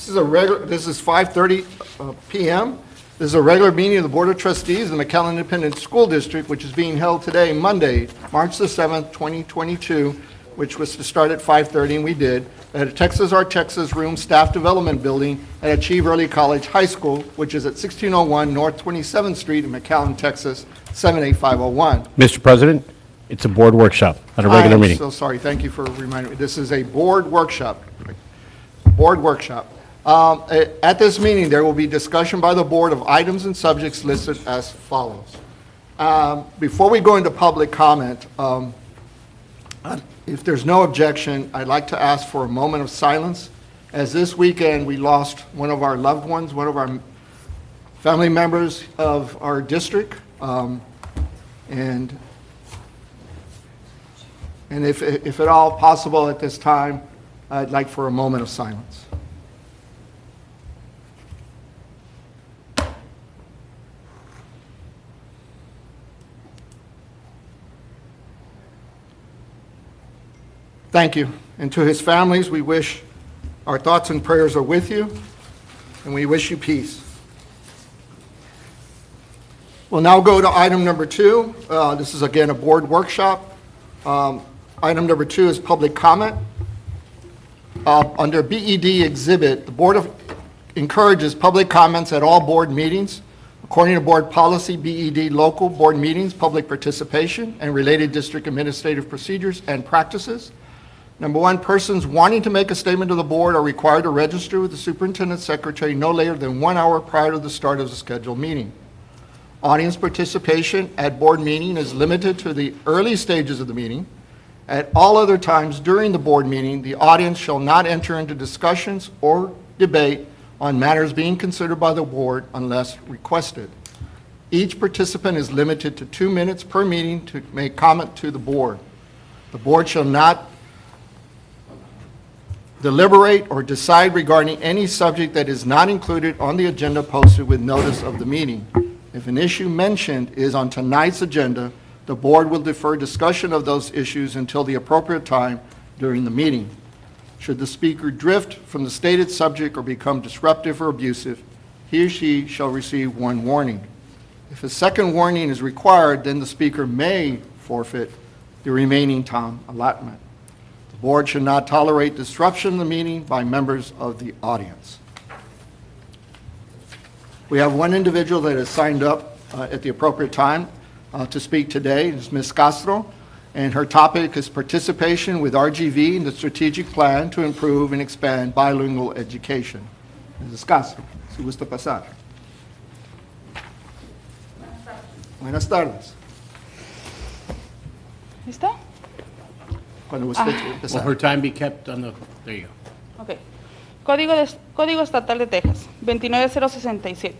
This is 5:30 p.m. This is a regular meeting of the Board of Trustees of the McAllen Independent School District, which is being held today, Monday, March the 7th, 2022, which was to start at 5:30, and we did, at Texas Art Texas Room Staff Development Building at Achieve Early College High School, which is at 1601 North 27th Street in McAllen, Texas, 78501. Mr. President, it's a board workshop, not a regular meeting. I'm so sorry. Thank you for reminding me. This is a board workshop. Board workshop. At this meeting, there will be discussion by the board of items and subjects listed as follows. Before we go into public comment, if there's no objection, I'd like to ask for a moment of silence, as this weekend we lost one of our loved ones, one of our family members of our district, and if at all possible at this time, I'd like for a moment of silence. Thank you. And to his families, we wish our thoughts and prayers are with you, and we wish you peace. We'll now go to item number 2. This is again a board workshop. Item number 2 is public comment. Under BED exhibit, the board encourages public comments at all board meetings. According to board policy, BED local board meetings, public participation, and related district administrative procedures and practices. Number 1, persons wanting to make a statement to the board are required to register with the superintendent secretary no later than 1 hour prior to the start of the scheduled meeting. Audience participation at board meeting is limited to the early stages of the meeting. At all other times during the board meeting, the audience shall not enter into discussions or debate on matters being considered by the board unless requested. Each participant is limited to 2 minutes per meeting to make comment to the board. The board shall not deliberate or decide regarding any subject that is not included on the agenda posted with notice of the meeting. If an issue mentioned is on tonight's agenda, the board will defer discussion of those issues until the appropriate time during the meeting. Should the speaker drift from the stated subject or become disruptive or abusive, he or she shall receive 1 warning. If a second warning is required, then the speaker may forfeit the remaining time allotment. The board should not tolerate disruption of the meeting by members of the audience. We have 1 individual that has signed up at the appropriate time to speak today. It's Ms. Castro, and her topic is participation with RGV in the strategic plan to improve and expand bilingual education. Ms. Castro, si gusta pasar. Buenas tardes. ¿Listo? Cuando usted empezar. Will her time be kept on the, there you go. Ok. Código Estatal de Texas, 29067.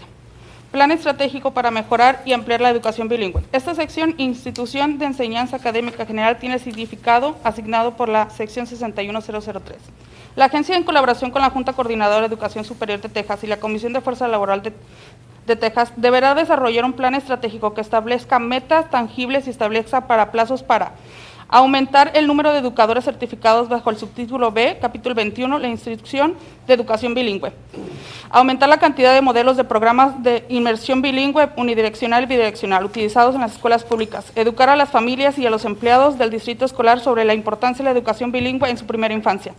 Plan estratégico para mejorar y ampliar la educación bilingüe. Esta sección, institución de enseñanza académica general, tiene significado asignado por la sección 61003. La agencia, en colaboración con la Junta Coordinadora de Educación Superior de Texas y la Comisión de Fuerza Laboral de Texas, deberá desarrollar un plan estratégico que establezca metas tangibles y establezca plazos para aumentar el número de educadores certificados bajo el subtítulo B, capítulo 21, la instrucción de educación bilingüe. Aumentar la cantidad de modelos de programas de inmersión bilingüe, unidireccional y bidireccional utilizados en las escuelas públicas. Educar a las familias y a los empleados del distrito escolar sobre la importancia de la educación bilingüe en su primera infancia.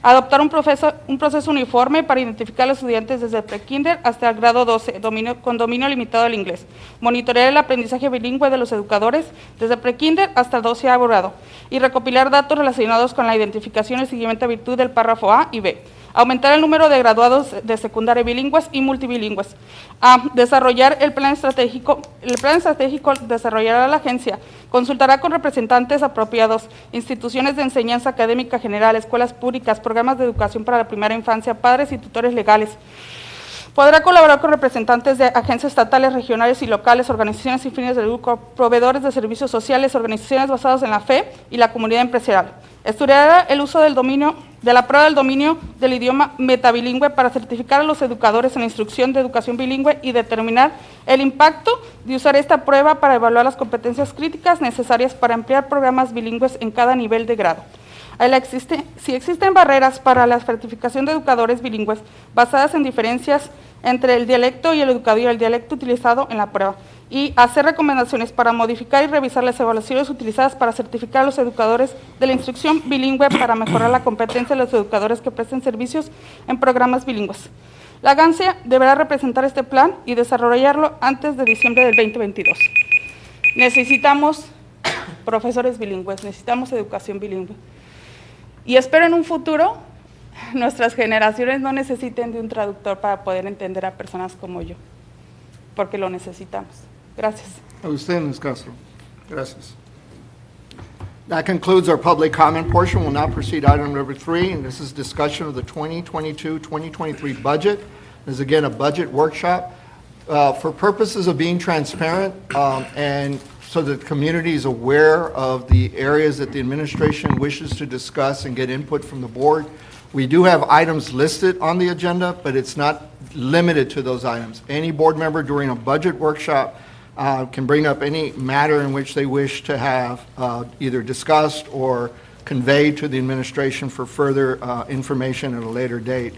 Adoptar un proceso uniforme para identificar a los estudiantes desde el prekinder hasta el grado 12, con dominio limitado del inglés. Monitorear el aprendizaje bilingüe de los educadores desde el prekinder hasta el 12º grado. Y recopilar datos relacionados con la identificación y seguimiento a virtud del párrafo A y B. Aumentar el número de graduados de secundaria bilingües y multibilingües. Desarrollar el plan estratégico. El plan estratégico desarrollará la agencia. Consultará con representantes apropiados, instituciones de enseñanza académica general, escuelas públicas, programas de educación para la primera infancia, padres y tutores legales. Podrá colaborar con representantes de agencias estatales, regionales y locales, organizaciones sin fines de lucro, proveedores de servicios sociales, organizaciones basadas en la fe y la comunidad empresarial. Estudiará el uso del dominio, de la prueba del dominio del idioma metabilingüe para certificar a los educadores en la instrucción de educación bilingüe y determinar el impacto de usar esta prueba para evaluar las competencias críticas necesarias para emplear programas bilingües en cada nivel de grado. Si existen barreras para la certificación de educadores bilingües basadas en diferencias entre el dialecto y el educado y el dialecto utilizado en la prueba, y hacer recomendaciones para modificar y revisar las evaluaciones utilizadas para certificar a los educadores de la instrucción bilingüe para mejorar la competencia de los educadores que presten servicios en programas bilingües. La agencia deberá representar este plan y desarrollarlo antes de diciembre del 2022. Necesitamos profesores bilingües, necesitamos educación bilingüe. Y espero en un futuro nuestras generaciones no necesiten de un traductor para poder entender a personas como yo, porque lo necesitamos. Gracias. A usted, Ms. Castro. Gracias. That concludes our public comment portion. We'll now proceed to item number 3, and this is discussion of the 2022-2023 budget. This is again a budget workshop. For purposes of being transparent and so that the community is aware of the areas that the administration wishes to discuss and get input from the board, we do have items listed on the agenda, but it's not limited to those items. Any board member during a budget workshop can bring up any matter in which they wish to have either discussed or conveyed to the administration for further information at a later date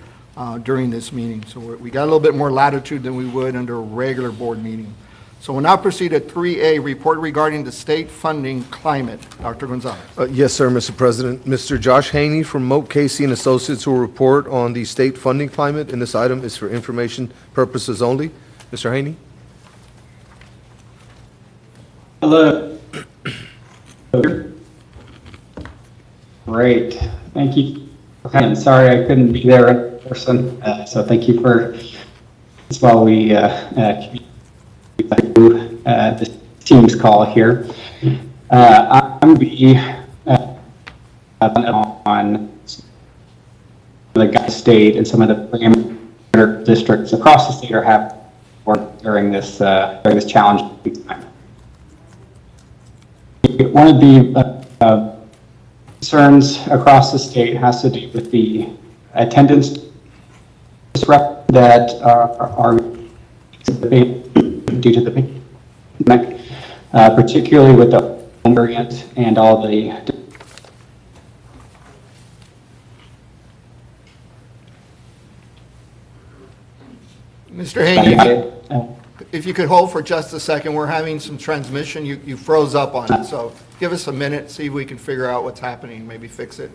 during this meeting. So we got a little bit more latitude than we would under a regular board meeting. So we'll now proceed at 3A, report regarding the state funding climate. Dr. Gonzalez. Yes, sir, Mr. President. Mr. Josh Haney from Moat Casey and Associates will report on the state funding climate, and this item is for information purposes only. Mr. Haney? Hello. Great. Thank you. I'm sorry I couldn't be there in person, so thank you for this while we this team's call here. I'm going to be on the state and some of the parameter districts across the state are having work during this challenging time. One of the concerns across the state has to do with the attendance disruption that are due to the pandemic, particularly with the variant and all the. Mr. Haney, if you could hold for just a second, we're having some transmission. You froze up on it, so give us a minute, see if we can figure out what's happening, maybe fix it.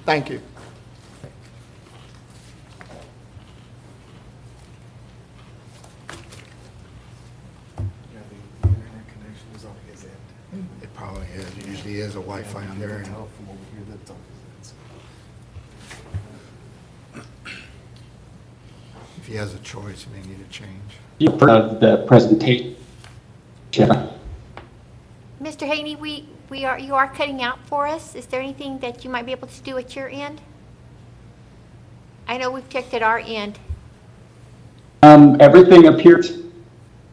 Thank you. It probably is. It usually is a Wi-Fi on there. If he has a choice, he may need to change. Of the presentation. Mr. Haney, you are cutting out for us. Is there anything that you might be able to do at your end? I know we've checked at our end. Everything appears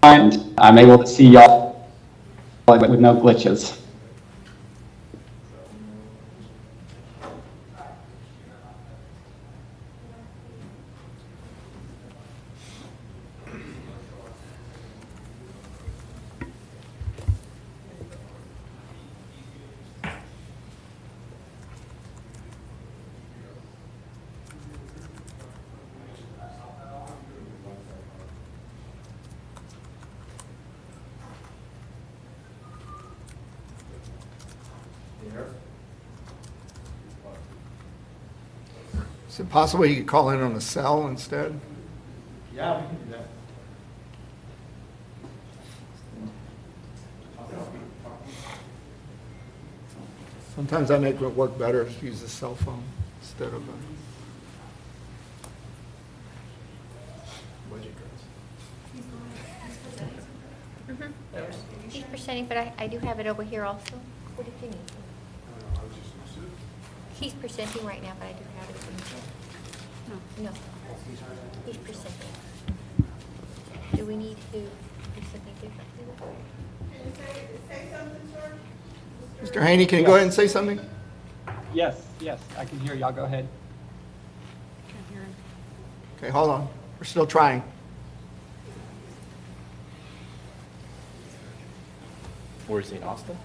fine. I'm able to see y'all with no glitches. Is it possible you could call in on a cell instead? Yeah, we can do that. Sometimes I make it work better to use a cell phone instead of a... He's presenting, but I do have it over here also. What did you need? He's presenting right now, but I do have it over here. No. He's presenting. Do we need to do something different? Mr. Haney, can you go ahead and say something? Yes, I can hear y'all. Go ahead. Okay, hold on. We're still trying. Or is it in Austin?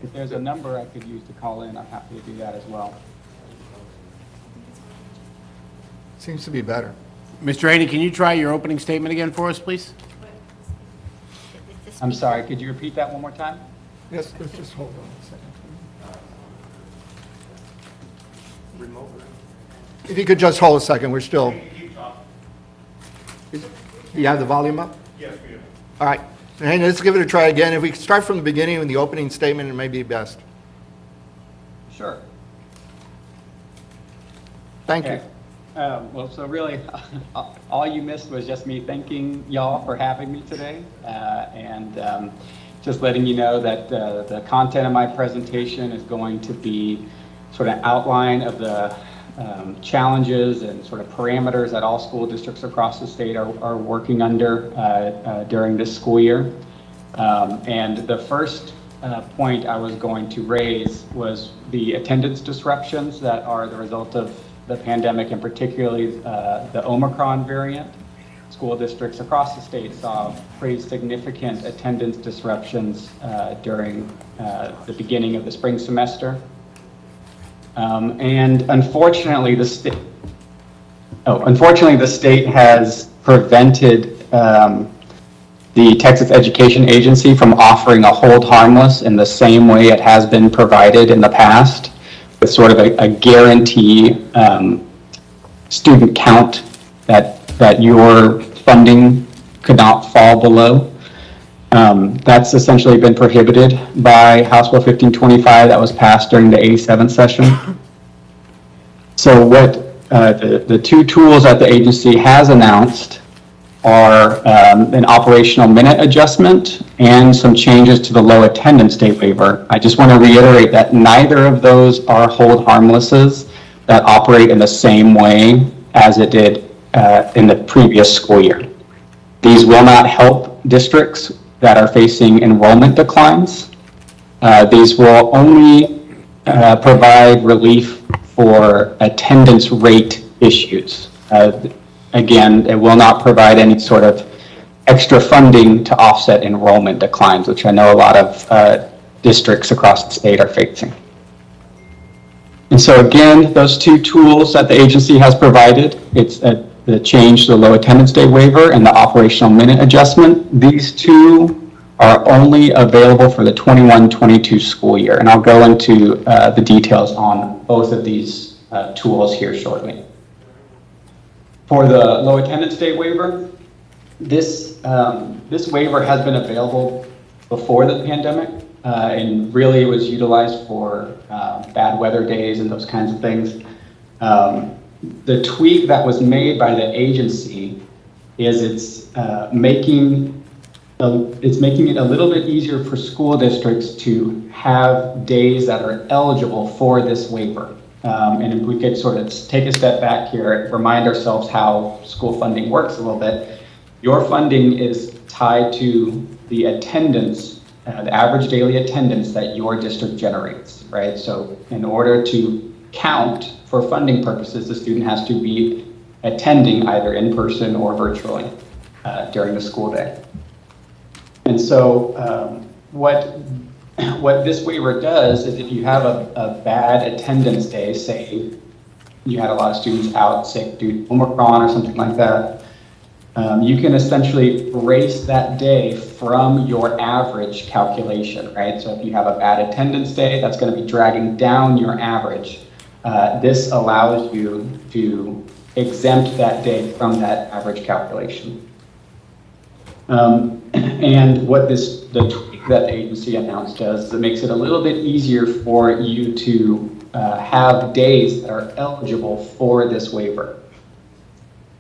if there's a number I could use to call in, I'm happy to do that as well. Seems to be better. Mr. Haney, can you try your opening statement again for us, please? I'm sorry, could you repeat that one more time? Yes, let's just hold on a second. If you could just hold a second, we're still. Do you have the volume up? Yes, we do. All right. So, hey, let's give it a try again. If we could start from the beginning with the opening statement, it may be best. Sure. Thank you. Okay. Well, so really, all you missed was just me thanking y'all for having me today, and just letting you know that the content of my presentation is going to be sort of outline of the challenges and sort of parameters that all school districts across the state are working under during this school year. And the first point I was going to raise was the attendance disruptions that are the result of the pandemic, and particularly the Omicron variant. School districts across the state saw pretty significant attendance disruptions during the beginning of the spring semester. And unfortunately, the state has prevented the Texas Education Agency from offering a hold harmless in the same way it has been provided in the past, with sort of a guarantee student count that your funding could not fall below. That's essentially been prohibited by House Bill 1525 that was passed during the 87th session. So what the two tools that the agency has announced are an operational minute adjustment and some changes to the low attendance day waiver. I just want to reiterate that neither of those are hold harmlesses that operate in the same way as it did in the previous school year. These will not help districts that are facing enrollment declines. These will only provide relief for attendance rate issues. Again, it will not provide any sort of extra funding to offset enrollment declines, which I know a lot of districts across the state are facing. And so again, those two tools that the agency has provided, it's the change to the low attendance day waiver and the operational minute adjustment. These two are only available for the 21-22 school year. And I'll go into the details on both of these tools here shortly. For the low attendance day waiver, this waiver has been available before the pandemic, and really was utilized for bad weather days and those kinds of things. The tweak that was made by the agency is it's making it a little bit easier for school districts to have days that are eligible for this waiver. And if we could sort of take a step back here, remind ourselves how school funding works a little bit. Your funding is tied to the attendance, the average daily attendance that your district generates, right? So in order to count for funding purposes, the student has to be attending either in person or virtually during the school day. And so what this waiver does is if you have a bad attendance day, say you had a lot of students out sick due to Omicron or something like that, you can essentially erase that day from your average calculation, right? So if you have a bad attendance day, that's going to be dragging down your average. This allows you to exempt that day from that average calculation. And what the tweak that the agency announced does is it makes it a little bit easier for you to have days that are eligible for this waiver.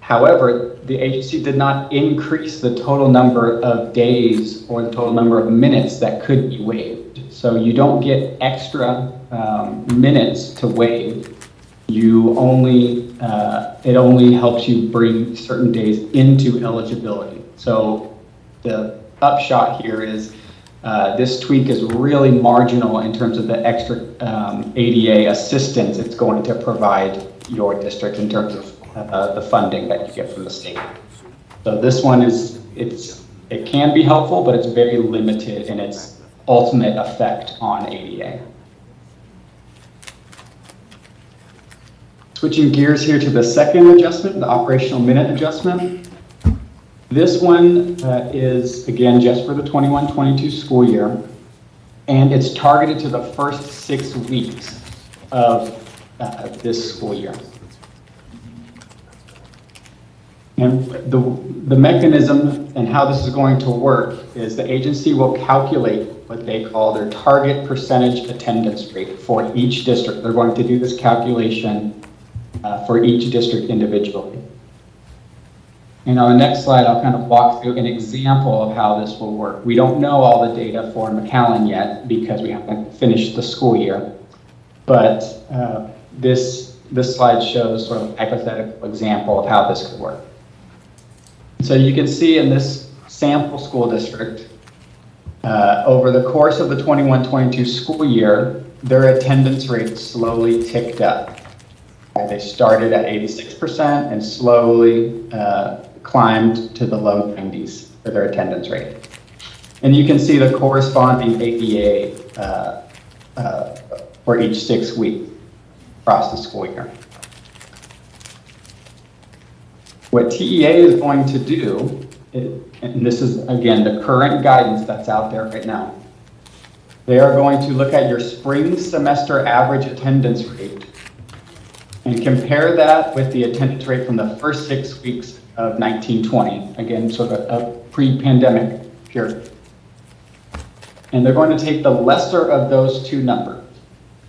However, the agency did not increase the total number of days or the total number of minutes that could be waived. So you don't get extra minutes to waive. You only, it only helps you bring certain days into eligibility. So the upshot here is this tweak is really marginal in terms of the extra ADA assistance it's going to provide your district in terms of the funding that you get from the state. So this one is, it can be helpful, but it's very limited in its ultimate effect on ADA. Switching gears here to the second adjustment, the operational minute adjustment. This one is, again, just for the 21-22 school year, and it's targeted to the first 6 weeks of this school year. And the mechanism and how this is going to work is the agency will calculate what they call their target percentage attendance rate for each district. They're going to do this calculation for each district individually. And on the next slide, I'll kind of walk through an example of how this will work. We don't know all the data for McAllen yet because we haven't finished the school year, but this slide shows sort of a hypothetical example of how this could work. So you can see in this sample school district, over the course of the 21-22 school year, their attendance rate slowly ticked up. They started at 86% and slowly climbed to the low 90s for their attendance rate. And you can see the corresponding ADA for each 6 weeks across the school year. What TEA is going to do, and this is, again, the current guidance that's out there right now, they are going to look at your spring semester average attendance rate and compare that with the attendance rate from the first 6 weeks of 1920, again, sort of a pre-pandemic period. And they're going to take the lesser of those two numbers.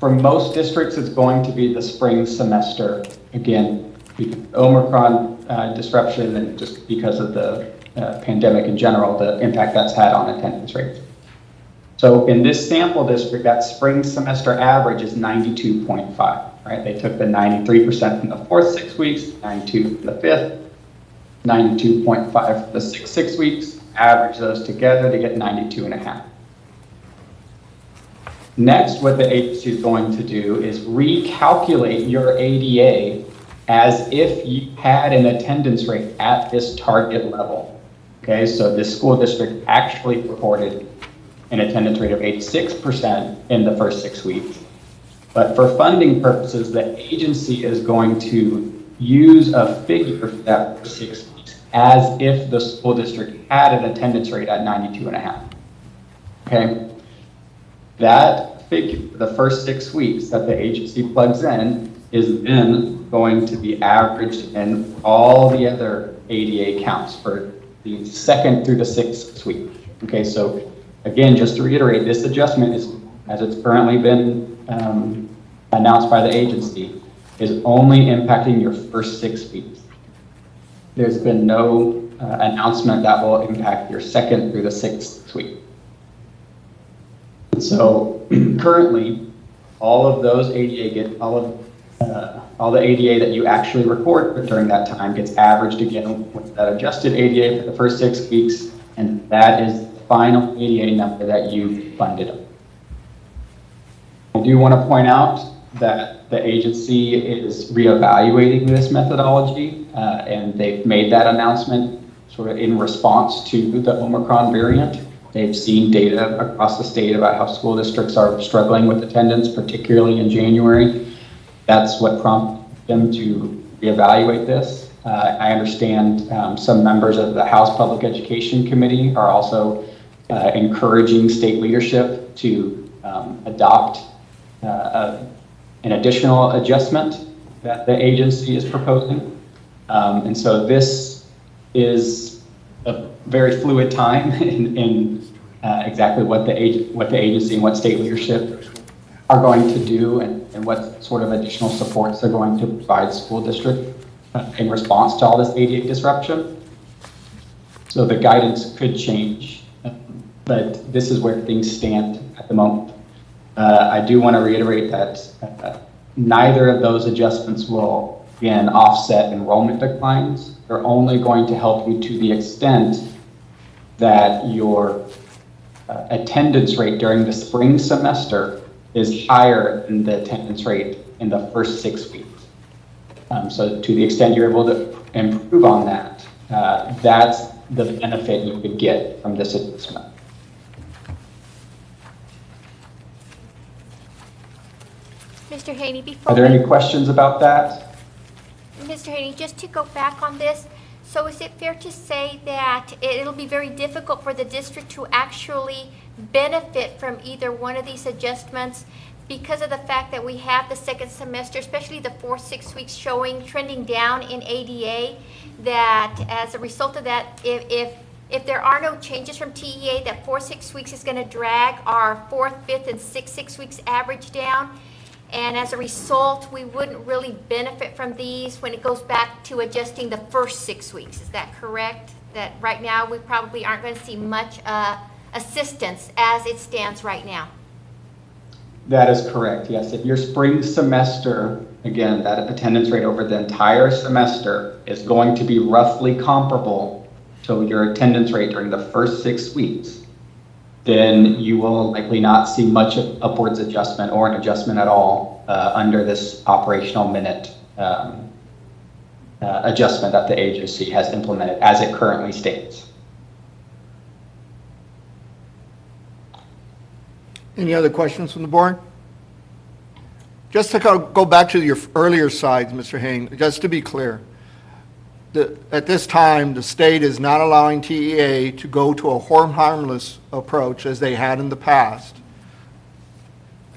For most districts, it's going to be the spring semester, again, because of Omicron disruption and just because of the pandemic in general, the impact that's had on attendance rates. So in this sample district, that spring semester average is 92.5, right? They took the 93% from the fourth 6 weeks, 92 from the fifth, 92.5 for the sixth 6 weeks, average those together to get 92.5. Next, what the agency is going to do is recalculate your ADA as if you had an attendance rate at this target level. Okay, so this school district actually reported an attendance rate of 86% in the first 6 weeks. But for funding purposes, the agency is going to use a figure for that for 6 weeks as if the school district had an attendance rate at 92.5. Okay, that figure for the first 6 weeks that the agency plugs in is then going to be averaged in all the other ADA counts for the second through the sixth week. Okay, so again, just to reiterate, this adjustment is, as it's currently been announced by the agency, is only impacting your first 6 weeks. There's been no announcement that will impact your second through the sixth week. So currently, all of those ADA all the ADA that you actually record during that time gets averaged again with that adjusted ADA for the first 6 weeks, and that is the final ADA number that you funded. I do want to point out that the agency is reevaluating this methodology, and they've made that announcement sort of in response to the Omicron variant. They've seen data across the state about how school districts are struggling with attendance, particularly in January. That's what prompted them to reevaluate this. I understand some members of the House Public Education Committee are also encouraging state leadership to adopt an additional adjustment that the agency is proposing. And so this is a very fluid time in exactly what the agency and what state leadership are going to do and what sort of additional supports they're going to provide school district in response to all this ADA disruption. So the guidance could change, but this is where things stand at the moment. I do want to reiterate that neither of those adjustments will, again, offset enrollment declines. They're only going to help you to the extent that your attendance rate during the spring semester is higher than the attendance rate in the first 6 weeks. So to the extent you're able to improve on that, that's the benefit you could get from this adjustment. Mr. Haney, before Are there we- any questions about that? Mr. Haney, just to go back on this, so is it fair to say that it'll be very difficult for the district to actually benefit from either one of these adjustments because of the fact that we have the second semester, especially the 4-6 weeks showing trending down in ADA, that as a result of that, if there are no changes from TEA, that 4-6 weeks is going to drag our 4th, 5th, and 6 weeks average down? And as a result, we wouldn't really benefit from these when it goes back to adjusting the first 6 weeks. Is that correct? That right now, we probably aren't going to see much assistance as it stands right now? That is correct, yes. If your spring semester, again, that attendance rate over the entire semester is going to be roughly comparable to your attendance rate during the first 6 weeks, then you will likely not see much of upwards adjustment or an adjustment at all under this operational minute adjustment that the agency has implemented as it currently stands. Any other questions from the board? Just to go back to your earlier slides, Mr. Hain, just to be clear, at this time, the state is not allowing TEA to go to a harmless approach as they had in the past.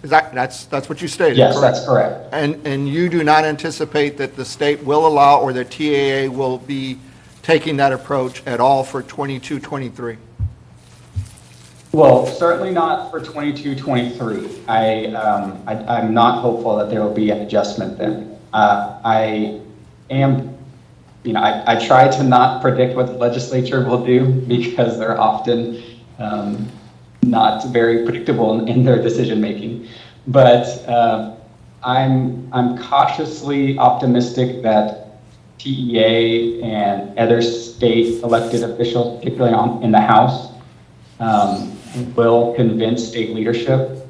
Is that's what you stated, Yes, correct? that's correct. And you do not anticipate that the state will allow or that TEA will be taking that approach at all for 22-23? Well, certainly not for 22-23. I'm not hopeful that there will be an adjustment then. I am, I try to not predict what the legislature will do because they're often not very predictable in their decision making. But I'm cautiously optimistic that TEA and other state elected officials, particularly in the House, will convince state leadership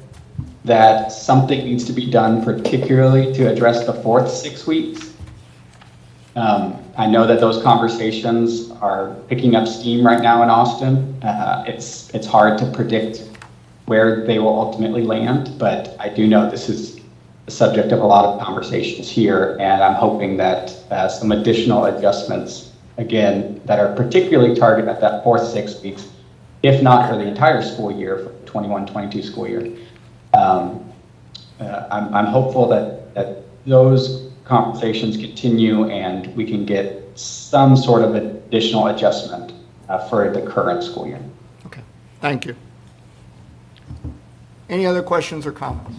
that something needs to be done, particularly to address the 4th 6 weeks. I know that those conversations are picking up steam right now in Austin. It's hard to predict where they will ultimately land, but I do know this is the subject of a lot of conversations here, and I'm hoping that some additional adjustments, again, that are particularly targeted at that 4th 6 weeks, if not for the entire school year, for 21-22 school year. I'm hopeful that those conversations continue and we can get some sort of additional adjustment for the current school year. Okay, thank you. Any other questions or comments?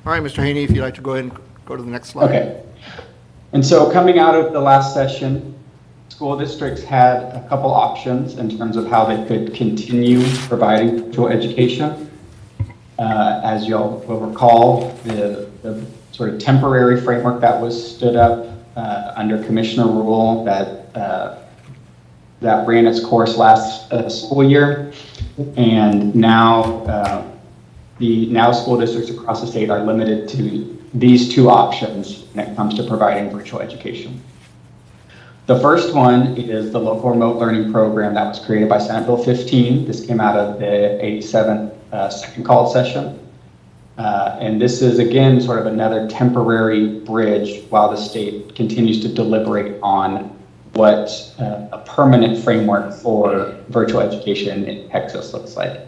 All right, Mr. Haney, if you'd like to go ahead and go to the next slide. Okay. And so coming out of the last session, school districts had a couple options in terms of how they could continue providing virtual education. As you'll will recall, the sort of temporary framework that was stood up under Commissioner Rule that ran its course last school year, and now school districts across the state are limited to these two options when it comes to providing virtual education. The first one is the local remote learning program that was created by Senate Bill 15. This came out of the 87th second called session. And this is, again, sort of another temporary bridge while the state continues to deliberate on what a permanent framework for virtual education in Texas looks like.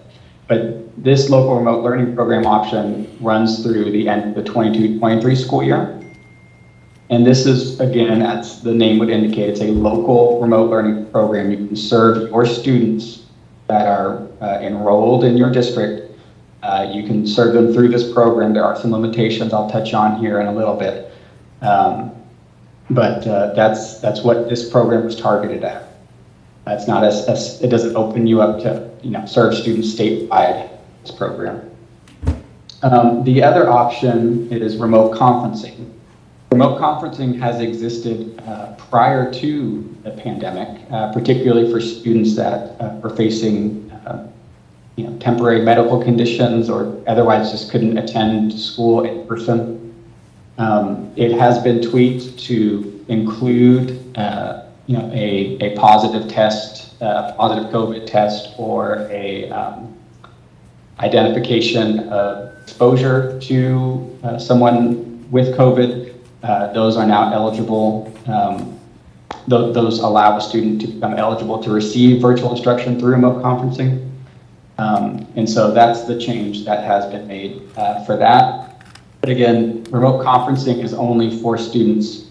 But this local remote learning program option runs through the end of the 22-23 school year. And this is, again, as the name would indicate, it's a local remote learning program. You can serve your students that are enrolled in your district. You can serve them through this program. There are some limitations I'll touch on here in a little bit. But that's what this program was targeted at. It's not it doesn't open you up to serve students statewide, this program. The other option is remote conferencing. Remote conferencing has existed prior to the pandemic, particularly for students that were facing temporary medical conditions or otherwise just couldn't attend school in person. It has been tweaked to include a positive test, a positive COVID test, or identification of exposure to someone with COVID. Those are now eligible. Those allow a student to become eligible to receive virtual instruction through remote conferencing. And so that's the change that has been made for that. But again, remote conferencing is only for students.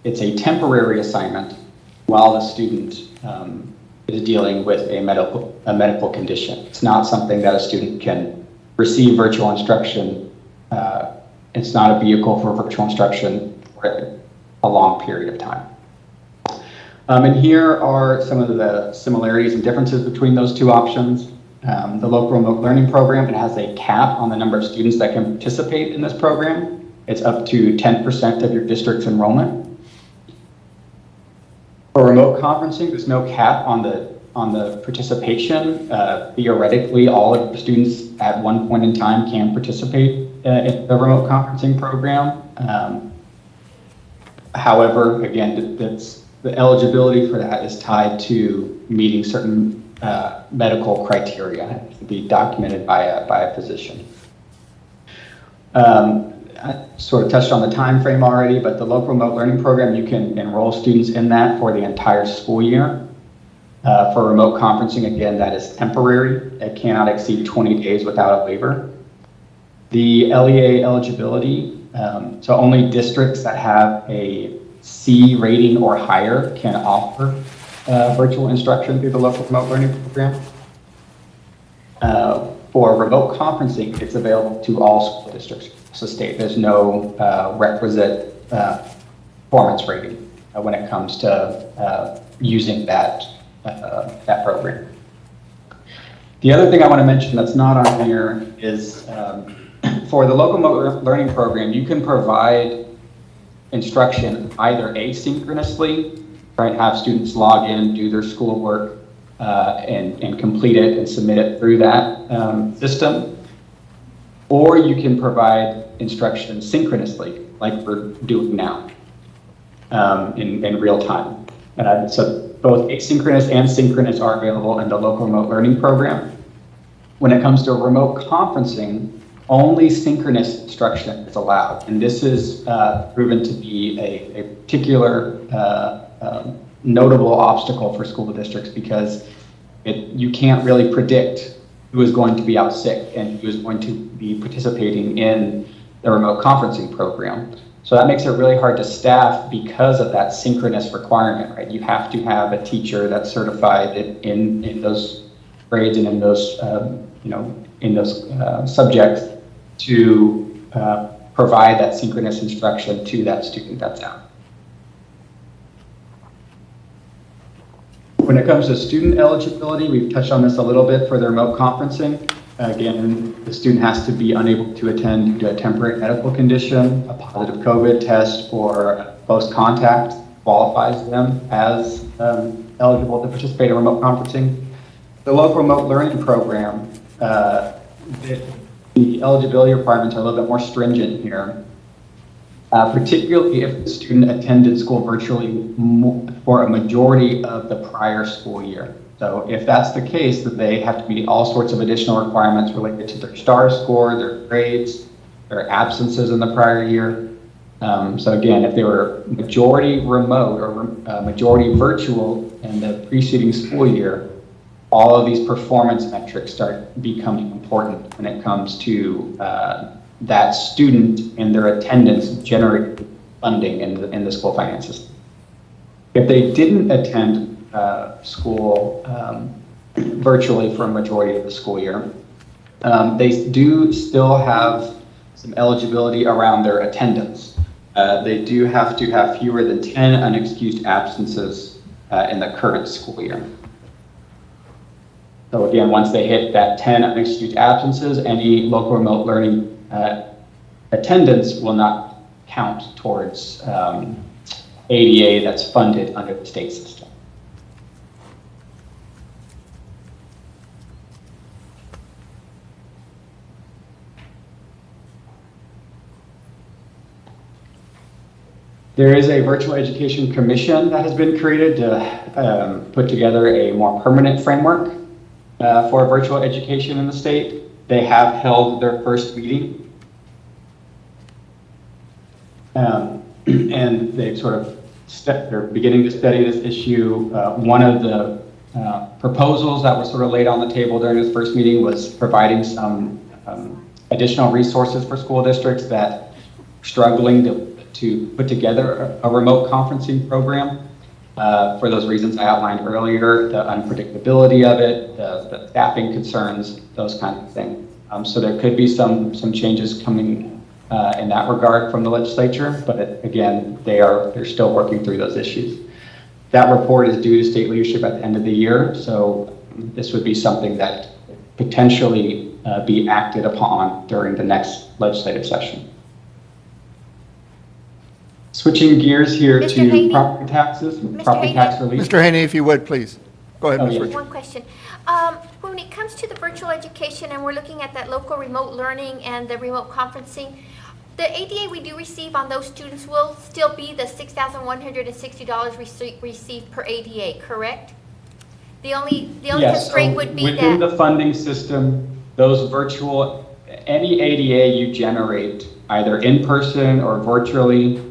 It's a temporary assignment while the student is dealing with a medical condition. It's not something that a student can receive virtual instruction. It's not a vehicle for virtual instruction for a long period of time. And here are some of the similarities and differences between those two options. The local remote learning program, it has a cap on the number of students that can participate in this program. It's up to 10% of your district's enrollment. For remote conferencing, there's no cap on the participation. Theoretically, all of the students at one point in time can participate in the remote conferencing program. However, again, the eligibility for that is tied to meeting certain medical criteria to be documented by a physician. I sort of touched on the time frame already, but the local remote learning program, you can enroll students in that for the entire school year. For remote conferencing, again, that is temporary. It cannot exceed 20 days without a waiver. The LEA eligibility, so only districts that have a C rating or higher can offer virtual instruction through the local remote learning program. For remote conferencing, it's available to all school districts across the state. There's no requisite performance rating when it comes to using that program. The other thing I want to mention that's not on here is for the local remote learning program, you can provide instruction either asynchronously, right? Have students log in, do their schoolwork, and complete it and submit it through that system. Or you can provide instruction synchronously, like we're doing now, in real time. So both asynchronous and synchronous are available in the local remote learning program. When it comes to remote conferencing, only synchronous instruction is allowed. And this is proven to be a particular notable obstacle for school districts because you can't really predict who is going to be out sick and who is going to be participating in the remote conferencing program. So that makes it really hard to staff because of that synchronous requirement, right? You have to have a teacher that's certified in those grades and in those, in those subjects to provide that synchronous instruction to that student that's out. When it comes to student eligibility, we've touched on this a little bit for the remote conferencing. Again, the student has to be unable to attend due to a temporary medical condition, a positive COVID test, or close contact qualifies them as eligible to participate in remote conferencing. The local remote learning program, the eligibility requirements are a little bit more stringent here, particularly if the student attended school virtually for a majority of the prior school year. So if that's the case, then they have to meet all sorts of additional requirements related to their STAR score, their grades, their absences in the prior year. So again, if they were majority remote or majority virtual in the preceding school year, all of these performance metrics start becoming important when it comes to that student and their attendance generating funding in the school finances. If they didn't attend school virtually for a majority of the school year, they do still have some eligibility around their attendance. They do have to have fewer than 10 unexcused absences in the current school year. So again, once they hit that 10 unexcused absences, any local remote learning attendance will not count towards ADA that's funded under the state system. There is a virtual education commission that has been created to put together a more permanent framework for virtual education in the state. They have held their first meeting. And they've sort of they're beginning to study this issue. One of the proposals that were sort of laid on the table during this first meeting was providing some additional resources for school districts that are struggling to put together a remote conferencing program. For those reasons I outlined earlier, the unpredictability of it, the staffing concerns, those kinds of things. So there could be some changes coming in that regard from the legislature, but again, they're still working through those issues. That report is due to state leadership at the end of the year, so this would be something that potentially be acted upon during the next legislative session. Switching gears here Mr. to Haney? property taxes, property Haney? tax relief. Mr. Haney, if you would, please. Go ahead, Oh, Ms. yes. Richards. One question. When it comes to the virtual education and we're looking at that local remote learning and the remote conferencing, the ADA we do receive on those students will still be the $6,160 received per ADA, correct? The only Yes, constraint so would be within that, the funding system, those virtual, any ADA you generate, either in person or virtually,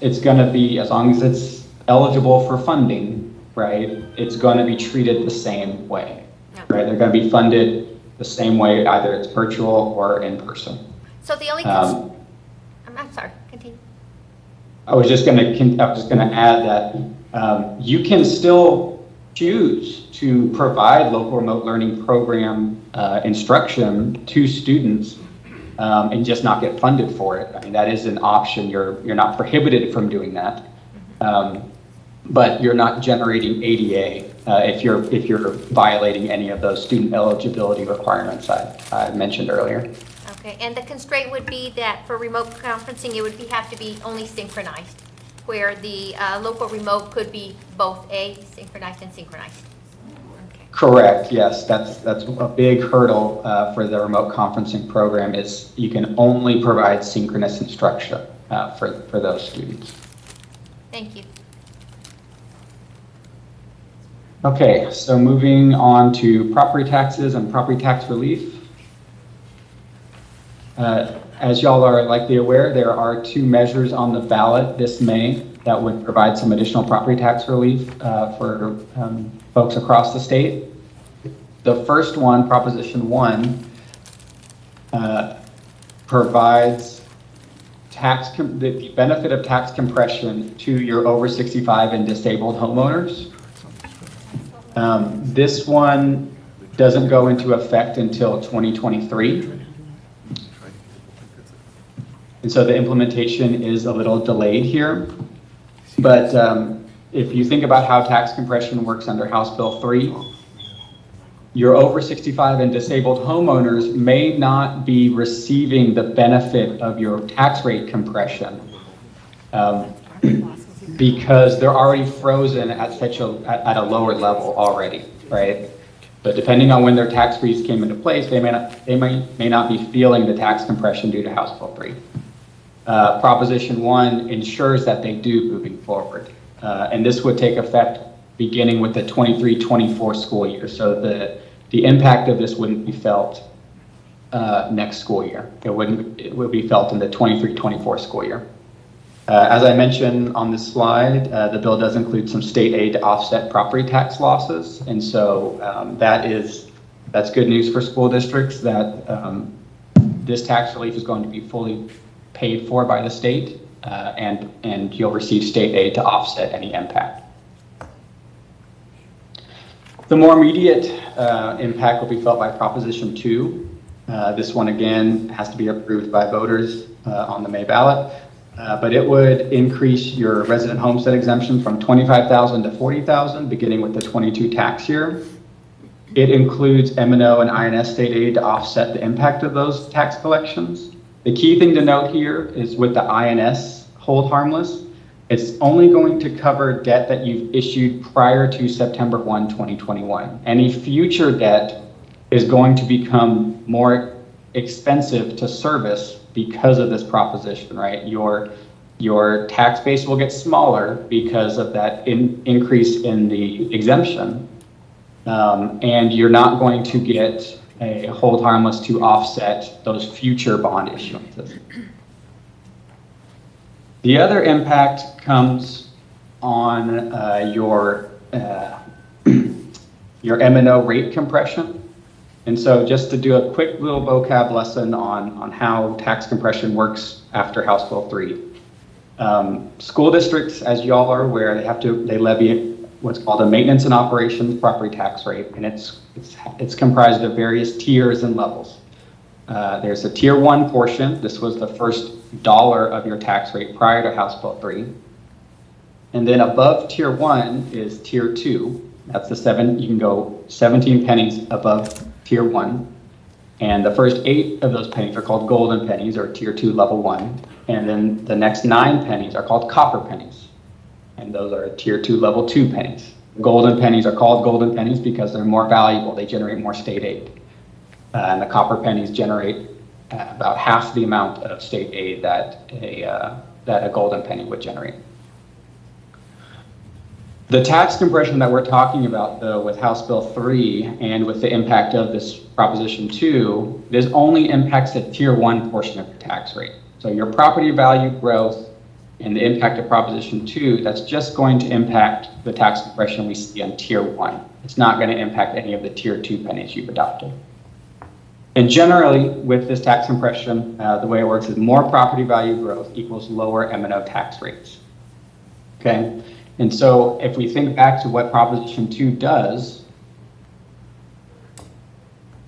it's going to be, as long as it's eligible for funding, right, it's going to be treated the same way, right? They're going to be funded the same way, either it's virtual or in person. so the only, Um, I'm sorry, continue. I was just going to add that you can still choose to provide local remote learning program instruction to students and just not get funded for it. I mean, that is an option. You're not prohibited from doing that, but you're not generating ADA if you're violating any of those student eligibility requirements I mentioned earlier. Okay, and the constraint would be that for remote conferencing, it would have to be only synchronized, where the local remote could be both asynchronized and synchronized. Okay. Correct. Yes, that's a big hurdle for the remote conferencing program. Is you can only provide synchronous instruction for those students. Thank you. Okay, so moving on to property taxes and property tax relief. As y'all are likely aware, there are two measures on the ballot this May that would provide some additional property tax relief for folks across the state. The first one, Proposition 1, provides the benefit of tax compression to your over 65 and disabled homeowners. This one doesn't go into effect until 2023. And so the implementation is a little delayed here. But if you think about how tax compression works under House Bill 3, your over 65 and disabled homeowners may not be receiving the benefit of your tax rate compression because they're already frozen at a lower level already, right? But depending on when their tax freeze came into place, they may not be feeling the tax compression due to House Bill 3. Proposition 1 ensures that they do moving forward. And this would take effect beginning with the 23-24 school year. So the impact of this wouldn't be felt next school year. It would be felt in the 23-24 school year. As I mentioned on this slide, the bill does include some state aid to offset property tax losses. And so that's good news for school districts that this tax relief is going to be fully paid for by the state, and you'll receive state aid to offset any impact. The more immediate impact will be felt by Proposition 2. This one, again, has to be approved by voters on the May ballot, but it would increase your resident homestead exemption from $25,000 to $40,000, beginning with the 22 tax year. It includes M&O and INS state aid to offset the impact of those tax collections. The key thing to note here is with the INS hold harmless, it's only going to cover debt that you've issued prior to September 1, 2021. Any future debt is going to become more expensive to service because of this proposition, right? Your tax base will get smaller because of that increase in the exemption, and you're not going to get a hold harmless to offset those future bond issuances. The other impact comes on your M&O rate compression. And so just to do a quick little vocab lesson on how tax compression works after House Bill 3. School districts, as y'all are aware, they levy what's called a maintenance and operations property tax rate, and it's comprised of various tiers and levels. There's a tier 1 portion. This was the first dollar of your tax rate prior to House Bill 3. And then above tier 1 is tier 2. That's you can go 17 pennies above tier 1. And the first 8 of those pennies are called golden pennies, or tier 2 level 1. And then the next 9 pennies are called copper pennies. And those are tier 2 level 2 pennies. Golden pennies are called golden pennies because they're more valuable. They generate more state aid. And the copper pennies generate about half the amount of state aid that a golden penny would generate. The tax compression that we're talking about, though, with House Bill 3 and with the impact of this Proposition 2, this only impacts the tier 1 portion of your tax rate. So your property value growth and the impact of Proposition 2, that's just going to impact the tax compression we see on tier 1. It's not going to impact any of the tier 2 pennies you've adopted. And generally, with this tax compression, the way it works is more property value growth equals lower M&O tax rates. Okay? And so if we think back to what Proposition 2 does,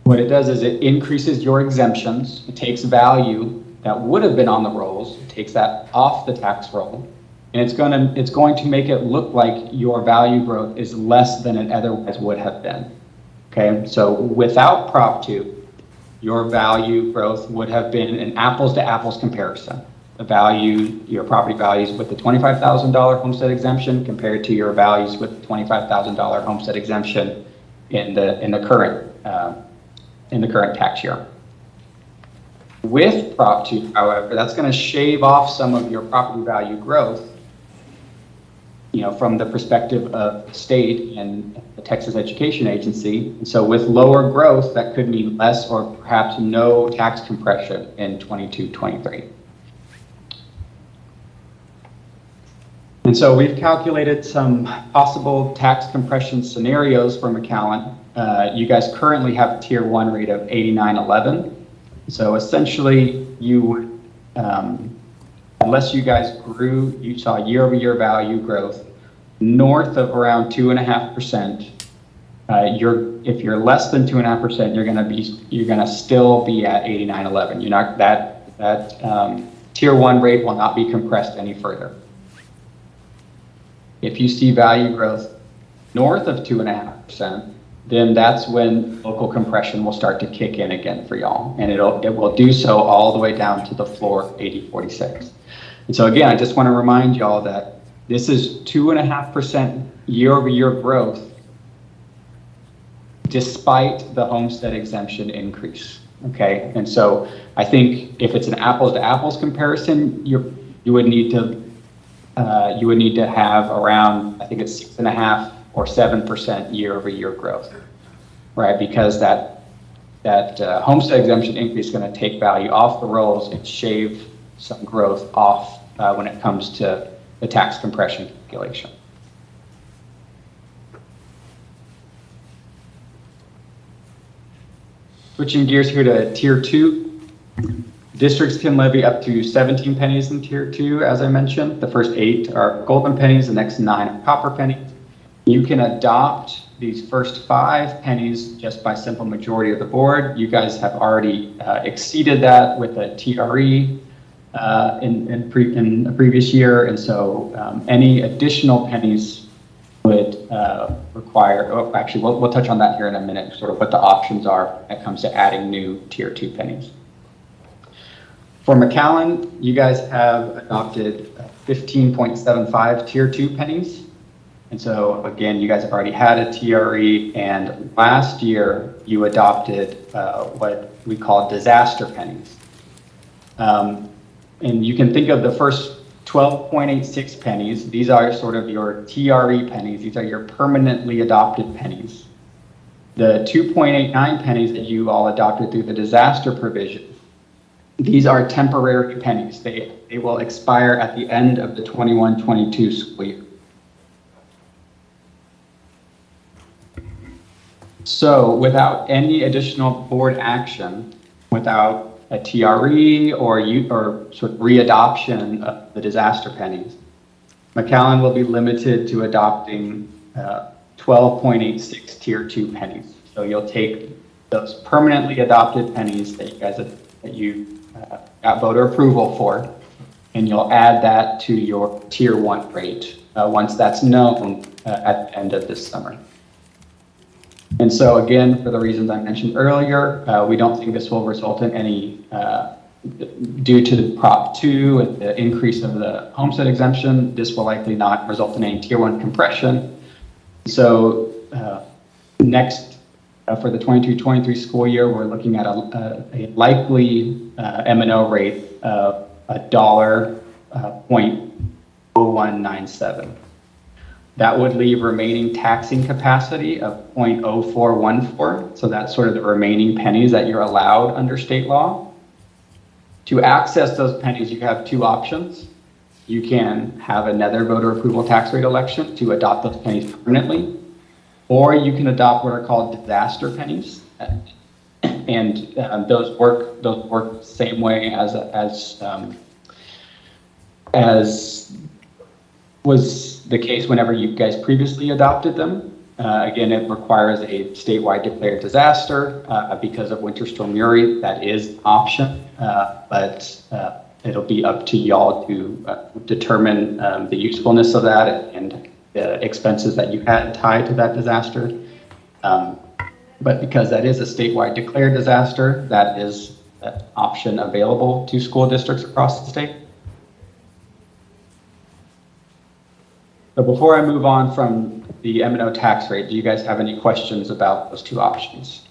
what it does is it increases your exemptions. It takes value that would have been on the rolls, it takes that off the tax roll, and it's going to make it look like your value growth is less than it otherwise would have been. Okay, so without Prop 2, your value growth would have been an apples to apples comparison. Your property values with the $25,000 homestead exemption compared to your values with the $25,000 homestead exemption in the current tax year. With Prop 2, however, that's going to shave off some of your property value growth, from the perspective of the state and the Texas Education Agency. And so with lower growth, that could mean less or perhaps no tax compression in 22-23. And so we've calculated some possible tax compression scenarios for McAllen. You guys currently have a tier 1 rate of 89.11. So essentially, you would, unless you guys grew, you saw year-over-year value growth north of around 2.5%. If you're less than 2.5%, you're gonna still be at 89.11. You're not that tier 1 rate will not be compressed any further. If you see value growth north of 2.5%, then that's when local compression will start to kick in again for y'all. And it will do so all the way down to the floor of 80.46. And so again, I just want to remind y'all that this is 2.5% year-over-year growth despite the homestead exemption increase, okay? And so I think if it's an apples to apples comparison, you would need to have around, I think it's 6.5 or 7% year-over-year growth, right? Because that homestead exemption increase is going to take value off the rolls and shave some growth off when it comes to the tax compression calculation. Switching gears here to tier 2. Districts can levy up to 17 pennies in tier 2, as I mentioned. The first 8 are golden pennies, the next 9 are copper pennies. You can adopt these first 5 pennies just by simple majority of the board. You guys have already exceeded that with a TRE in a previous year, and so any additional pennies would require, actually we'll touch on that here in a minute, sort of what the options are when it comes to adding new tier 2 pennies. For McAllen, you guys have adopted 15.75 tier 2 pennies. And so again, you guys have already had a TRE, and last year you adopted what we call disaster pennies. And you can think of the first 12.86 pennies. These are sort of your TRE pennies. These are your permanently adopted pennies. The 2.89 pennies that you all adopted through the disaster provision, these are temporary pennies. They will expire at the end of the 21-22 school year. So without any additional board action, without a TRE or sort of readoption of the disaster pennies, McAllen will be limited to adopting 12.86 Tier 2 pennies. So you'll take those permanently adopted pennies that you guys got voter approval for, and you'll add that to your Tier 1 rate once that's known at the end of this summer. And so again, for the reasons I mentioned earlier, we don't think this will result in any, due to the Prop 2 and the increase of the homestead exemption, this will likely not result in any Tier 1 compression. So next, for the 22-23 school year, we're looking at a likely M&O rate of $1.0197. That would leave remaining taxing capacity of 0.0414. So that's sort of the remaining pennies that you're allowed under state law. To access those pennies, you have two options. You can have another voter approval tax rate election to adopt those pennies permanently, or you can adopt what are called disaster pennies. And those work the same way as was the case whenever you guys previously adopted them. Again, it requires a statewide declared disaster because of Winter Storm Uri. That is an option, but it'll be up to y'all to determine the usefulness of that and the expenses that you had tied to that disaster. But because that is a statewide declared disaster, that is an option available to school districts across the state. So before I move on from the M&O tax rate, do you guys have any questions about those two options?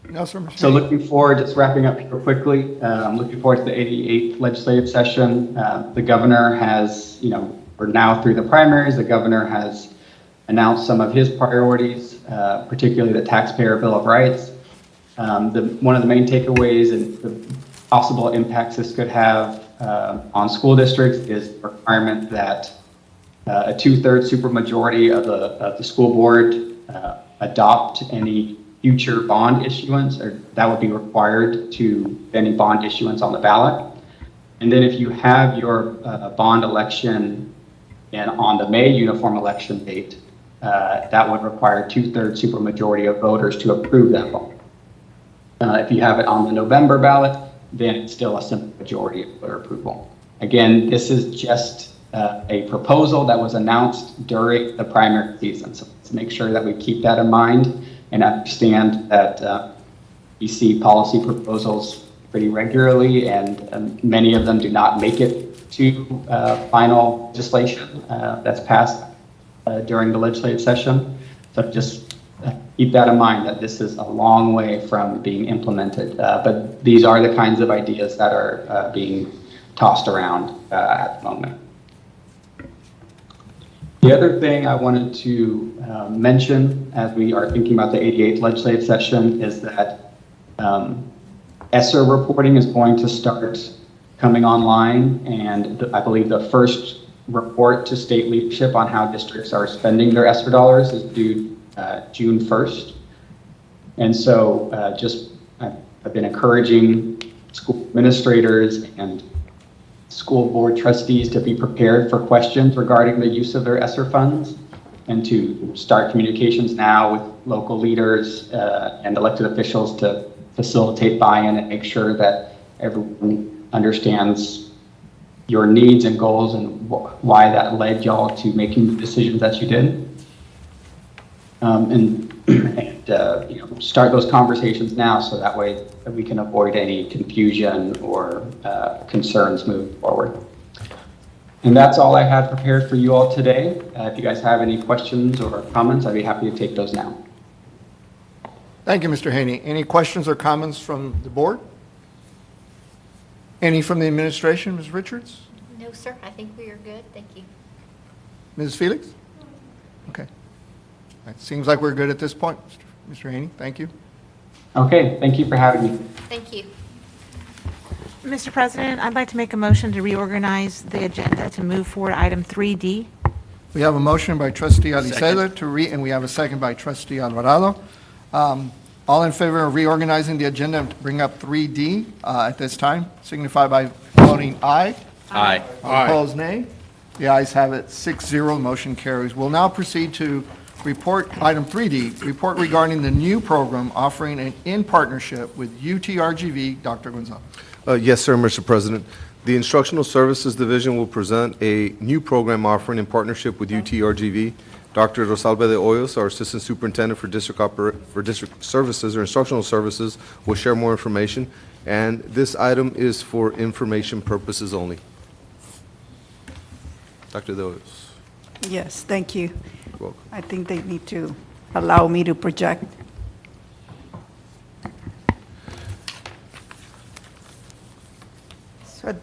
No, sir. Mr. So Haney. looking forward, just wrapping up here quickly, I'm looking forward to the 88th legislative session. The governor has, we're now through the primaries. The governor has announced some of his priorities, particularly the Taxpayer Bill of Rights. One of the main takeaways and the possible impacts this could have on school districts is the requirement that a 2/3 supermajority of the school board adopt any future bond issuance, or that would be required to any bond issuance on the ballot. And then if you have your bond election and on the May uniform election date, that would require 2/3 supermajority of voters to approve that bond. If you have it on the November ballot, then it's still a simple majority of voter approval. Again, this is just a proposal that was announced during the primary season. So let's make sure that we keep that in mind and understand that we see policy proposals pretty regularly, and many of them do not make it to final legislation that's passed during the legislative session. So just keep that in mind, that this is a long way from being implemented. But these are the kinds of ideas that are being tossed around at the moment. The other thing I wanted to mention as we are thinking about the 88th legislative session is that ESSER reporting is going to start coming online, and I believe the first report to state leadership on how districts are spending their ESSER dollars is due June 1st. And so I've been encouraging school administrators and school board trustees to be prepared for questions regarding the use of their ESSER funds, and to start communications now with local leaders and elected officials to facilitate buy-in and make sure that everyone understands your needs and goals and why that led y'all to making the decisions that you did. Start those conversations now, so that way we can avoid any confusion or concerns moving forward. And that's all I had prepared for you all today. If you guys have any questions or comments, I'd be happy to take those now. Thank you, Mr. Haney. Any questions or comments from the board? Any from the administration, Ms. Richards? No, sir, I think we are good. Thank you. Ms. Felix? Okay. It seems like we're good at this point. Mr. Haney, thank you. Okay, thank you for having me. Thank you. Mr. President, I'd like to make a motion to reorganize the agenda to move forward item 3D. We have a motion by trustee Aliceda and we have a second by trustee Alvarado. All in favor of reorganizing the agenda and bring up 3D at this time, signify by voting aye. Aye. Opposed, nay. The ayes have it, 6-0, motion carries. We'll now proceed to report, item 3D, report regarding the new program offering in partnership with UTRGV. Dr. Gonzalez. Yes, sir, Mr. President. The Instructional Services Division will present a new program offering in partnership with UTRGV. Dr. Rosalba de Hoyos, our Assistant Superintendent for District Services or Instructional Services, will share more information, and this item is for information purposes only. Dr. de Hoyos. Yes, thank you. You're welcome. I think they need to allow me to project. So,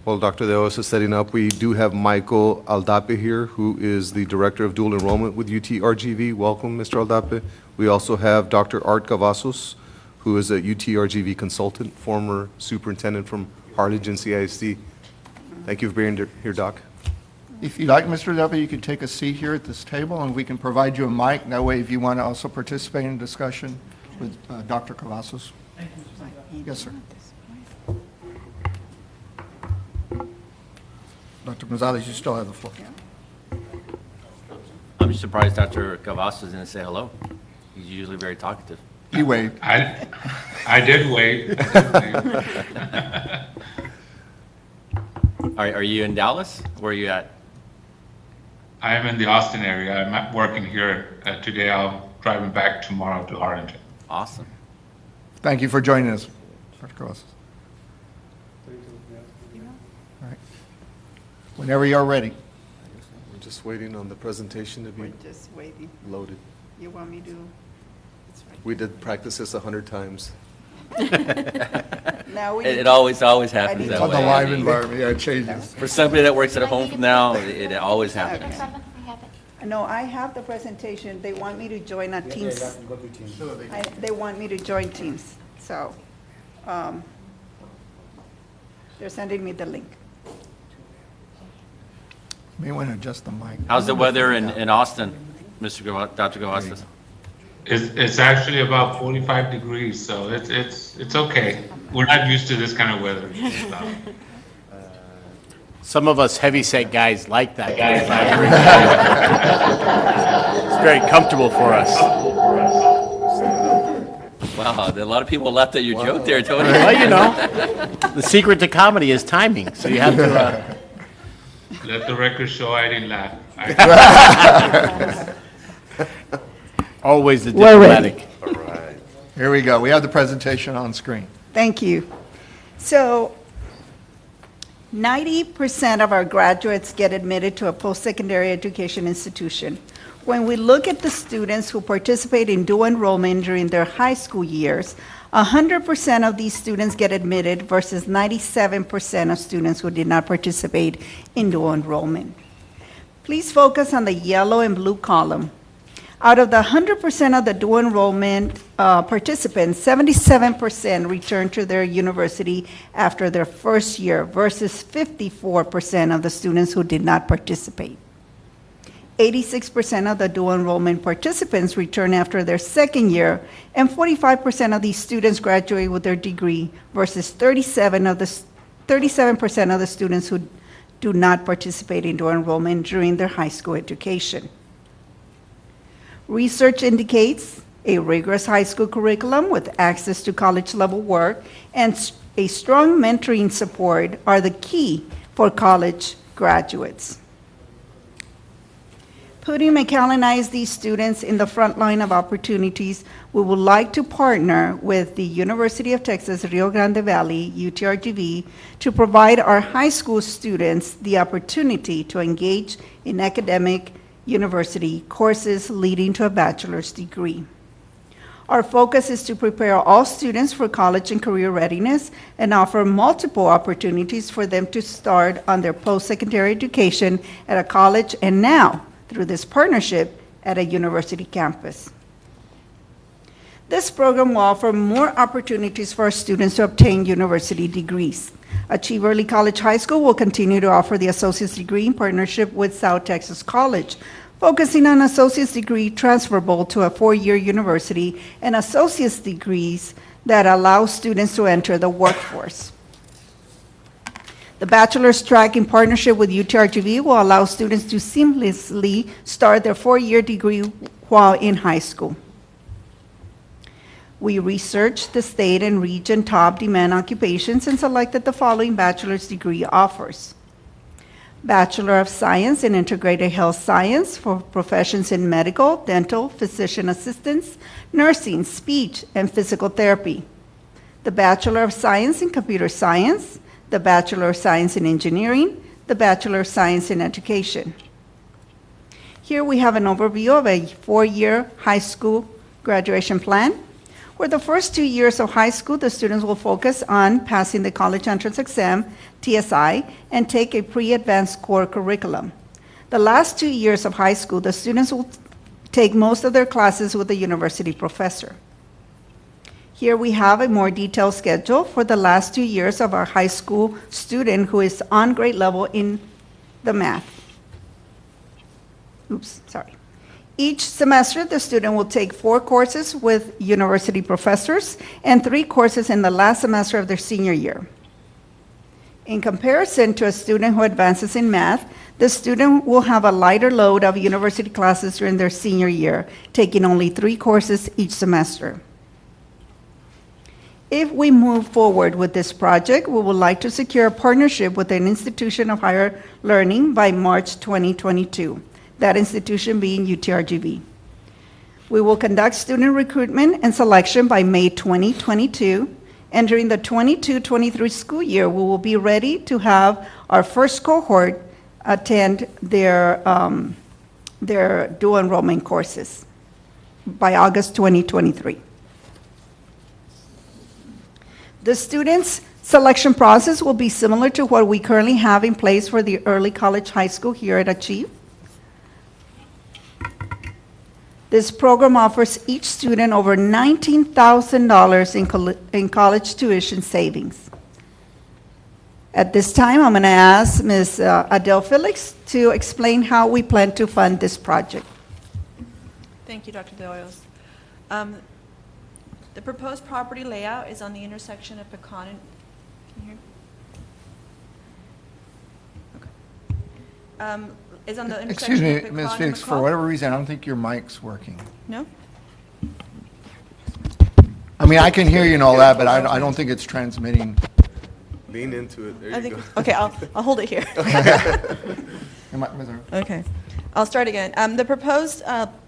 While Dr. de Hoyos is setting up, we do have Michael Aldape here, who is the Director of Dual Enrollment with UTRGV. Welcome, Mr. Aldape. We also have Dr. Art Cavazos, who is a UTRGV consultant, former superintendent from Harlingen CISD. Thank you for being here, Doc. If you like, Mr. Duffy, you can take a seat here at this table, and we can provide you a mic. That way, if you want to also participate in discussion with Dr. Cavazos. Yes, sir. Dr. Gonzalez, you still have the floor. I'm surprised Dr. Cavazos didn't say hello. He's usually very talkative. He waved. I did wait. Are you in Dallas? Where are you at? I am in the Austin area. I'm working here today. I'll driving back tomorrow to Harlingen. Awesome. Thank you for joining us, Dr. Cavazos. All right. Whenever you're ready. We're just waiting on the presentation to we're be just waiting. loaded. You want me to? It's right. We did practice this 100 times. Now we It always happens I need that to- On the way. live I mean, environment, yeah, it changes. For somebody that works at home from now, it always happens. No, I have the presentation. They want me to join a Teams. They want me to join Teams, so, they're sending me the link. May want to adjust the mic. How's the weather in Austin, Dr. Cavazos? It's actually about 45 degrees, so it's okay. We're not used to this kind of weather. Some of us heavyset guys like that. It's very comfortable for us. Wow, a lot of people laughed at your joke there, Tony. Well, you know, the secret to comedy is timing, so you have to, Let the record show I didn't laugh. always the We're ready. diplomatic. Here we go. We have the presentation on screen. Thank you. So 90% of our graduates get admitted to a post-secondary education institution. When we look at the students who participate in dual enrollment during their high school years, 100% of these students get admitted versus 97% of students who did not participate in dual enrollment. Please focus on the yellow and blue column. Out of the 100% of the dual enrollment participants, 77% returned to their university after their first year versus 54% of the students who did not participate. 86% of the dual enrollment participants return after their second year, and 45% of these students graduate with their degree versus 37% of the students who do not participate in dual enrollment during their high school education. Research indicates a rigorous high school curriculum with access to college-level work and a strong mentoring support are the key for college graduates. Putting McAllen ISD students in the front line of opportunities, we would like to partner with the University of Texas Rio Grande Valley, UTRGV, to provide our high school students the opportunity to engage in academic university courses leading to a bachelor's degree. Our focus is to prepare all students for college and career readiness and offer multiple opportunities for them to start on their post-secondary education at a college and now, through this partnership, at a university campus. This program will offer more opportunities for our students to obtain university degrees. Achieve Early College High School will continue to offer the associate's degree in partnership with South Texas College, focusing on associate's degree transferable to a four-year university and associate's degrees that allow students to enter the workforce. The bachelor's track in partnership with UTRGV will allow students to seamlessly start their four-year degree while in high school. We researched the state and region top demand occupations and selected the following bachelor's degree offers. Bachelor of Science in Integrated Health Science for professions in medical, dental, physician assistants, nursing, speech, and physical therapy. The Bachelor of Science in Computer Science, the Bachelor of Science in Engineering, the Bachelor of Science in Education. Here we have an overview of a four-year high school graduation plan, where the first 2 years of high school, the students will focus on passing the college entrance exam, TSI, and take a pre-advanced core curriculum. The last 2 years of high school, the students will take most of their classes with a university professor. Here we have a more detailed schedule for the last 2 years of our high school student who is on grade level in the math. Each semester, the student will take 4 courses with university professors and 3 courses in the last semester of their senior year. In comparison to a student who advances in math, the student will have a lighter load of university classes during their senior year, taking only 3 courses each semester. If we move forward with this project, we would like to secure a partnership with an institution of higher learning by March 2022. That institution being UTRGV. We will conduct student recruitment and selection by May 2022, and during the 22-23 school year, we will be ready to have our first cohort attend their dual enrollment courses by August 2023. The students' selection process will be similar to what we currently have in place for the early college high school here at Achieve. This program offers each student over $19,000 in college tuition savings. At this time, I'm going to ask Ms. Adele Felix to explain how we plan to fund this project. Thank you, Dr. De Hoyos. The proposed property layout is on the intersection of Pecan and, can you hear me? Okay. Is on the intersection Excuse me, of Pecan Ms. and Fix, for McCall. whatever reason, I don't think your mic's working. No? I mean, I can hear you and all that, but I don't think it's transmitting. Lean into it. There I you think, go. okay, I'll hold it here. Okay, I'll start again. The proposed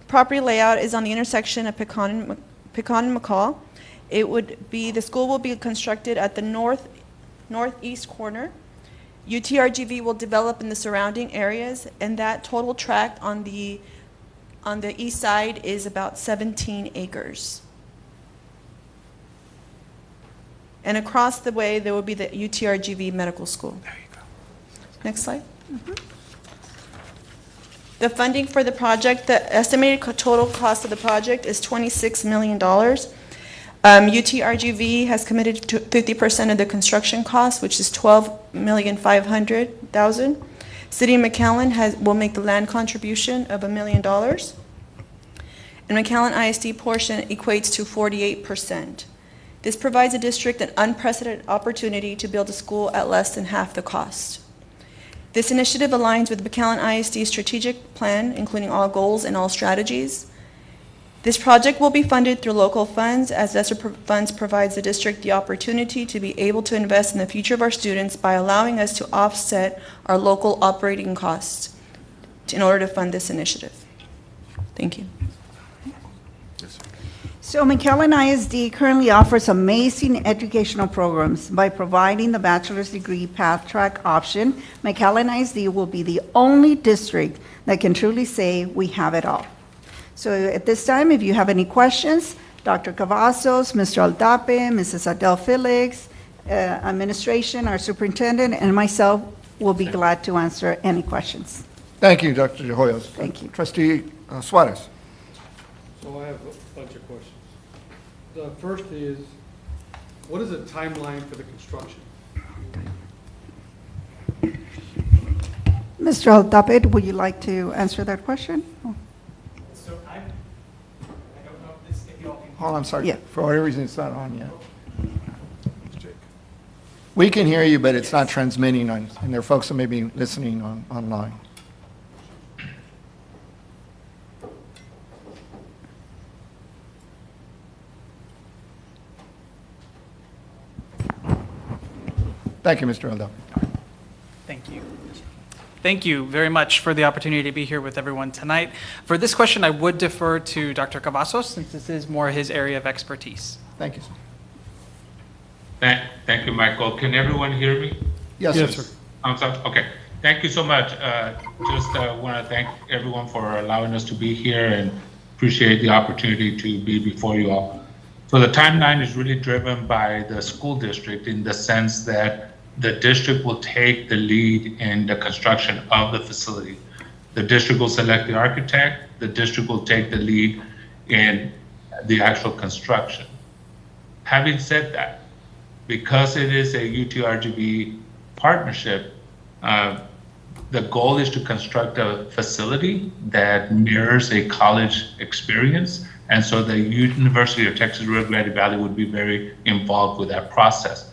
property layout is on the intersection of Pecan and McCall. It would be, the school will be constructed at the northeast corner. UTRGV will develop in the surrounding areas, and that total tract on the east side is about 17 acres. And across the way, there will be the UTRGV Medical School. There you go. Next slide. The funding for the project, the estimated total cost of the project is $26 million. UTRGV has committed to 50% of the construction cost, which is $12,500,000. City of McAllen will make the land contribution of $1 million. And McAllen ISD portion equates to 48%. This provides the district an unprecedented opportunity to build a school at less than half the cost. This initiative aligns with McAllen ISD's strategic plan, including all goals and all strategies. This project will be funded through local funds, as ESSER funds provides the district the opportunity to be able to invest in the future of our students by allowing us to offset our local operating costs in order to fund this initiative. Thank you. So McAllen ISD currently offers amazing educational programs. By providing the bachelor's degree path track option, McAllen ISD will be the only district that can truly say we have it all. So at this time, if you have any questions, Dr. Cavazos, Mr. Aldape, Mrs. Adele Felix, administration, our superintendent, and myself will be glad to answer any questions. Thank you, Dr. De Hoyos. Thank you. Trustee Suarez. So I have a bunch of questions. The first is, what is the timeline for the construction? Mr. Aldape, would you like to answer that question? So I don't know if you all can. Oh, I'm sorry. Yeah. For whatever reason, it's not on yet. We can hear you, but it's not transmitting on, and there are folks that may be listening online. Thank you, Mr. Aldape. Thank you. Thank you very much for the opportunity to be here with everyone tonight. For this question, I would defer to Dr. Cavazos, since this is more his area of expertise. Thank you, sir. Thank you, Michael. Can everyone hear me? Yes, sir. I'm sorry. Okay. Thank you so much. Just want to thank everyone for allowing us to be here and appreciate the opportunity to be before you all. So the timeline is really driven by the school district in the sense that the district will take the lead in the construction of the facility. The district will select the architect. The district will take the lead in the actual construction. Having said that, because it is a UTRGV partnership, the goal is to construct a facility that mirrors a college experience. And so the University of Texas Rio Grande Valley would be very involved with that process.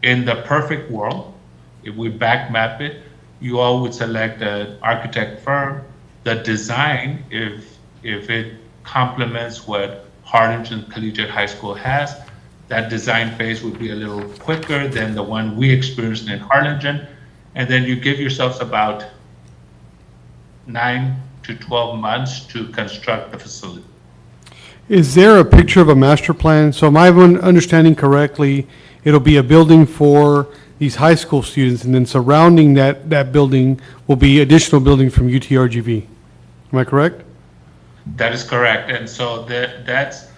In the perfect world, if we back map it, you all would select an architect firm. The design, if it complements what Harlingen Collegiate High School has, that design phase would be a little quicker than the one we experienced in Harlingen. And then you give yourselves about 9 to 12 months to construct the facility. Is there a picture of a master plan? So am I understanding correctly, it'll be a building for these high school students, and then surrounding that building will be additional buildings from UTRGV? Am I correct? That is correct. And so that's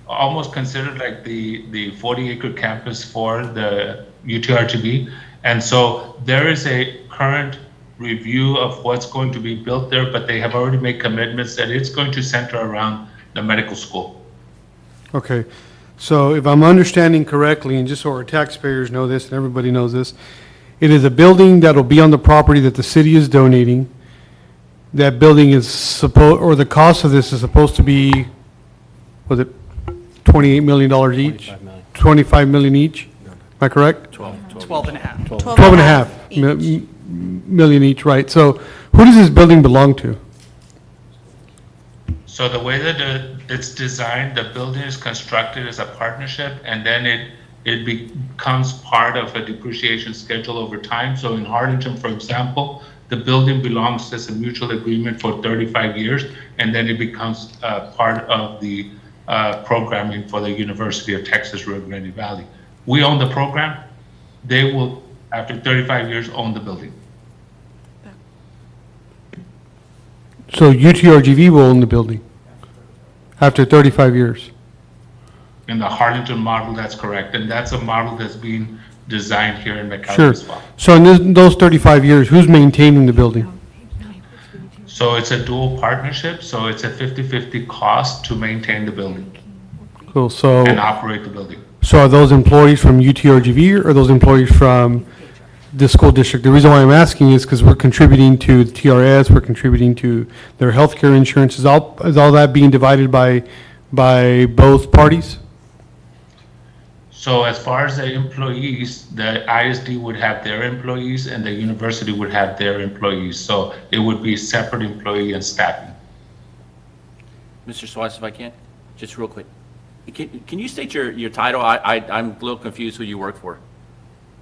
almost considered like the 40-acre campus for the UTRGV. And so there is a current review of what's going to be built there, but they have already made commitments that it's going to center around the medical school. Okay, so if I'm understanding correctly, and just so our taxpayers know this and everybody knows this, it is a building that'll be on the property that the city is donating. That building is or the cost of this is supposed to be, was it $28 million each? 25 million. 25 million each? Am I correct? 12 and a half. 12 and a half million each, right. So who does this building belong to? So the way that it's designed, the building is constructed as a partnership, and then it becomes part of a depreciation schedule over time. So in Harlingen, for example, the building belongs as a mutual agreement for 35 years, and then it becomes part of the programming for the University of Texas Rio Grande Valley. We own the program. They will, after 35 years, own the building. So UTRGV will own the building after 35 years? In the Harlingen model, that's correct. And that's a model that's being designed here in McAllen Sure. as well. So in those 35 years, who's maintaining the building? So it's a dual partnership. So it's a 50-50 cost to maintain the building Cool, so, and operate the building. so are those employees from UTRGV or are those employees from the school district? The reason why I'm asking is because we're contributing to the TRS, we're contributing to their healthcare insurance. Is all that being divided by both parties? So as far as the employees, the ISD would have their employees and the university would have their employees. So it would be separate employee and staffing. Mr. Suarez, if I can, just real quick. Can you state your title? I'm a little confused who you work for.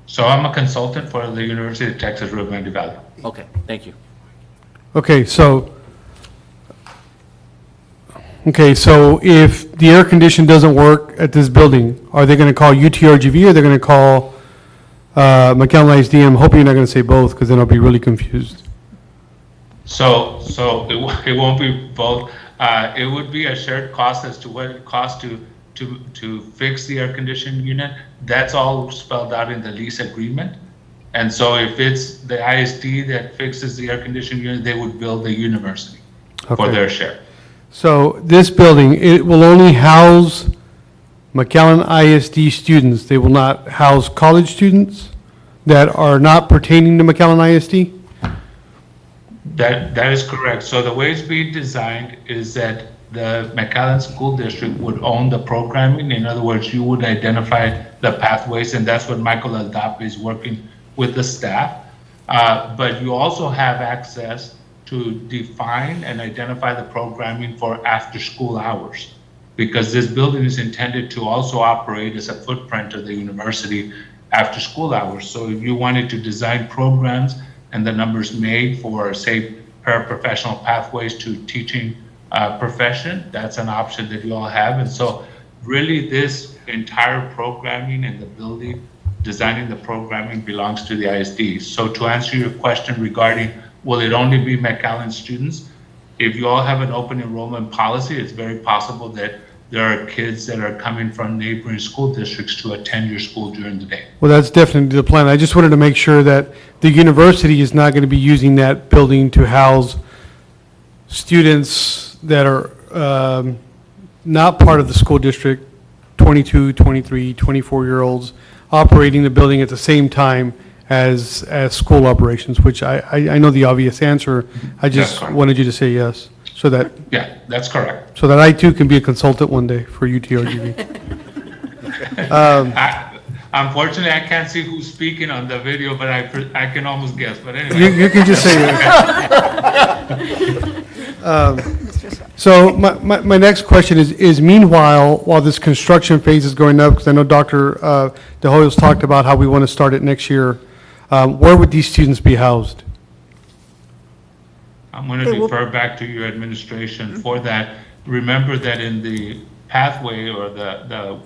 So I'm a consultant for the University of Texas Rio Grande Valley. Okay, thank you. Okay, so if the air condition doesn't work at this building, are they going to call UTRGV or they're going to call McAllen ISD? I'm hoping you're not going to say both, because then I'll be really confused. So it won't be both. It would be a shared cost as to what it costs to to fix the air conditioning unit, that's all spelled out in the lease agreement. And so if it's the ISD that fixes the air conditioning unit, they would bill the university for Okay. their share. So this building, it will only house McAllen ISD students. They will not house college students that are not pertaining to McAllen ISD? That is correct. So the way it's being designed is that the McAllen School District would own the programming. In other words, you would identify the pathways, and that's what Michael Aldape is working with the staff. But you also have access to define and identify the programming for after-school hours, because this building is intended to also operate as a footprint of the university after school hours. So if you wanted to design programs and the numbers made for, say, paraprofessional pathways to teaching profession, that's an option that you all have. And so really this entire programming and the building, designing the programming belongs to the ISD. So to answer your question regarding, will it only be McAllen students? If you all have an open enrollment policy, it's very possible that there are kids that are coming from neighboring school districts to attend your school during the day. Well, that's definitely the plan. I just wanted to make sure that the university is not going to be using that building to house students that are not part of the school district, 22, 23, 24-year-olds, operating the building at the same time as school operations, which I know the obvious answer. I just wanted you to say yes, so that. Yeah, that's correct. So that I too can be a consultant one day for UTRGV. Unfortunately, I can't see who's speaking on the video, but I can almost guess, but anyway. You can just say So my next question is meanwhile, while this construction phase is going up, because I know Dr. De Hoyos talked about how we want to start it next year, where would these students be housed? I'm going to defer back to your administration for that. Remember that in the pathway or the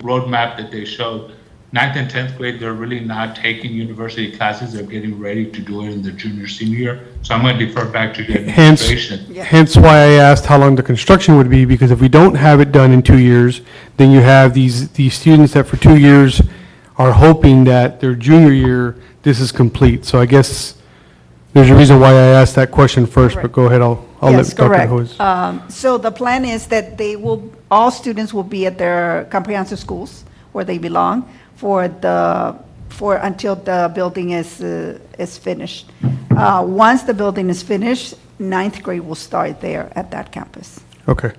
roadmap that they showed, 9th and 10th grade, they're really not taking university classes. They're getting ready to do it in the junior, senior year. So I'm going to defer back to your administration. Hence why I asked how long the construction would be, because if we don't have it done in 2 years, then you have these students that for 2 years are hoping that their junior year, this is complete. So I guess there's a reason why I asked that question first, but go ahead, I'll let Yes, Dr. correct. Hoyos. So the plan is that all students will be at their comprehensive schools where they belong until the building is finished. Once the building is finished, 9th grade will start there at that campus. Okay.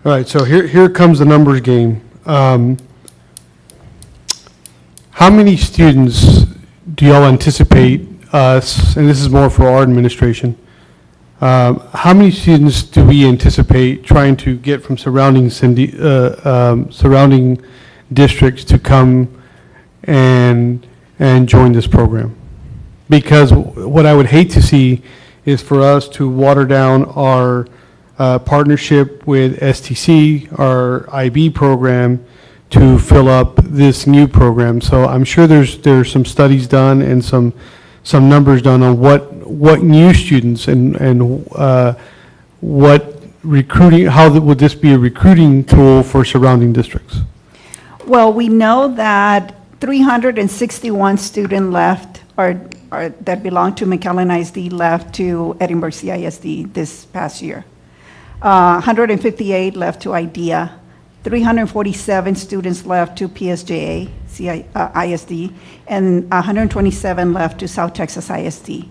All right, so here comes the numbers game. How many students do y'all anticipate us, and this is more for our administration, how many students do we anticipate trying to get from surrounding districts to come and join this program? Because what I would hate to see is for us to water down our partnership with STC, our IB program, to fill up this new program. So I'm sure there's some studies done and some numbers done on what new students and what recruiting, how would this be a recruiting tool for surrounding districts? Well, we know that 361 students left that belong to McAllen ISD left to Edinburgh CISD this past year. 158 left to IDEA. 347 students left to PSJA ISD, and 127 left to South Texas ISD.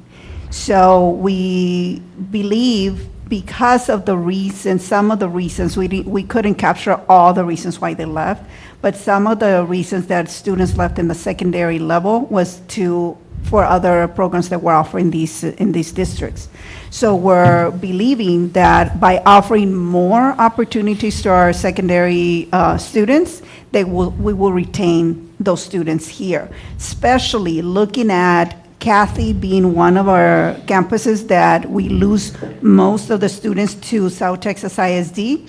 So we believe, because of the reasons, some of the reasons, we couldn't capture all the reasons why they left, but some of the reasons that students left in the secondary level was for other programs that we're offering in these districts. So we're believing that by offering more opportunities to our secondary students, we will retain those students here, especially looking at Cathy being one of our campuses that we lose most of the students to South Texas ISD.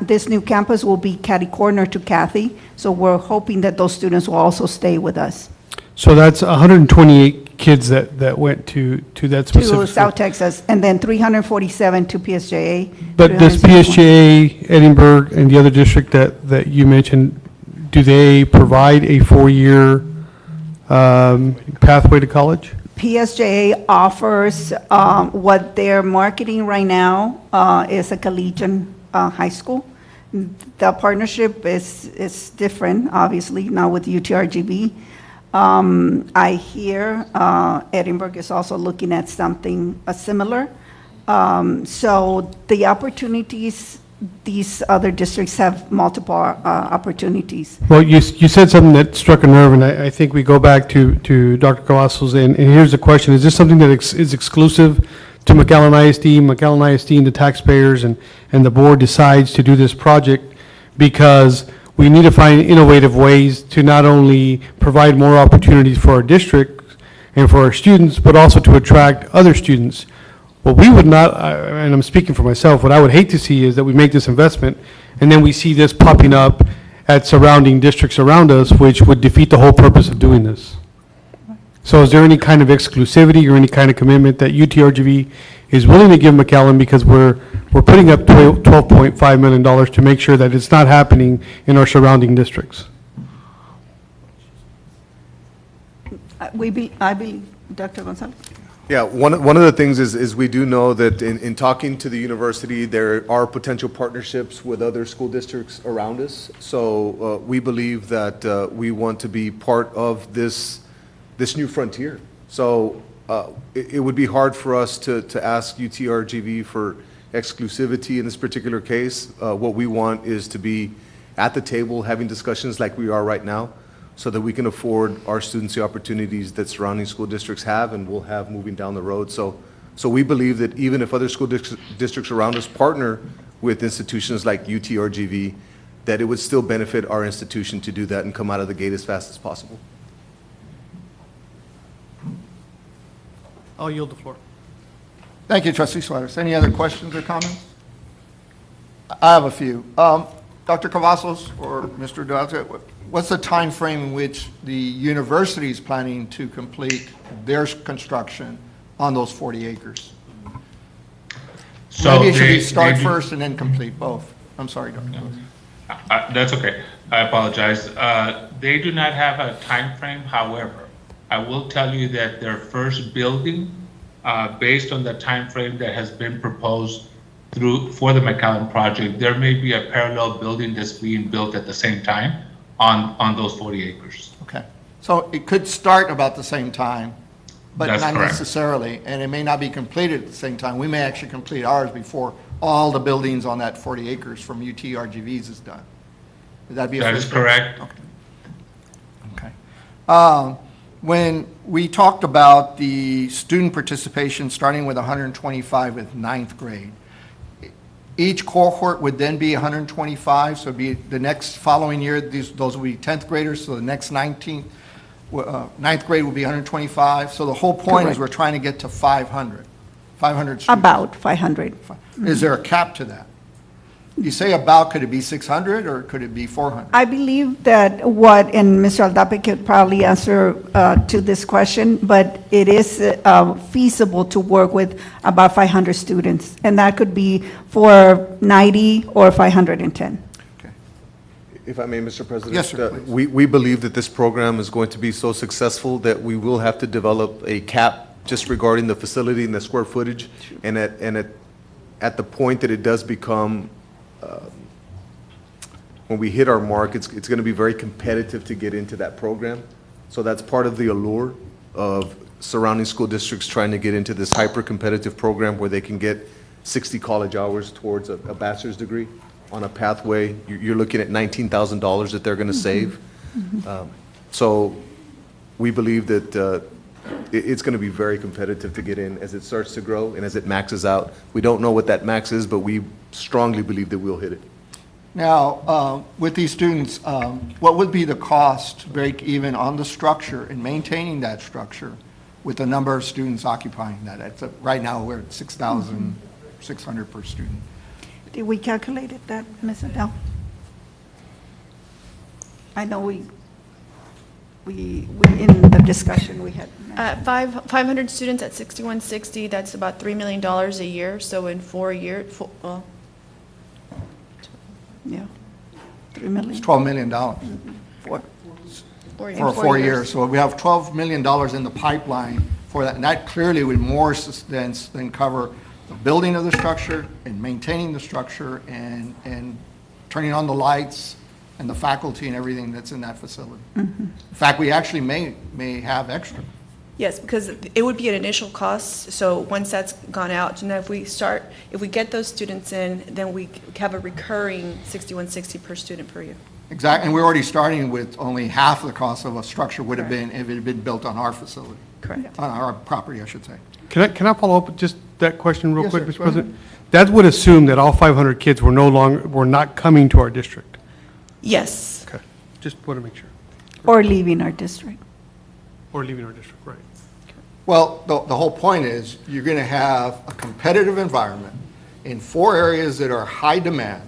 This new campus will be catty corner to Cathy, so we're hoping that those students will also stay with us. So that's 128 kids that went to that To specific South school. Texas, and then 347 to PSJA. But does 361. PSJA, Edinburgh, and the other district that you mentioned, do they provide a 4-year pathway to college? PSJA offers, what they're marketing right now is a collegiate high school. The partnership is different, obviously, now with UTRGV. I hear Edinburgh is also looking at something similar. So the opportunities, these other districts have multiple opportunities. Well, you said something that struck a nerve, and I think we go back to Dr. Cavazos, and here's the question: is this something that is exclusive to McAllen ISD? McAllen ISD and the taxpayers and the board decides to do this project because we need to find innovative ways to not only provide more opportunities for our district and for our students, but also to attract other students. What we would not, and I'm speaking for myself, what I would hate to see is that we make this investment, and then we see this popping up at surrounding districts around us, which would defeat the whole purpose of doing this. So is there any kind of exclusivity or any kind of commitment that UTRGV is willing to give McAllen, because we're putting up $12.5 million to make sure that it's not happening in our surrounding districts? I believe, Dr. Gonzalez? Yeah, one of the things is we do know that in talking to the university, there are potential partnerships with other school districts around us. So we believe that we want to be part of this new frontier. So it would be hard for us to ask UTRGV for exclusivity in this particular case. What we want is to be at the table having discussions like we are right now, so that we can afford our students the opportunities that surrounding school districts have and will have moving down the road. So we believe that even if other school districts around us partner with institutions like UTRGV, that it would still benefit our institution to do that and come out of the gate as fast as possible. I'll yield the floor. Thank you, Trustee Suarez. Any other questions or comments? I have a few. Dr. Cavazos or Mr. Duarte, what's the time frame in which the university is planning to complete their construction on those 40 acres? So maybe it should be they start do- first and then complete both. I'm sorry, Dr. Cavazos. That's okay. I apologize. They do not have a time frame. However, I will tell you that their first building, based on the time frame that has been proposed for the McAllen project, there may be a parallel building that's being built at the same time on those 40 acres. Okay. So it could start about the same time, but That's not correct. necessarily, and it may not be completed at the same time. We may actually complete ours before all the buildings on that 40 acres from UTRGV's is done. Would that be a That fair is statement? correct. Okay. When we talked about the student participation, starting with 125 with ninth grade, each cohort would then be 125, so it'd be the next following year, those will be 10th graders, so the next ninth grade will be 125. So the whole point is Correct. we're trying to get to 500 students. About 500. Is there a cap to that? You say about, could it be 600 or could it be 400? I believe that and Mr. Aldape could probably answer to this question, but it is feasible to work with about 500 students, and that could be for 90 or 510. If I may, Mr. President? Yes, sir, please. We believe that this program is going to be so successful that we will have to develop a cap just regarding the facility and the square footage. And at the point that it does become, when we hit our mark, it's going to be very competitive to get into that program. So that's part of the allure of surrounding school districts trying to get into this hyper-competitive program where they can get 60 college hours towards a bachelor's degree on a pathway. You're looking at $19,000 that they're going to save. So we believe that it's going to be very competitive to get in as it starts to grow and as it maxes out. We don't know what that max is, but we strongly believe that we'll hit it. Now, with these students, what would be the cost to break even on the structure and maintaining that structure with the number of students occupying that? Right now, we're at 6,600 per student. Did we calculate that, Ms. Adele? I know we, in the discussion we had. 500 students at 6160, that's about $3 million a year, so in 4 years, Yeah. 3 million. It's $12 million For- for 4 years. So we have $12 million in the pipeline for that, and that clearly would more than cover the building of the structure and maintaining the structure and turning on the lights and the faculty and everything that's in that facility. In fact, we actually may have extra. Yes, because it would be an initial cost, so once that's gone out, and if we get those students in, then we have a recurring 6160 per student per year. Exactly, and we're already starting with only half the cost of a structure would have been if it had been built on our facility. Correct. On our property, I should say. Can I follow up with just that question real Yes, quick, sir. Mr. Go ahead. President? That would assume that all 500 kids were not coming to our district. Yes. Okay, just want to make sure. Or leaving our district. Or leaving our district, right. Well, the whole point is you're going to have a competitive environment in 4 areas that are high demand,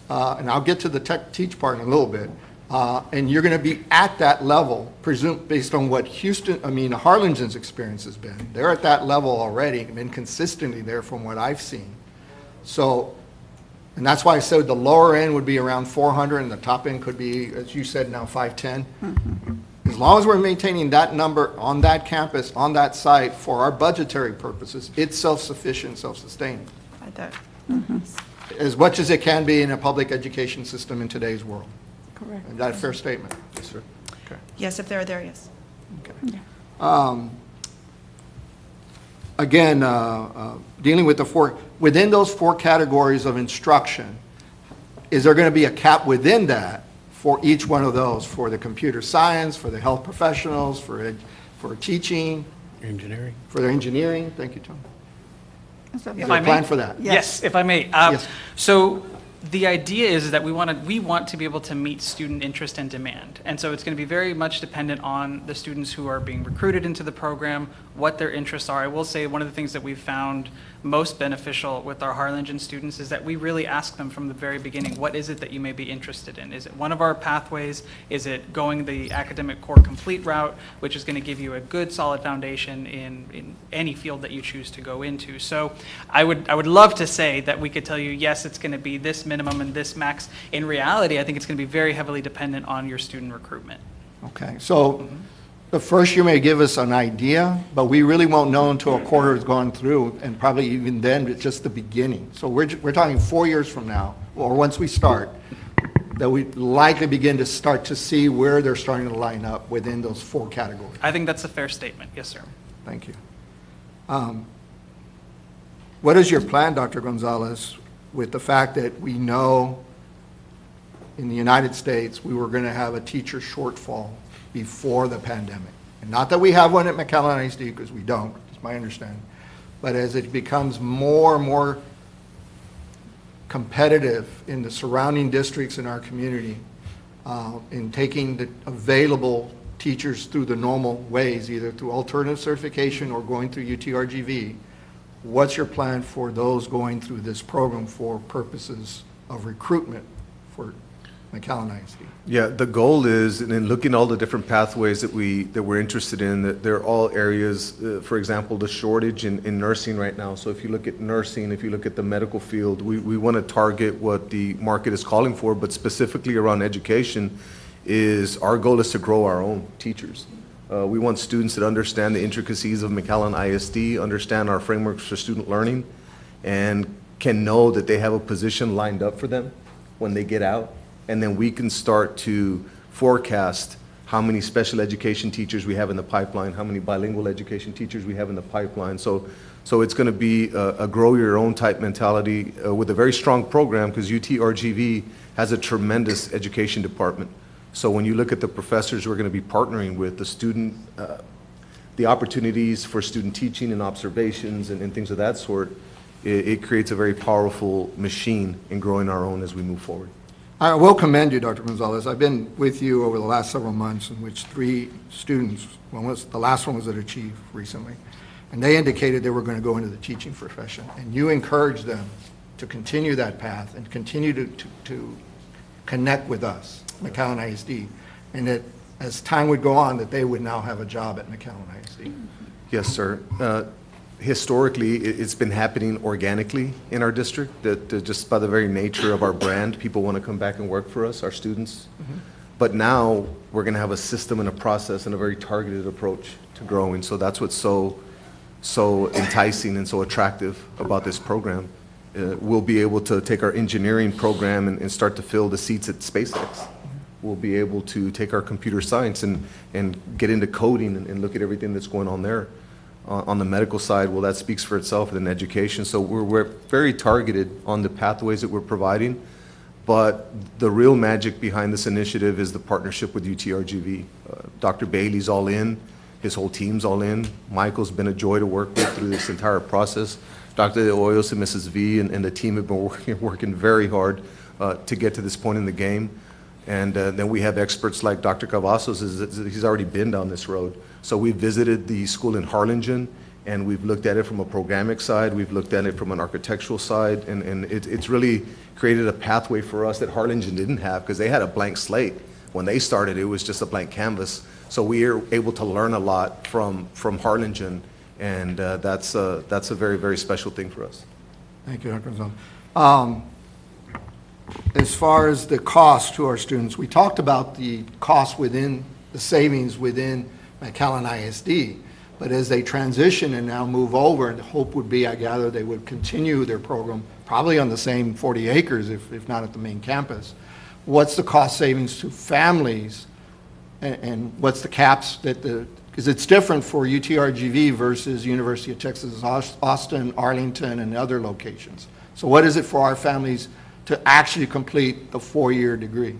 and I'll get to the teach part in a little bit, and you're going to be at that level, based on what Harlingen's experience has been. They're at that level already, and been consistently there from what I've seen. So, and that's why I said the lower end would be around 400, and the top end could be, as you said, now 510. As long as we're maintaining that number on that campus, on that site, for our budgetary purposes, it's self-sufficient, self-sustaining, as much as it can be in a public education system in today's world. Correct. Is that a fair statement? Yes, sir. Okay. Yes, if they're there, yes. Again, dealing with within those 4 categories of instruction, is there going to be a cap within that for each one of those, for the computer science, for the health professionals, for teaching? Engineering. For the engineering? Thank you, Tom. Is there If a I may? plan for that? Yes, if I may. Yes. So the idea is that we want to be able to meet student interest and demand. And so it's going to be very much dependent on the students who are being recruited into the program, what their interests are. I will say one of the things that we've found most beneficial with our Harlingen students is that we really ask them from the very beginning, what is it that you may be interested in? Is it one of our pathways? Is it going the academic core complete route, which is going to give you a good solid foundation in any field that you choose to go into? So I would love to say that we could tell you, yes, it's going to be this minimum and this max. In reality, I think it's going to be very heavily dependent on your student recruitment. Okay, so the first you may give us an idea, but we really won't know until a quarter has gone through, and probably even then, it's just the beginning. So we're talking 4 years from now, or once we start, that we likely begin to start to see where they're starting to line up within those 4 categories. I think that's a fair statement. Yes, sir. Thank you. What is your plan, Dr. Gonzalez, with the fact that we know in the United States we were going to have a teacher shortfall before the pandemic? And not that we have one at McAllen ISD, because we don't, it's my understanding. But as it becomes more and more competitive in the surrounding districts in our community, in taking the available teachers through the normal ways, either through alternative certification or going through UTRGV, what's your plan for those going through this program for purposes of recruitment for McAllen ISD? Yeah, the goal is, and in looking at all the different pathways that we're interested in, that they're all areas, for example, the shortage in nursing right now. So if you look at nursing, if you look at the medical field, we want to target what the market is calling for, but specifically around education, our goal is to grow our own teachers. We want students that understand the intricacies of McAllen ISD, understand our frameworks for student learning, and can know that they have a position lined up for them when they get out. And then we can start to forecast how many special education teachers we have in the pipeline, how many bilingual education teachers we have in the pipeline. So it's going to be a grow your own type mentality with a very strong program, because UTRGV has a tremendous education department. So when you look at the professors we're going to be partnering with, the opportunities for student teaching and observations and things of that sort, it creates a very powerful machine in growing our own as we move forward. I will commend you, Dr. Gonzalez. I've been with you over the last several months, in which 3 students, the last one was at Achieve recently, and they indicated they were going to go into the teaching profession, and you encouraged them to continue that path and continue to connect with us, McAllen ISD, and that as time would go on, that they would now have a job at McAllen ISD. Yes, sir. Historically, it's been happening organically in our district, that just by the very nature of our brand, people want to come back and work for us, our students. But now, we're going to have a system and a process and a very targeted approach to growing. So that's what's so enticing and so attractive about this program. We'll be able to take our engineering program and start to fill the seats at SpaceX. We'll be able to take our computer science and get into coding and look at everything that's going on there. On the medical side, well, that speaks for itself, and education. So we're very targeted on the pathways that we're providing. But the real magic behind this initiative is the partnership with UTRGV. Dr. Bailey's all in. His whole team's all in. Michael's been a joy to work with through this entire process. Dr. De Hoyos and Mrs. V and the team have been working very hard to get to this point in the game. And then we have experts like Dr. Cavazos. He's already been down this road. So we visited the school in Harlingen, and we've looked at it from a programmatic side. We've looked at it from an architectural side, and it's really created a pathway for us that Harlingen didn't have, because they had a blank slate. When they started, it was just a blank canvas. So we are able to learn a lot from Harlingen, and that's a very, very special thing for us. Thank you, Dr. Gonzalez. As far as the cost to our students, we talked about the cost within, the savings within McAllen ISD, but as they transition and now move over, and the hope would be, I gather, they would continue their program probably on the same 40 acres, if not at the main campus. What's the cost savings to families, and what's the caps that because it's different for UTRGV versus University of Texas Austin, Arlington, and other locations. So what is it for our families to actually complete a 4-year degree?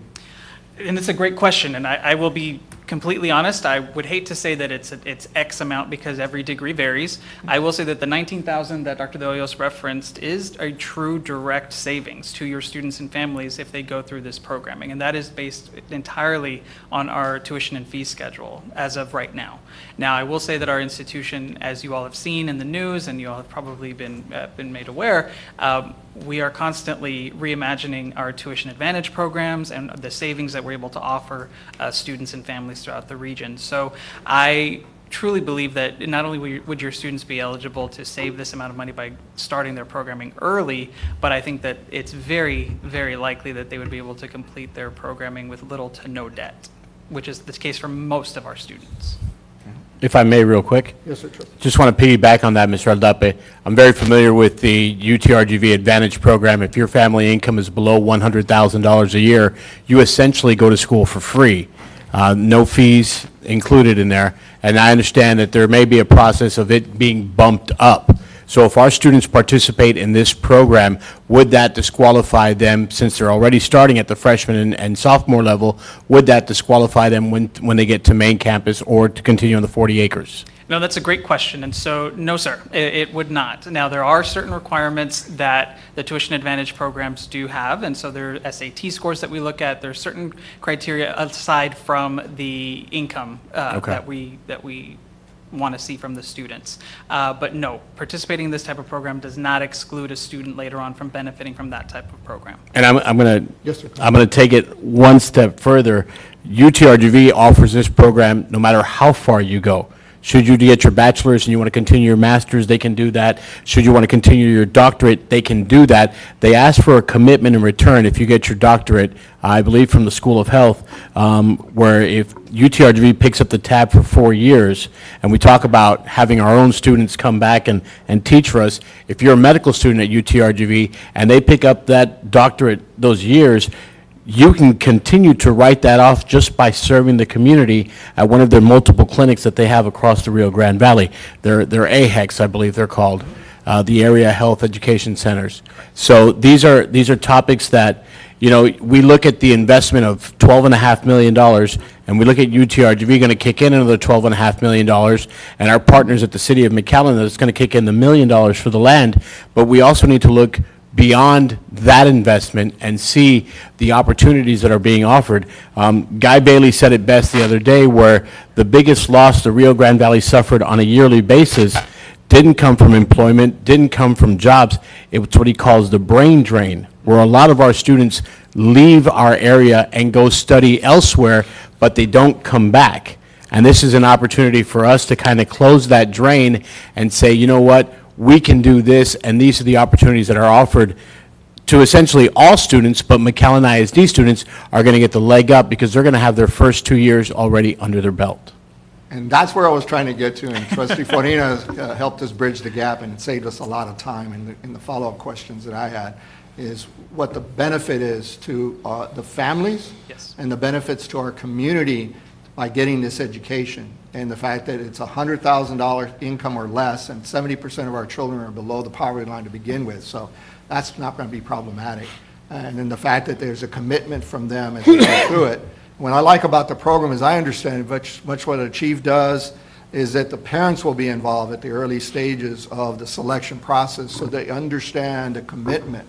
And it's a great question, and I will be completely honest. I would hate to say that it's X amount because every degree varies. I will say that the $19,000 that Dr. De Hoyos referenced is a true direct savings to your students and families if they go through this programming, and that is based entirely on our tuition and fee schedule as of right now. Now, I will say that our institution, as you all have seen in the news, and you all have probably been made aware, we are constantly reimagining our tuition advantage programs and the savings that we're able to offer students and families throughout the region. So I truly believe that not only would your students be eligible to save this amount of money by starting their programming early, but I think that it's very, very likely that they would be able to complete their programming with little to no debt, which is the case for most of our students. If I may, real quick. Yes, sir. Trustee. Just want to piggyback on that, Mr. Aldape. I'm very familiar with the UTRGV Advantage program. If your family income is below $100,000 a year, you essentially go to school for free. No fees included in there. And I understand that there may be a process of it being bumped up. So if our students participate in this program, would that disqualify them, since they're already starting at the freshman and sophomore level, would that disqualify them when they get to main campus or to continue on the 40 acres? No, that's a great question, and so, no, sir, it would not. Now, there are certain requirements that the tuition advantage programs do have, and so there are SAT scores that we look at. There are certain criteria aside from the income that we want to see from the students. But no, participating in this type of program does not exclude a student later on from benefiting from that type of program. And I'm going to Yes, sir. I'm going to take it one step further. UTRGV offers this program no matter how far you go. Should you get your bachelor's and you want to continue your master's, they can do that. Should you want to continue your doctorate, they can do that. They ask for a commitment in return if you get your doctorate, I believe from the School of Health, where if UTRGV picks up the tab for 4 years, and we talk about having our own students come back and teach for us, if you're a medical student at UTRGV and they pick up that doctorate those years, you can continue to write that off just by serving the community at one of their multiple clinics that they have across the Rio Grande Valley. They're AHECs, I believe they're called, the Area Health Education Centers. So these are topics that, you know, we look at the investment of $12.5 million, and we look at UTRGV going to kick in another $12.5 million, and our partners at the City of McAllen that's going to kick in the $1 million for the land. But we also need to look beyond that investment and see the opportunities that are being offered. Guy Bailey said it best the other day, where the biggest loss the Rio Grande Valley suffered on a yearly basis didn't come from employment, didn't come from jobs. It's what he calls the brain drain, where a lot of our students leave our area and go study elsewhere, but they don't come back. And this is an opportunity for us to kind of close that drain and say, you know what, we can do this, and these are the opportunities that are offered to essentially all students, but McAllen ISD students are going to get the leg up because they're going to have their first 2 years already under their belt. And that's where I was trying to get to, and Trustee Forina helped us bridge the gap, and it saved us a lot of time in the follow-up questions that I had, is what the benefit is to the families and the benefits to our community by getting this education, and the fact that it's $100,000 income or less, and 70% of our children are below the poverty line to begin with, so that's not going to be problematic. And then the fact that there's a commitment from them as they go through it. What I like about the program, as I understand it, much what Achieve does, is that the parents will be involved at the early stages of the selection process, so they understand the commitment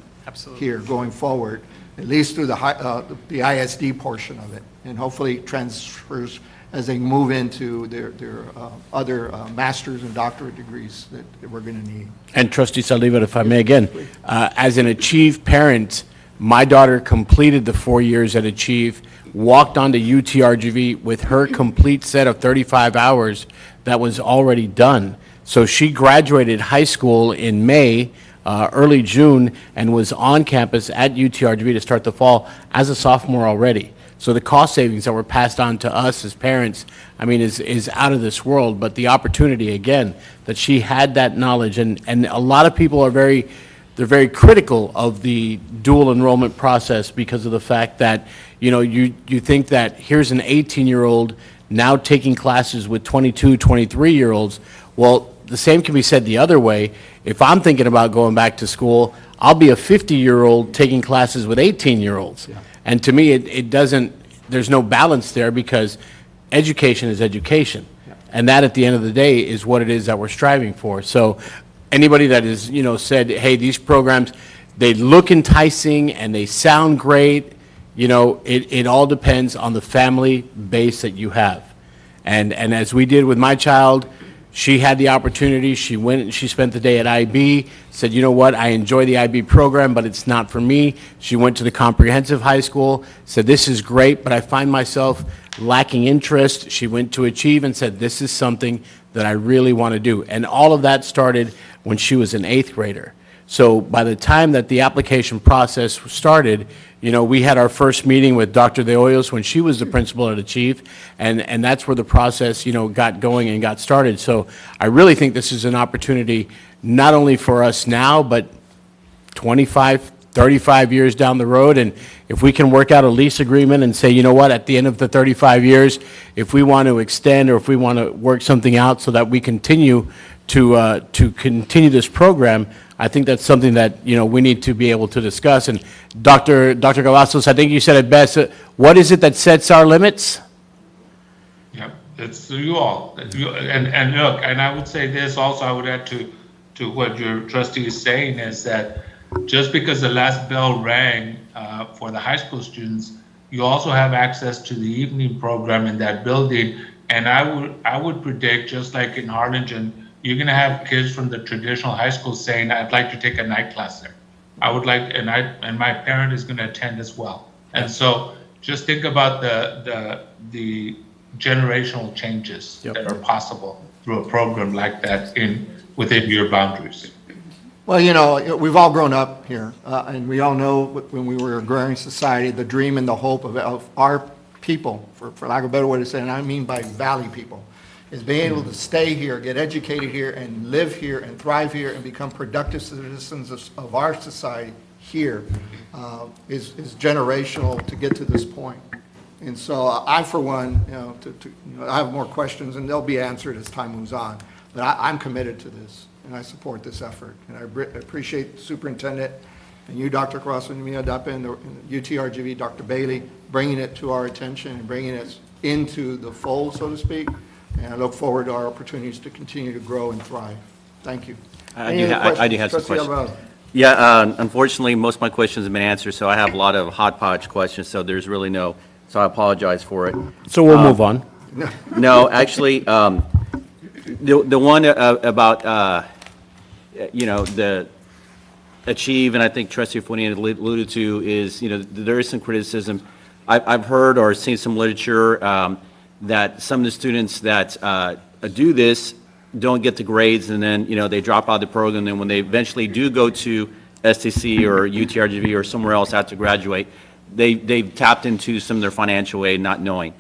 here going forward, at least through the ISD portion of it, and hopefully transfers as they move into their other master's and doctorate degrees that we're going to need. And Trustee Saldívar, if I may again, as an Achieve parent, my daughter completed the 4 years at Achieve, walked on to UTRGV with her complete set of 35 hours that was already done. So she graduated high school in May, early June, and was on campus at UTRGV to start the fall as a sophomore already. So the cost savings that were passed on to us as parents, I mean, is out of this world. But the opportunity, again, that she had that knowledge, and a lot of people are they're very critical of the dual enrollment process because of the fact that, you know, you think that here's an 18-year-old now taking classes with 22, 23-year-olds. Well, the same can be said the other way. If I'm thinking about going back to school, I'll be a 50-year-old taking classes with 18-year-olds. Yeah. And to me, it doesn't, there's no balance there because education is education. Yeah. And that, at the end of the day, is what it is that we're striving for. So anybody that is, you know, said, hey, these programs, they look enticing and they sound great, you know, it all depends on the family base that you have. And as we did with my child, she had the opportunity, she went and she spent the day at IB, said, you know what, I enjoy the IB program, but it's not for me. She went to the comprehensive high school, said, this is great, but I find myself lacking interest. She went to Achieve and said, this is something that I really want to do. And all of that started when she was an 8th grader. So by the time that the application process started, you know, we had our first meeting with Dr. De Hoyos when she was the principal at Achieve, and that's where the process, you know, got going and got started. So I really think this is an opportunity not only for us now, but 25, 35 years down the road. And if we can work out a lease agreement and say, you know what, at the end of the 35 years, if we want to extend or if we want to work something out so that we continue to continue this program, I think that's something that, you know, we need to be able to discuss. And Dr. Cavazos, I think you said it best. What is it that sets our limits? Yeah, it's you all. And look, and I would say this also, I would add to what your trustee is saying, is that just because the last bell rang for the high school students, you also have access to the evening program in that building. And I would predict, just like in Harlingen, you're going to have kids from the traditional high school saying, I'd like to take a night class there. I would like, and my parent is going to attend as well. And so just think about the generational changes that are possible through a program like that within your boundaries. Well, you know, we've all grown up here, and we all know when we were an agrarian society, the dream and the hope of our people, for lack of a better way to say it, and I mean by valley people, is being able to stay here, get educated here, and live here, and thrive here, and become productive citizens of our society here, is generational to get to this point. And so I, for one, I have more questions, and they'll be answered as time moves on. But I'm committed to this, and I support this effort. And I appreciate the superintendent and you, Dr. Cross, and the UTRGV, Dr. Bailey, bringing it to our attention and bringing it into the fold, so to speak. And I look forward to our opportunities to continue to grow and thrive. Thank you. I do have some questions. Yeah, unfortunately, most of my questions have been answered, so I have a lot of hodgepodge questions, so there's really so I apologize for it. So we'll move on. No, actually, The one about, the achieve, and I think Trustee Fuenia alluded to, is, there is some criticism. I've heard or seen some literature that some of the students that do this don't get the grades, and then, they drop out of the program, and when they eventually do go to STC or UTRGV or somewhere else after graduate, they've tapped into some of their financial aid not knowing.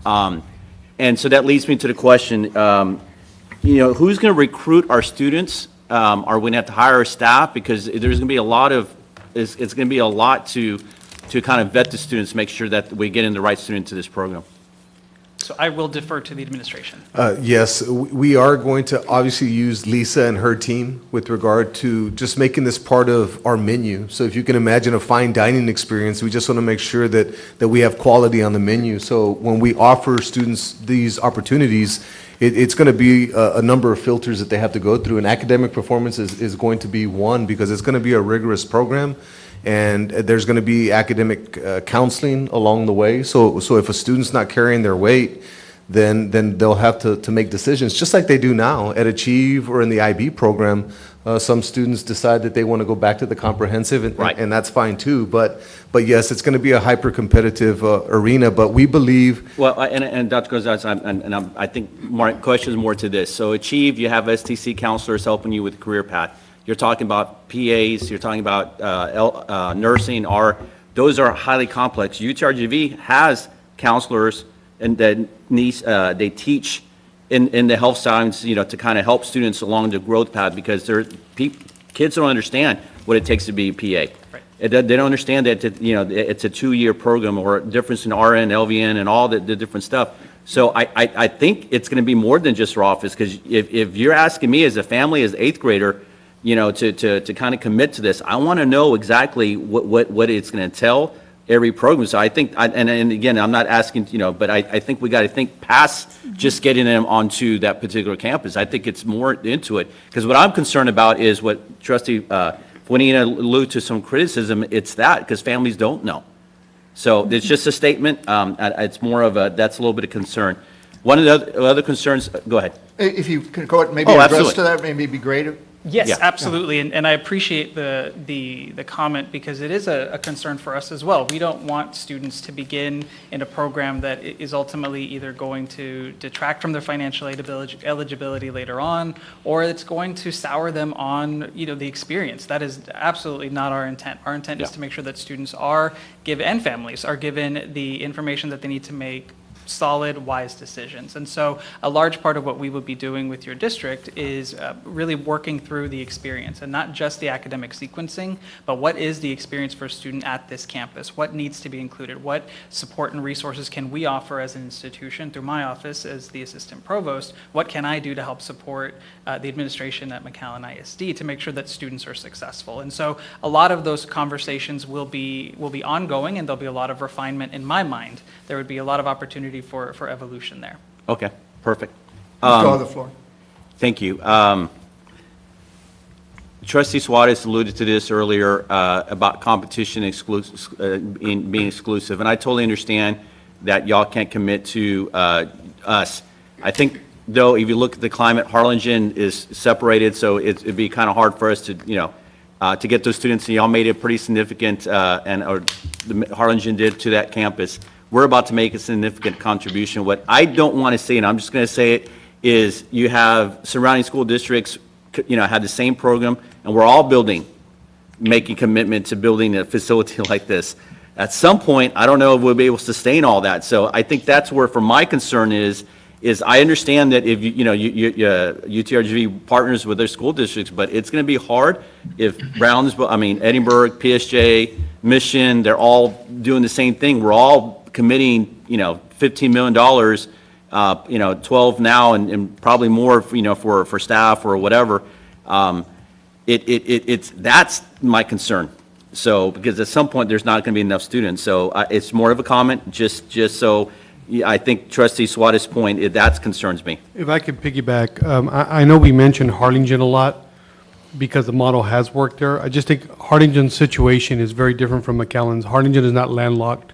And so that leads me to the question, who's going to recruit our students? Are we going to have to hire a staff? Because there's going to be a lot of, it's going to be a lot to kind of vet the students, make sure that we get in the right student to this program. So I will defer to the administration. Yes, we are going to obviously use Lisa and her team with regard to just making this part of our menu. So if you can imagine a fine dining experience, we just want to make sure that we have quality on the menu. So when we offer students these opportunities, it's going to be a number of filters that they have to go through, and academic performance is going to be one, because it's going to be a rigorous program. And there's going to be academic counseling along the way. So if a student's not carrying their weight, then they'll have to make decisions, just like they do now at Achieve or in the IB program. Some students decide that they want to go back to the comprehensive, and that's fine too. But yes, it's going to be a hyper-competitive arena. But we believe. Well, and Dr. Gonzalez, I think my question is more to this. So Achieve, you have STC counselors helping you with career path. You're talking about PAs, you're talking about nursing, those are highly complex. UTRGV has counselors and they teach in the health science, to kind of help students along the growth path, because kids don't understand what it takes to be a PA. Right. They don't understand that it's a 2-year program, or a difference in RN, LVN, and all the different stuff. So I think it's going to be more than just your office, because if you're asking me as a family, as 8th grader, to kind of commit to this, I want to know exactly what it's going to tell every program. So I think, and again, I'm not asking, but I think we got to think past just getting them onto that particular campus. I think it's more into it, because what I'm concerned about is what Trustee Fuenia alluded to, some criticism. It's that, because families don't know. So it's just a statement. It's more of that's a little bit of concern. One of the other concerns, go ahead. If you could go maybe address to that, maybe be great. Yes, Yeah. absolutely, and I appreciate the comment, because it is a concern for us as well. We don't want students to begin in a program that is ultimately either going to detract from their financial aid eligibility later on, or it's going to sour them on the experience. That is absolutely not our intent. Our intent is to make sure that students and families are given the information that they need to make solid, wise decisions. And so a large part of what we would be doing with your district is really working through the experience, and not just the academic sequencing, but what is the experience for a student at this campus? What needs to be included? What support and resources can we offer as an institution through my office as the assistant provost? What can I do to help support the administration at McAllen ISD to make sure that students are successful? And so a lot of those conversations will be ongoing, and there'll be a lot of refinement in my mind. There would be a lot of opportunity for evolution there. Okay, perfect. Go on the floor. Thank you. Trustee Suarez alluded to this earlier about competition being exclusive, and I totally understand that y'all can't commit to us. I think, though, if you look at the climate, Harlingen is separated, so it'd be kind of hard for us to, to get those students. And y'all made it pretty significant, Harlingen did to that campus. We're about to make a significant contribution. What I don't want to say, and I'm just going to say it, is you have surrounding school districts, had the same program, and we're all making commitment to building a facility like this. At some point, I don't know if we'll be able to sustain all that. So I think that's where, for my concern is I understand that if UTRGV partners with their school districts, but it's going to be hard if Edinburgh, PSJ, Mission, they're all doing the same thing. We're all committing, $15 million, 12 now, and probably more, for staff or whatever. That's my concern. So, because at some point there's not going to be enough students. So it's more of a comment, just so. I think Trustee Suarez's point, that concerns me. If I could piggyback, I know we mentioned Harlingen a lot because the model has worked there. I just think Harlingen's situation is very different from McAllen's. Harlingen is not landlocked.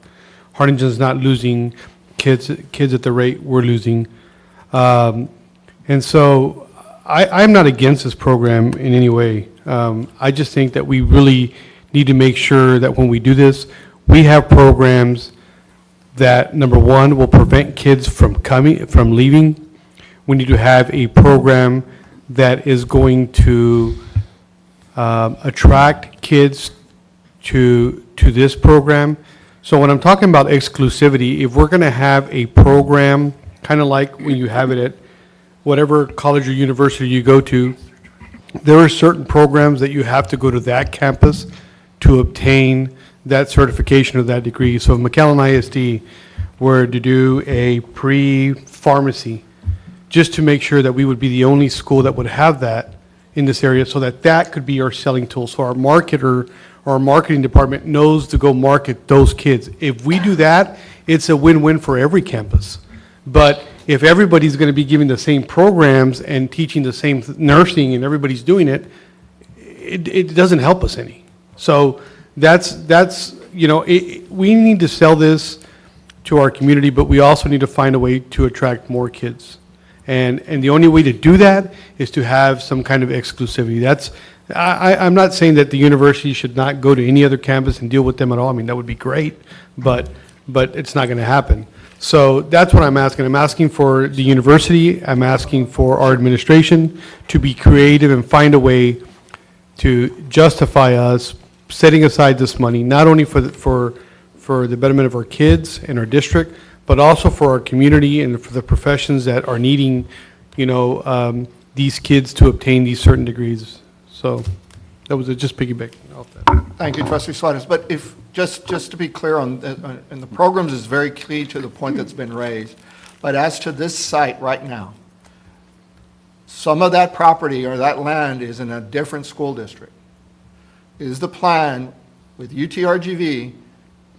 Harlingen is not losing kids at the rate we're losing. And so I'm not against this program in any way. I just think that we really need to make sure that when we do this, we have programs that, number one, will prevent kids from leaving. We need to have a program that is going to attract kids to this program. So when I'm talking about exclusivity, if we're going to have a program, kind of like when you have it at whatever college or university you go to, there are certain programs that you have to go to that campus to obtain that certification or that degree. So if McAllen ISD were to do a pre-pharmacy, just to make sure that we would be the only school that would have that in this area, so that that could be our selling tool. So our marketer, our marketing department knows to go market those kids. If we do that, it's a win-win for every campus. But if everybody's going to be giving the same programs and teaching the same nursing and everybody's doing it, it doesn't help us any. So that's we need to sell this to our community, but we also need to find a way to attract more kids. And the only way to do that is to have some kind of exclusivity. I'm not saying that the university should not go to any other campus and deal with them at all. I mean, that would be great, but it's not going to happen. So that's what I'm asking. I'm asking for the university, I'm asking for our administration to be creative and find a way to justify us setting aside this money, not only for the betterment of our kids and our district, but also for our community and for the professions that are needing, these kids to obtain these certain degrees. So that was just piggybacking off that. Thank you, Trustee Suarez. But if, just to be clear and the programs is very key to the point that's been raised. But as to this site right now, some of that property or that land is in a different school district. Is the plan with UTRGV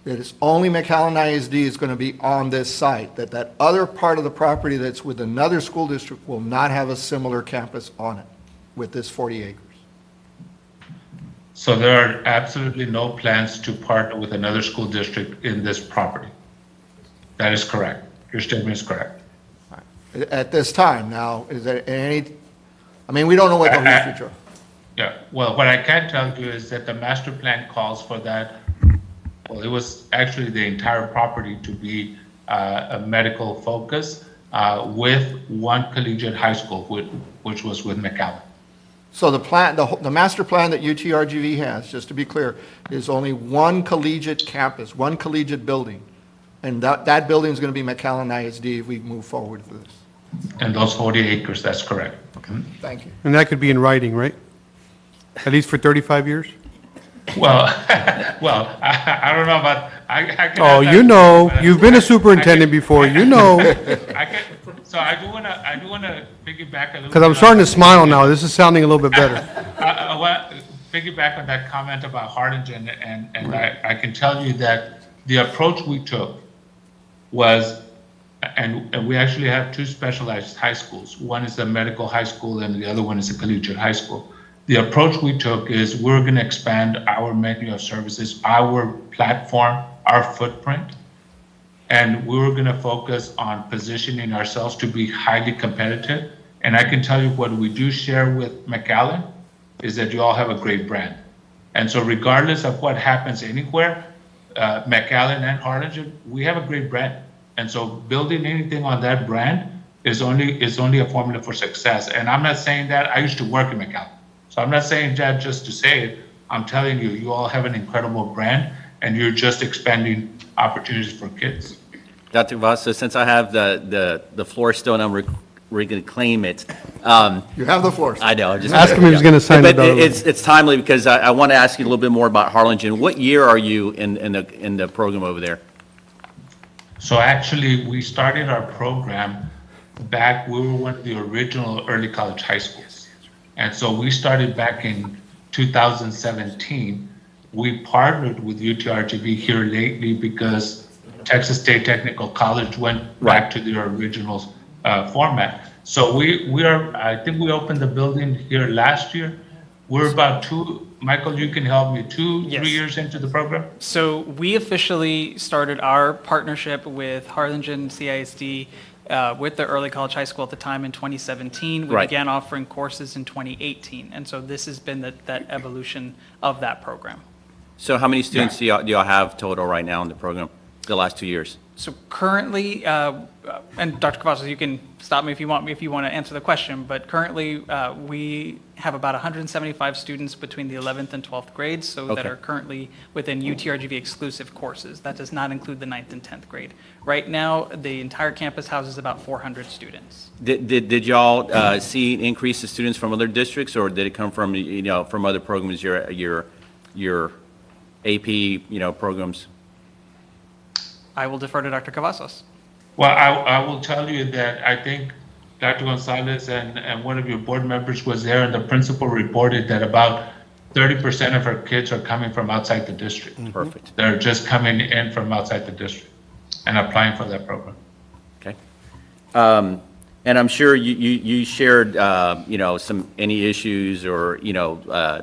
that it's only McAllen ISD is going to be on this site, that other part of the property that's with another school district will not have a similar campus on it with this 40 acres? So there are absolutely no plans to partner with another school district in this property. That is correct. Your statement is correct. At this time. Now, is there any, we don't know what the future. Yeah, well, what I can tell you is that the master plan calls for that. Well, it was actually the entire property to be a medical focus with one collegiate high school, which was with McAllen. So the plan, the master plan that UTRGV has, just to be clear, is only one collegiate campus, one collegiate building. And that building is going to be McAllen ISD if we move forward with this. And those 40 acres, that's correct. Okay, thank you. And that could be in writing, right? At least for 35 years? Well, I don't know about, I can. Oh, you've been a superintendent before, So I do want to piggyback a little. Because I'm starting to smile now, this is sounding a little bit better. I want to piggyback on that comment about Harlingen, and I can tell you that the approach we took was, and we actually have two specialized high schools. One is a medical high school and the other one is a collegiate high school. The approach we took is we're going to expand our menu of services, our platform, our footprint, and we were going to focus on positioning ourselves to be highly competitive. And I can tell you what we do share with McAllen is that you all have a great brand. And so regardless of what happens anywhere, McAllen and Harlingen, we have a great brand. And so building anything on that brand is only a formula for success. And I'm not saying that. I used to work in McAllen. So I'm not saying that just to say it. I'm telling you, you all have an incredible brand, and you're just expanding opportunities for kids. Dr. Cavazos, since I have the floor still and I'm going to claim it. You have the floor. I know. Ask him if he's going to sign but it. it's timely because I want to ask you a little bit more about Harlingen. What year are you in the program over there? So actually, we started our program back, we were one of the original early college high schools. And so we started back in 2017. We partnered with UTRGV here lately because Texas State Technical College went back to their original format. So I think we opened the building here last year. We're about Michael, you can help me, 3 years into the program? So we officially started our partnership with Harlingen CISD with the early college high school at the time in 2017. We Right. began offering courses in 2018, and so this has been that evolution of that program. So how many students do y'all have total right now in the program, the last 2 years? So currently, and Dr. Cavazos, you can stop me if you want to answer the question, but currently, we have about 175 students between the 11th and 12th grades, so that Okay. are currently within UTRGV exclusive courses. That does not include the 9th and 10th grade. Right now, the entire campus houses about 400 students. Did y'all see an increase in students from other districts, or did it come from, from other programs, your AP, programs? I will defer to Dr. Cavazos. Well, I will tell you that I think Dr. Gonzalez and one of your board members was there, and the principal reported that about 30% of her kids are coming from outside the district. Perfect. They're just coming in from outside the district and applying for that program. Okay. And I'm sure you shared, any issues or,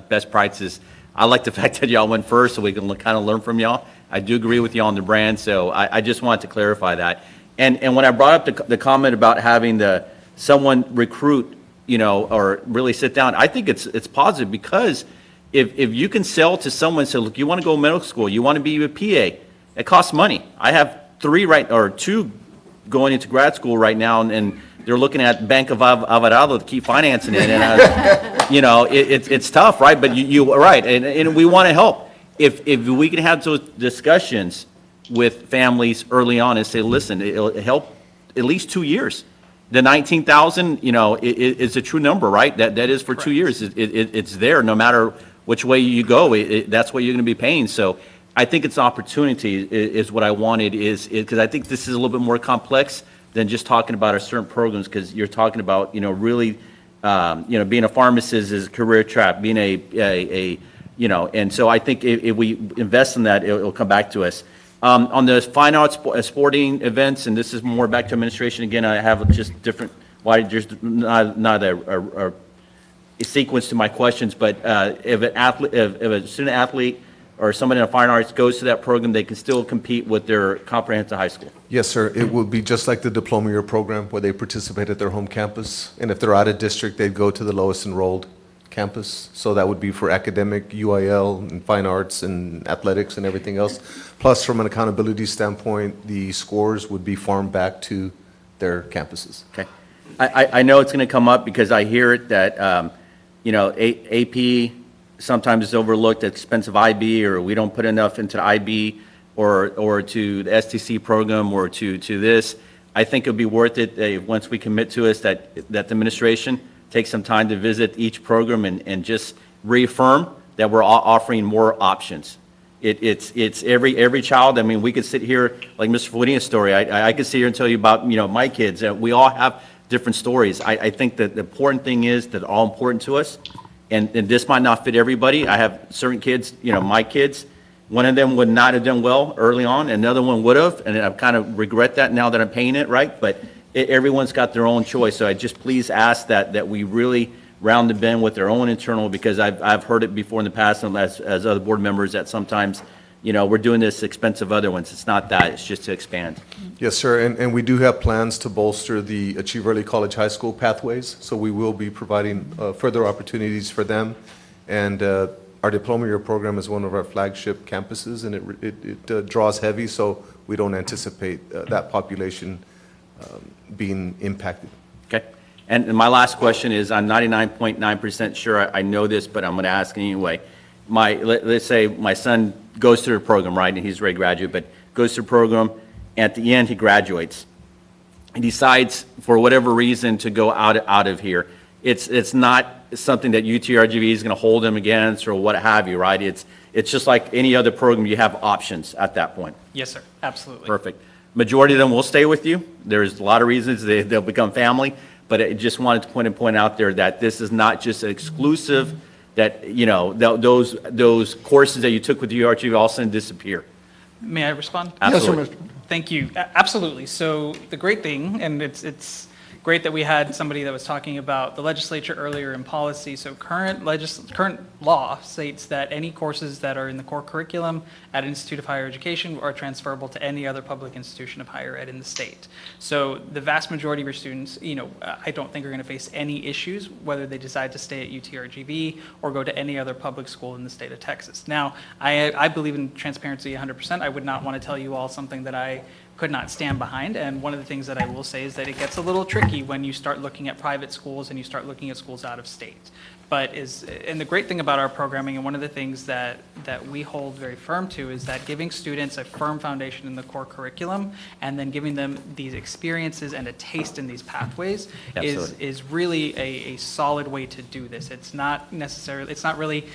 best practices. I like the fact that y'all went first so we can kind of learn from y'all. I do agree with you on the brand, so I just wanted to clarify that. And when I brought up the comment about having someone recruit, or really sit down, I think it's positive, because if you can sell to someone and say, look, you want to go to medical school, you want to be a PA, it costs money. I have 2 going into grad school right now, and they're looking at Bank of Avarado to keep financing it, and it's tough, right? But you're right, and we want to help. If we can have those discussions with families early on and say, listen, it'll help at least 2 years. The 19,000, is a true number, right? That is for 2 years. It's there no matter which way you go. That's what you're going to be paying. So I think it's opportunity is what I wanted, is because I think this is a little bit more complex than just talking about our certain programs, because you're talking about, really, being a pharmacist is a career track, being and so I think if we invest in that, it'll come back to us. On the fine arts sporting events, and this is more back to administration, again, I have just different, there's not a sequence to my questions, but if a student athlete or somebody in fine arts goes to that program, they can still compete with their comprehensive high school? Yes, sir. It will be just like the diploma year program, where they participate at their home campus. And if they're out of district, they'd go to the lowest enrolled campus. So that would be for academic, UIL, and fine arts, and athletics, and everything else. Plus, from an accountability standpoint, the scores would be farmed back to their campuses. Okay. I know it's going to come up because I hear it that, AP sometimes is overlooked at expense of IB, or we don't put enough into the IB or to the STC program or to this. I think it'll be worth it once we commit to us that the administration take some time to visit each program and just reaffirm that we're offering more options. It's every child. I mean, we could sit here, like Mr. Fuente's story, I could sit here and tell you about, my kids. We all have different stories. I think that the important thing is that they're all important to us, and this might not fit everybody. I have certain kids, my kids, one of them would not have done well early on, another one would have, and I kind of regret that now that I'm paying it, right? But everyone's got their own choice, so I just please ask that we really round the bend with their own internal, because I've heard it before in the past, and as other board members, that sometimes, we're doing this expense of other ones. It's not that, it's just to expand. Yes, sir, and we do have plans to bolster the Achieve Early College High School pathways, so we will be providing further opportunities for them. And our diploma year program is one of our flagship campuses, and it draws heavy, so we don't anticipate that population being impacted. Okay. And my last question is, I'm 99.9% sure I know this, but I'm going to ask anyway. Let's say my son goes through the program, right, and he's ready to graduate, but goes through the program, and at the end he graduates. He decides, for whatever reason, to go out of here. It's not something that UTRGV is going to hold him against or what have you, right? It's just like any other program. You have options at that point. Yes, sir. Absolutely. Perfect. Majority of them will stay with you. There's a lot of reasons they'll become family, but I just wanted to point out there that this is not just exclusive, that, those courses that you took with UTRGV all of a sudden disappear. May I respond? Absolutely. Yes, sir, Mr. Thank you. Absolutely. So the great thing, and it's great that we had somebody that was talking about the legislature earlier in policy. So current law states that any courses that are in the core curriculum at Institute of Higher Education are transferable to any other public institution of higher ed in the state. So the vast majority of your students, I don't think are going to face any issues whether they decide to stay at UTRGV or go to any other public school in the state of Texas. Now, I believe in transparency 100%. I would not want to tell you all something that I could not stand behind. And one of the things that I will say is that it gets a little tricky when you start looking at private schools and you start looking at schools out of state. And the great thing about our programming, and one of the things that we hold very firm to, is that giving students a firm foundation in the core curriculum and then giving them these experiences and a taste in these pathways is really a solid way to do this. It's not really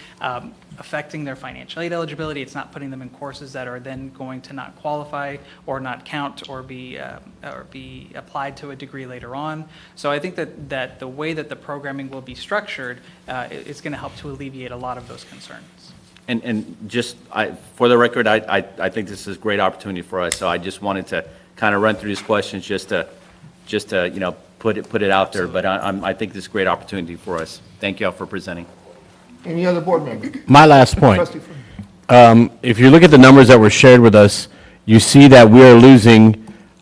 affecting their financial aid eligibility. It's not putting them in courses that are then going to not qualify or not count or be applied to a degree later on. So I think that the way that the programming will be structured is going to help to alleviate a lot of those concerns. And just, for the record, I think this is a great opportunity for us, so I just wanted to kind of run through these questions just to put it out there, but I think this is a great opportunity for us. Thank you all for presenting. Any other board member? My last point. Trustee Flynn. If you look at the numbers that were shared with us, you see that we are losing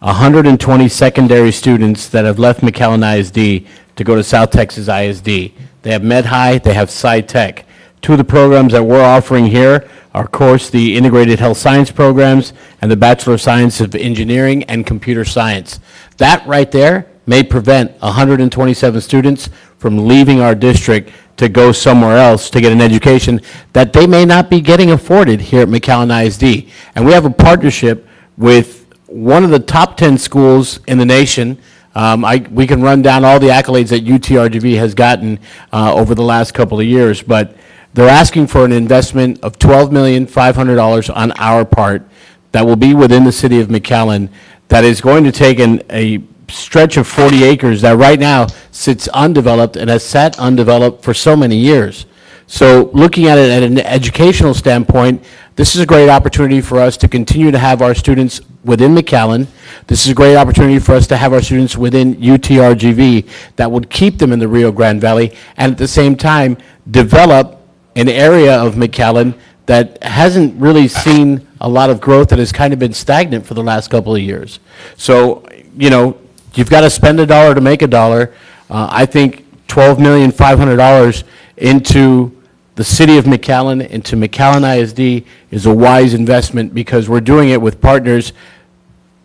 120 secondary students that have left McAllen ISD to go to South Texas ISD. They have Med-High, they have Sci-Tech. Two of the programs that we're offering here are, of course, the Integrated Health Science programs and the Bachelor of Science of Engineering and Computer Science. That right there may prevent 127 students from leaving our district to go somewhere else to get an education that they may not be getting afforded here at McAllen ISD. And we have a partnership with one of the top 10 schools in the nation. We can run down all the accolades that UTRGV has gotten over the last couple of years, but they're asking for an investment of $12,500,000 on our part that will be within the city of McAllen, that is going to take a stretch of 40 acres that right now sits undeveloped and has sat undeveloped for so many years. So looking at it at an educational standpoint, this is a great opportunity for us to continue to have our students within McAllen. This is a great opportunity for us to have our students within UTRGV that would keep them in the Rio Grande Valley, and at the same time develop an area of McAllen that hasn't really seen a lot of growth, that has kind of been stagnant for the last couple of years. So, you've got to spend a dollar to make a dollar. I think $12,500,000 into the city of McAllen, into McAllen ISD, is a wise investment because we're doing it with partners.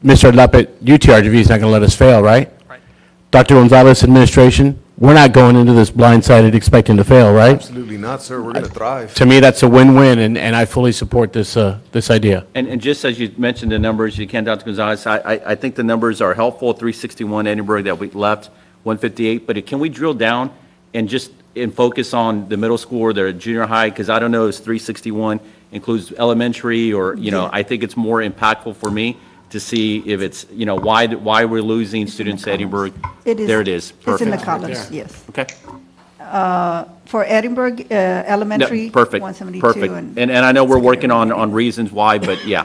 Mr. Lapid, UTRGV is not going to let us fail, right? Right. Dr. Gonzalez, administration, we're not going into this blindsided expecting to fail, right? Absolutely not, sir. We're going to thrive. To me, that's a win-win, and I fully support this idea. And just as you mentioned the numbers, you can, Dr. Gonzalez, I think the numbers are helpful. 361 Edinburgh that we left, 158. But can we drill down and focus on the middle school or the junior high? Because I don't know if 361 includes elementary or, I think it's more impactful for me to see if it's, why we're losing students at Edinburgh. It is. There it is. Perfect. It's in the columns, yes. Okay. For Edinburgh Elementary, No, perfect. 172. Perfect. And I know we're working on reasons why, but yeah.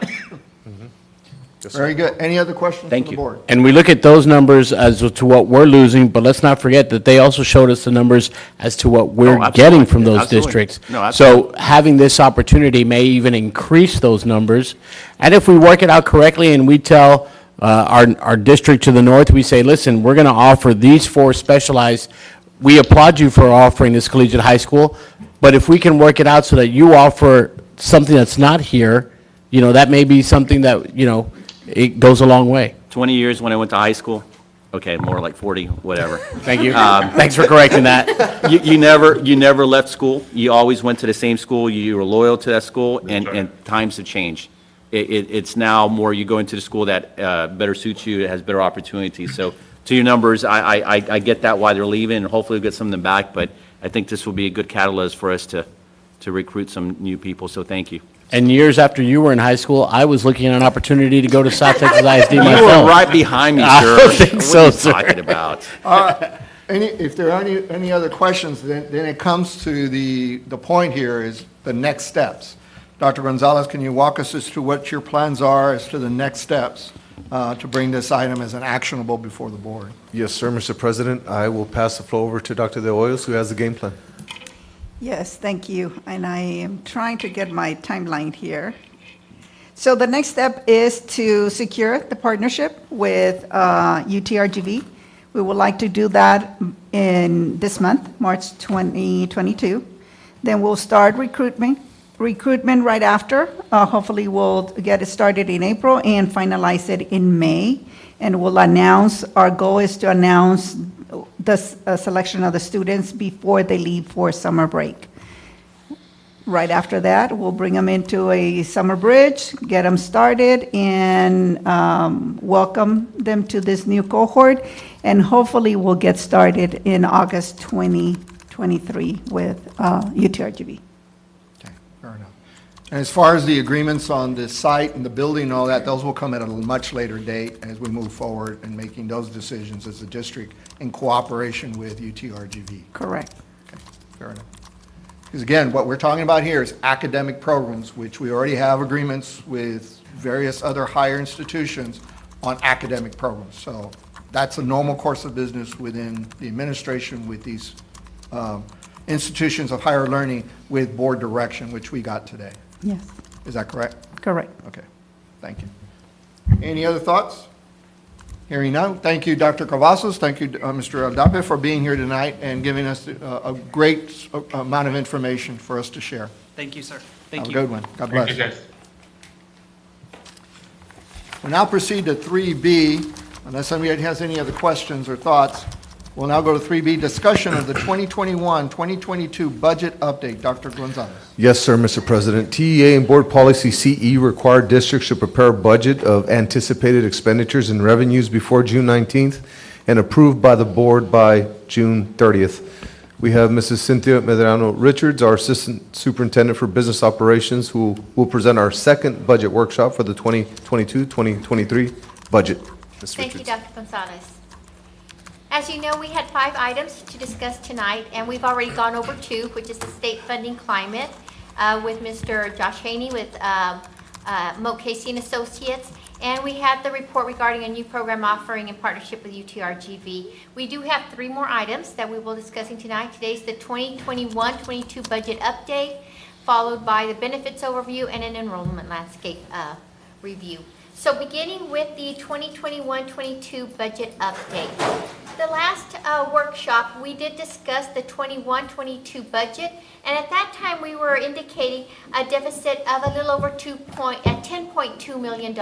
Very good. Any other questions Thank from the you. board? And we look at those numbers as to what we're losing, but let's not forget that they also showed us the numbers as to what we're absolutely. getting from those Absolutely. districts. No, absolutely. So having this opportunity may even increase those numbers. And if we work it out correctly and we tell our district to the north, we say, listen, we're going to offer these 4 specialized. We applaud you for offering this collegiate high school, but if we can work it out so that you offer something that's not here, that may be something that, it goes a long way. 20 years when I went to high school. Okay, more like 40, whatever. Thank you. Thanks for correcting that. You never left school. You always went to the same school. You were loyal to that school, and times have changed. It's now more you go into the school that better suits you, it has better opportunities. So to your numbers, I get that why they're leaving, and hopefully we'll get some of them back, but I think this will be a good catalyst for us to recruit some new people, so thank you. And years after you were in high school, I was looking at an opportunity to go to South Texas ISD You myself. were right behind me, sir. I don't think so, What sir. are you talking about? If there are any other questions, then it comes to the point here is the next steps. Dr. Gonzalez, can you walk us as to what your plans are as to the next steps to bring this item as an actionable before the board. Yes, sir, Mr. President. I will pass the floor over to Dr. De Hoyos, who has the game plan. Yes, thank you. And I am trying to get my timeline here. So the next step is to secure the partnership with UTRGV. We would like to do that in this month, March 2022. Then we'll start recruitment right after. Hopefully, we'll get it started in April and finalize it in May. And we'll announce, our goal is to announce the selection of the students before they leave for summer break. Right after that, we'll bring them into a summer bridge, get them started, and welcome them to this new cohort. And hopefully, we'll get started in August 2023 with UTRGV. Fair enough. And as far as the agreements on the site and the building and all that, those will come at a much later date as we move forward in making those decisions as a district in cooperation with UTRGV. Correct. Okay, fair enough. Because again, what we're talking about here is academic programs, which we already have agreements with various other higher institutions on academic programs. So that's a normal course of business within the administration with these institutions of higher learning with board direction, which we got today. Yes. Is that correct? Correct. Okay, thank you. Any other thoughts? Hearing none, thank you, Dr. Cavazos, thank you, Mr. Aldape, for being here tonight and giving us a great amount of information for us to share. Thank you, sir. Thank you. Have a good one. God Thank bless. you, guys. We'll now proceed to 3B, unless somebody has any other questions or thoughts. We'll now go to 3B, discussion of the 2021-2022 budget update. Dr. Gonzalez. Yes, sir, Mr. President. TEA and Board Policy CE require districts to prepare a budget of anticipated expenditures and revenues before June 19th and approved by the board by June 30th. We have Mrs. Cynthia Medrano Richards, our Assistant Superintendent for Business Operations, who will present our second budget workshop for the 2022-2023 budget. Ms. Thank you, Richards. Dr. Gonzalez. As you know, we had 5 items to discuss tonight, and we've already gone over 2, which is the state funding climate with Mr. Josh Haney with Mo Casey and Associates, and we had the report regarding a new program offering in partnership with UTRGV. We do have 3 more items that we will be discussing tonight. Today's the 2021-22 budget update, followed by the benefits overview and an enrollment landscape review. So beginning with the 2021-22 budget update. The last workshop, we did discuss the 21-22 budget, and at that time we were indicating a deficit of a little over $10.2 million.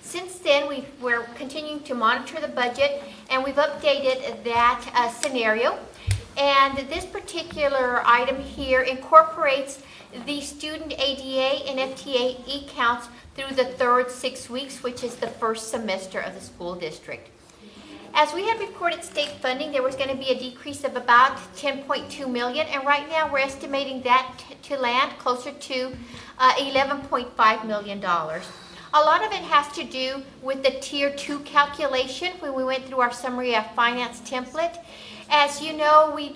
Since then, we're continuing to monitor the budget, and we've updated that scenario. And this particular item here incorporates the student ADA and FTE counts through the third 6 weeks, which is the first semester of the school district. As we had reported state funding, there was going to be a decrease of about $10.2 million, and right now we're estimating that to land closer to $11.5 million. A lot of it has to do with the Tier 2 calculation when we went through our summary of finance template. As you know, we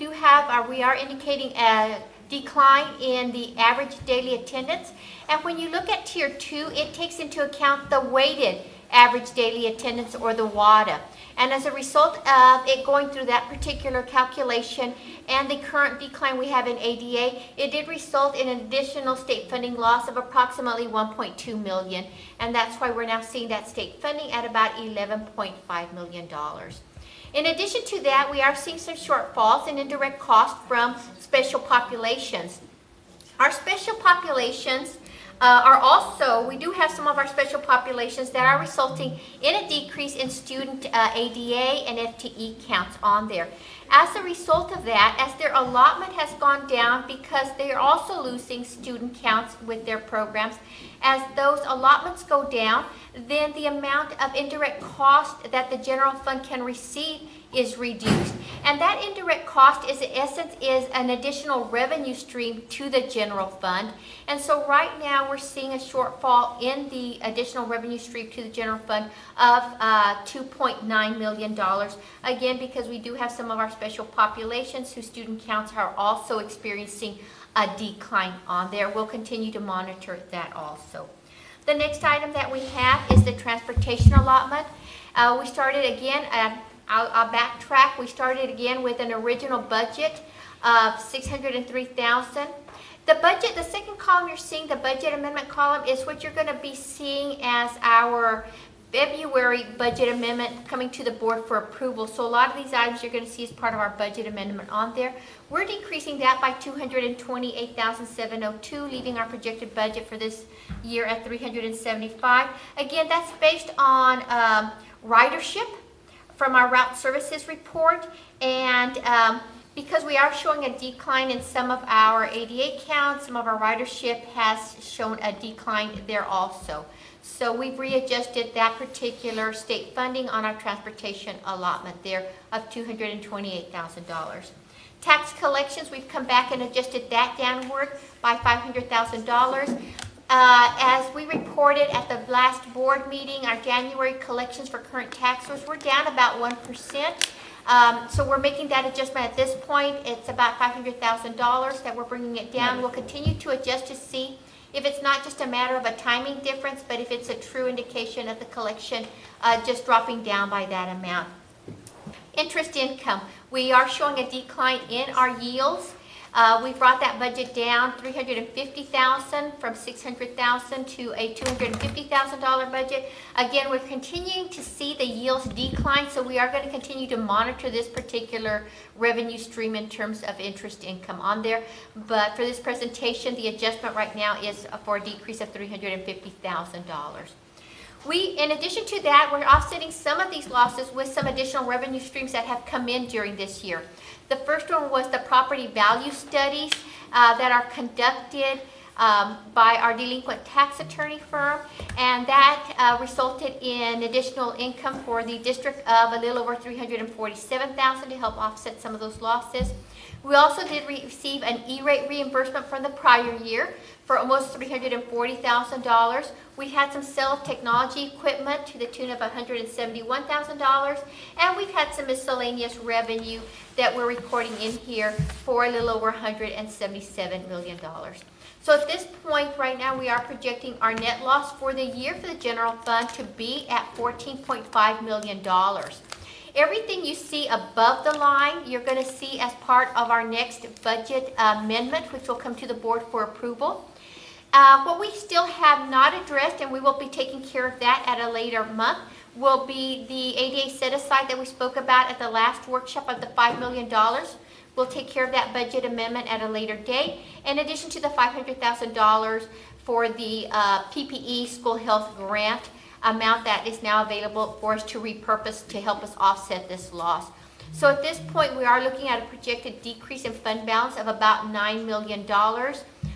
are indicating a decline in the average daily attendance, and when you look at Tier 2, it takes into account the weighted average daily attendance, or the WADA. And as a result of it going through that particular calculation and the current decline we have in ADA, it did result in an additional state funding loss of approximately $1.2 million. And that's why we're now seeing that state funding at about $11.5 million. In addition to that, we are seeing some shortfalls in indirect costs from special populations. Our special populations we do have some of our special populations that are resulting in a decrease in student ADA and FTE counts on there. As a result of that, as their allotment has gone down because they are also losing student counts with their programs, as those allotments go down, then the amount of indirect cost that the general fund can receive is reduced. And that indirect cost is, in essence, is an additional revenue stream to the general fund. And so right now we're seeing a shortfall in the additional revenue stream to the general fund of $2.9 million. Again, because we do have some of our special populations whose student counts are also experiencing a decline on there. We'll continue to monitor that also. The next item that we have is the transportation allotment. We started again, I'll backtrack, we started again with an original budget of $603,000. The budget, the second column you're seeing, the budget amendment column, is what you're going to be seeing as our February budget amendment coming to the board for approval. So a lot of these items you're going to see as part of our budget amendment on there. We're decreasing that by $228,702, leaving our projected budget for this year at $375. Again, that's based on ridership from our route services report, and because we are showing a decline in some of our ADA counts, some of our ridership has shown a decline there also. So we've readjusted that particular state funding on our transportation allotment there of $228,000. Tax collections, we've come back and adjusted that downward by $500,000. As we reported at the last board meeting, our January collections for current taxes were down about 1%. So we're making that adjustment at this point. It's about $500,000 that we're bringing it down. We'll continue to adjust to see if it's not just a matter of a timing difference, but if it's a true indication of the collection just dropping down by that amount. Interest income, we are showing a decline in our yields. We brought that budget down $350,000 from $600,000 to a $250,000 budget. Again, we're continuing to see the yields decline, so we are going to continue to monitor this particular revenue stream in terms of interest income on there. But for this presentation, the adjustment right now is for a decrease of $350,000. In addition to that, we're offsetting some of these losses with some additional revenue streams that have come in during this year. The first one was the property value studies that are conducted by our delinquent tax attorney firm, and that resulted in additional income for the district of a little over $347,000 to help offset some of those losses. We also did receive an E-rate reimbursement from the prior year for almost $340,000. We had some sale of technology equipment to the tune of $171,000, and we've had some miscellaneous revenue that we're recording in here for a little over $177 million. So at this point right now, we are projecting our net loss for the year for the general fund to be at $14.5 million. Everything you see above the line, you're going to see as part of our next budget amendment, which will come to the board for approval. What we still have not addressed, and we will be taking care of that at a later month, will be the ADA set-aside that we spoke about at the last workshop of the $5 million. We'll take care of that budget amendment at a later date, in addition to the $500,000 for the PPE school health grant amount that is now available for us to repurpose to help us offset this loss. So at this point, we are looking at a projected decrease in fund balance of about $9 million.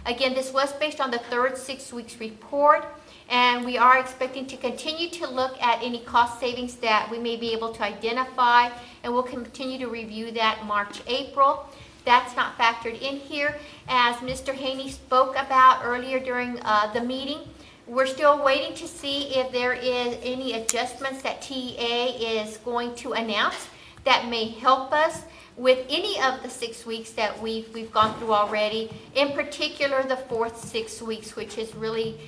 Again, this was based on the third 6 weeks report, and we are expecting to continue to look at any cost savings that we may be able to identify, and we'll continue to review that March, April. That's not factored in here. As Mr. Haney spoke about earlier during the meeting, we're still waiting to see if there is any adjustments that TEA is going to announce that may help us with any of the 6 weeks that we've gone through already, in particular the fourth 6 weeks, which is really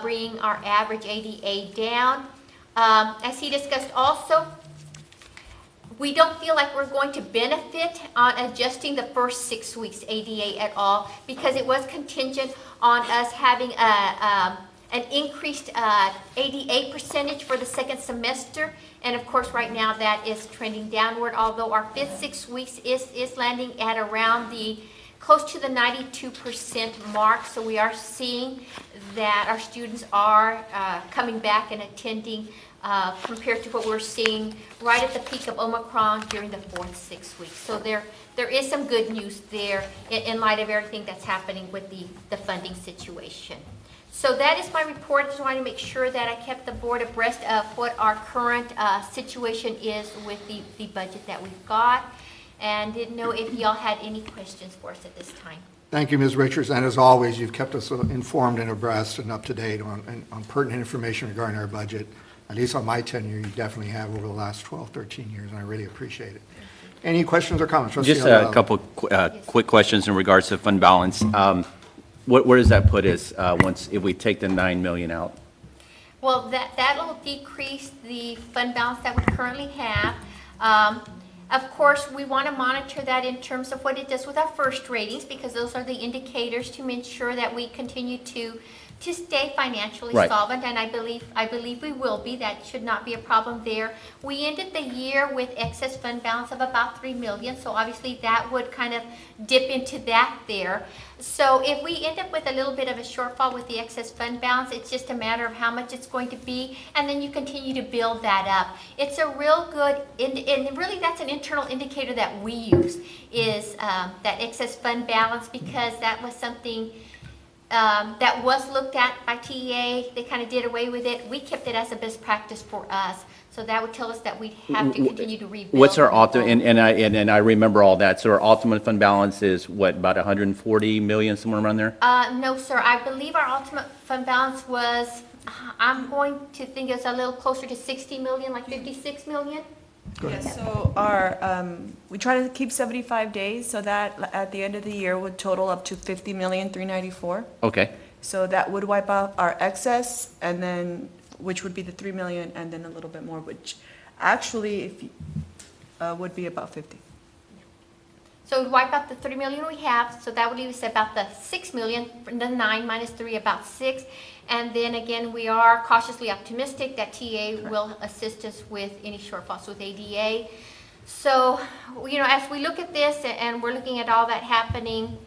bringing our average ADA down. As he discussed also, we don't feel like we're going to benefit on adjusting the first 6 weeks ADA at all, because it was contingent on us having an increased ADA percentage for the second semester. And of course, right now that is trending downward, although our fifth 6 weeks is landing at around close to the 92% mark. So we are seeing that our students are coming back and attending compared to what we're seeing right at the peak of Omicron during the fourth 6 weeks. So there is some good news there in light of everything that's happening with the funding situation. So that is my report. I just wanted to make sure that I kept the board abreast of what our current situation is with the budget that we've got, and didn't know if y'all had any questions for us at this time. Thank you, Ms. Richards, and as always, you've kept us informed and abreast and up to date on pertinent information regarding our budget. At least on my tenure, you definitely have over the last 12, 13 years, and I really appreciate it. Any questions or comments? Trustee Just a couple quick questions in regards to fund balance. Where does that put us if we take the $9 million out? Well, that'll decrease the fund balance that we currently have. Of course, we want to monitor that in terms of what it does with our first ratings, because those are the indicators to ensure that we continue to stay financially Right. solvent, and I believe we will be. That should not be a problem there. We ended the year with excess fund balance of about $3 million, so obviously that would kind of dip into that there. So if we end up with a little bit of a shortfall with the excess fund balance, it's just a matter of how much it's going to be, and then you continue to build that up. It's a real good, and really that's an internal indicator that we use, is that excess fund balance, because that was something that was looked at by TEA. They kind of did away with it. We kept it as a best practice for us. So that would tell us that we'd have to continue to rebuild. What's our ultimate, and I remember all that, so our ultimate fund balance is what, about 140 million, somewhere around there? No, sir. I believe our ultimate fund balance was, I'm going to think it's a little closer to 60 million, like 56 million. Yes, so we try to keep 75 days, so that at the end of the year would total up to 50,394,000. Okay, So that would wipe out our excess, and then, which would be the 3 million, and then a little bit more, which actually would be about 50. So we'd wipe out the 3 million we have, so that would leave us about the 6 million, the 9 minus 3, about 6. And then again, we are cautiously optimistic that TA will assist us with any shortfalls with ADA. So, as we look at this and we're looking at all that happening,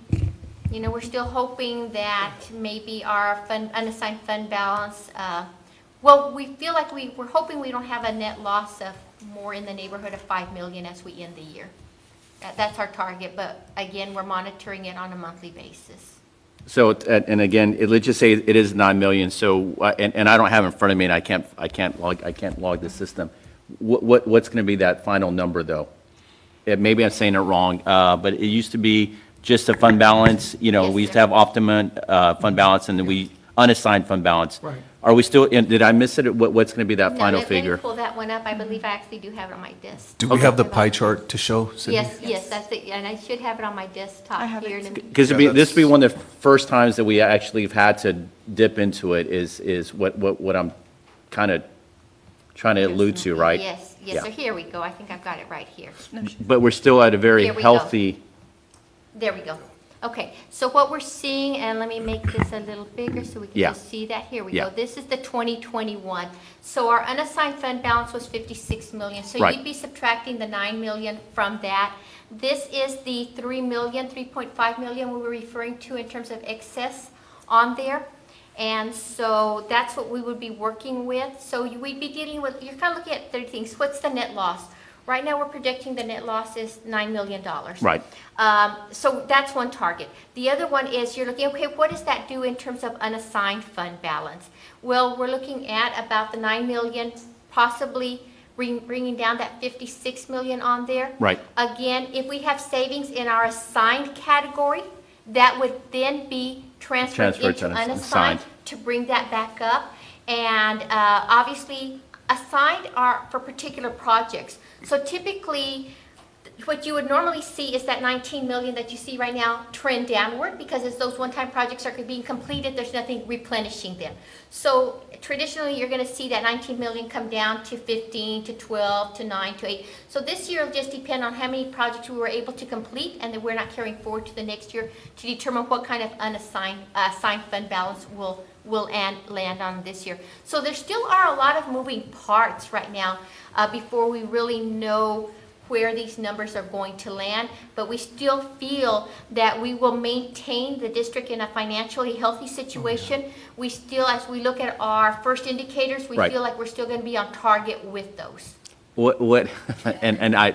we're still hoping that maybe our unassigned fund balance, we feel like we're hoping we don't have a net loss of more in the neighborhood of 5 million as we end the year. That's our target, but again, we're monitoring it on a monthly basis. so, and again, let's just say it is 9 million, so, and I don't have it in front of me, and I can't log the system. What's going to be that final number, though? Maybe I'm saying it wrong, but it used to be just a fund balance, Yes, we used to sir. have optimum fund balance, and then we unassigned fund balance. Right. Are we still, did I miss it? What's going to be that No, final let figure? me pull that one up. I believe I actually do have it on my desk. Do we have the pie chart to show, Sydney? Yes, that's it, and I should have it on my desktop I have here. it. Because this would be one of the first times that we actually have had to dip into it, is what I'm kind of trying to allude to, right? Yes, Yeah. so here we go. I think I've got it right here. But we're still at a very Here we go. healthy, There we go. Okay, so what we're seeing, and let me make this a little bigger so we can Yeah. just see that. Here we Yeah. go. This is the 2021. So our unassigned fund balance was 56 million. So Right. you'd be subtracting the 9 million from that. This is the 3.5 million we were referring to in terms of excess on there. And so that's what we would be working with. So we'd be dealing with, you're kind of looking at 3 things. What's the net loss? Right now, we're projecting the net loss is $9 million. right? So that's one target. The other one is you're looking, okay, what does that do in terms of unassigned fund balance? Well, we're looking at about the 9 million, possibly bringing down that 56 million on there. Right. Again, if we have savings in our assigned category, that would then be transferred Transferred to into unassigned. unassigned to bring that back up. And obviously, assigned are for particular projects. So typically, what you would normally see is that 19 million that you see right now trend downward, because as those one-time projects are being completed, there's nothing replenishing them. So traditionally, you're going to see that 19 million come down to 15, to 12, to 9, to 8. So this year will just depend on how many projects we were able to complete, and then we're not carrying forward to the next year to determine what kind of unassigned assigned fund balance will land on this year. So there still are a lot of moving parts right now before we really know where these numbers are going to land, but we still feel that we will maintain the district in a financially healthy situation. We still, as we look at our first indicators, we Right. feel like we're still going to be on target with those. And I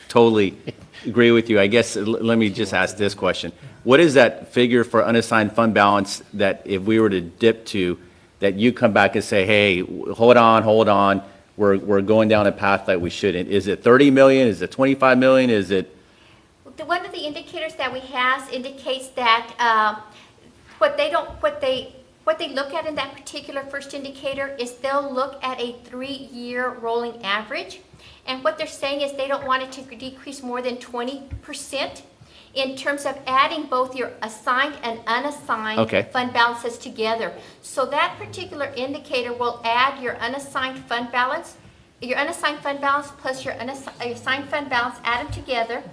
totally agree with you. I guess, let me just ask this question. What is that figure for unassigned fund balance that if we were to dip to, that you come back and say, hey, hold on, we're going down a path that we shouldn't? Is it 30 million? Is it 25 million? Is it? One of the indicators that we have indicates that what they look at in that particular first indicator is they'll look at a 3-year rolling average. And what they're saying is they don't want it to decrease more than 20% in terms of adding both your assigned and unassigned Okay. fund balances together. So that particular indicator will add your unassigned fund balance plus your assigned fund balance, add them together,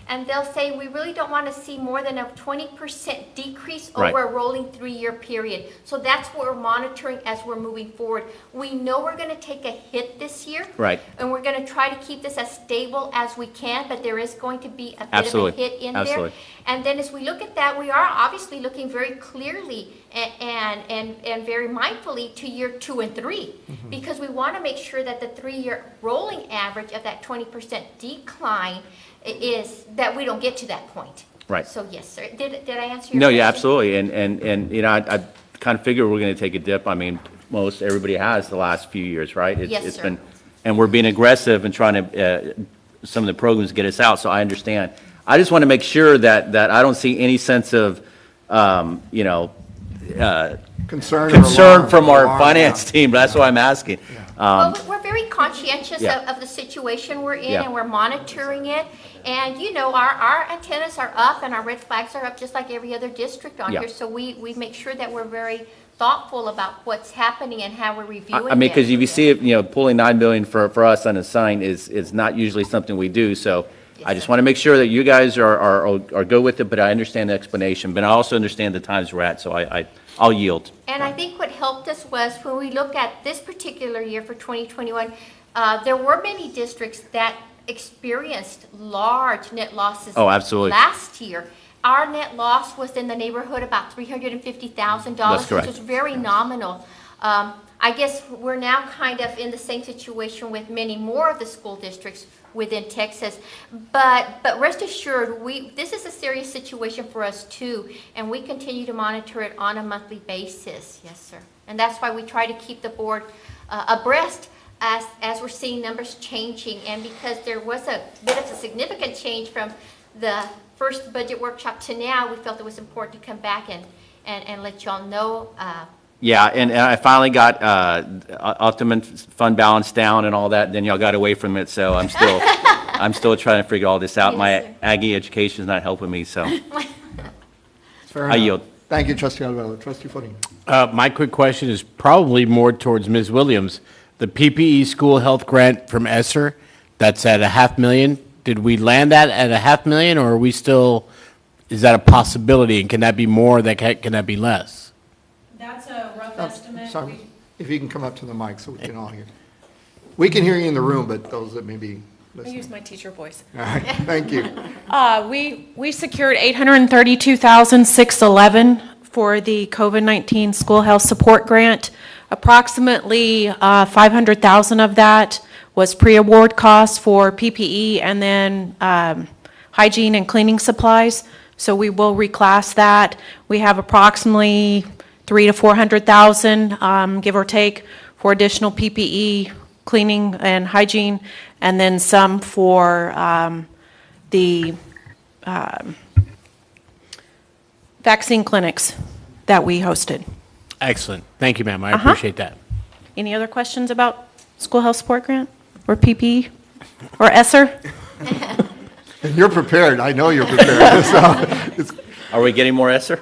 and they'll say, we really don't want to see more than a 20% decrease Right. over a rolling 3-year period. So that's what we're monitoring as we're moving forward. We know we're going to take a hit this year. Right. And we're going to try to keep this as stable as we can, but there is going to be a bit Absolutely. of a hit in Absolutely. there. And then as we look at that, we are obviously looking very clearly and very mindfully to year 2 and 3, because we want to make sure that the 3-year rolling average of that 20% decline is that we don't get to that point. Right. So yes, sir. Did I answer your No, question? yeah, absolutely, and, you know, I kind of figured we're going to take a dip. I mean, most everybody has the last few years, right? Yes, It's sir. been, and we're being aggressive and trying to, some of the programs get us out, so I understand. I just want to make sure that I don't see any sense of, you know, Concern or concern alarm- from our alarm, finance yeah. team, that's why I'm asking. Well, we're very conscientious Yeah. of the situation we're in, Yeah. and we're monitoring it. And, you know, our antennas are up and our red flags are up, just like every other district on Yeah. here. So we make sure that we're very thoughtful about what's happening and how we're reviewing it. I mean, because if you see it, you know, pulling $9 million for us unassigned is not usually something we do, so I just want to make sure that you guys are good with it, but I understand the explanation, but I also understand the times we're at, so I'll yield. And I think what helped us was when we look at this particular year for 2021, there were many districts that experienced large net losses. Oh, absolutely. Last year. Our net loss was in the neighborhood about $350,000. That's correct. Which was very nominal. I guess we're now kind of in the same situation with many more of the school districts within Texas. But rest assured, this is a serious situation for us too, and we continue to monitor it on a monthly basis. Yes, sir. And that's why we try to keep the board abreast as we're seeing numbers changing. And because there was a bit of a significant change from the first budget workshop to now, we felt it was important to come back and let y'all know. Yeah, and I finally got ultimate fund balance down and all that, then y'all got away from it, so I'm still trying to figure all this out. Yes, My sir. Aggie education is not helping me, so Fair I enough. yield. Thank you, Trustee Alvarado. Trustee Footing. My quick question is probably more towards Ms. Williams. The PPE school health grant from ESSER, that's at $500,000. Did we land that at $500,000, or are we still, is that a possibility, and can that be more, can that be less? That's a rough estimate. Sorry, if you can come up to the mic so we can all hear. We can hear you in the room, but those that may be I listening. use my teacher voice. All right, thank you. We secured $832,611 for the COVID-19 School Health Support Grant. Approximately $500,000 of that was pre-award costs for PPE and then hygiene and cleaning supplies. So we will reclass that. We have approximately $300,000 to $400,000, give or take, for additional PPE, cleaning and hygiene, and then some for the vaccine clinics that we hosted. Excellent. Thank you, ma'am. I appreciate that. Any other questions about school health support grant or PPE or ESSER? And you're prepared. I know you're prepared. So it's- Are we getting more ESSER?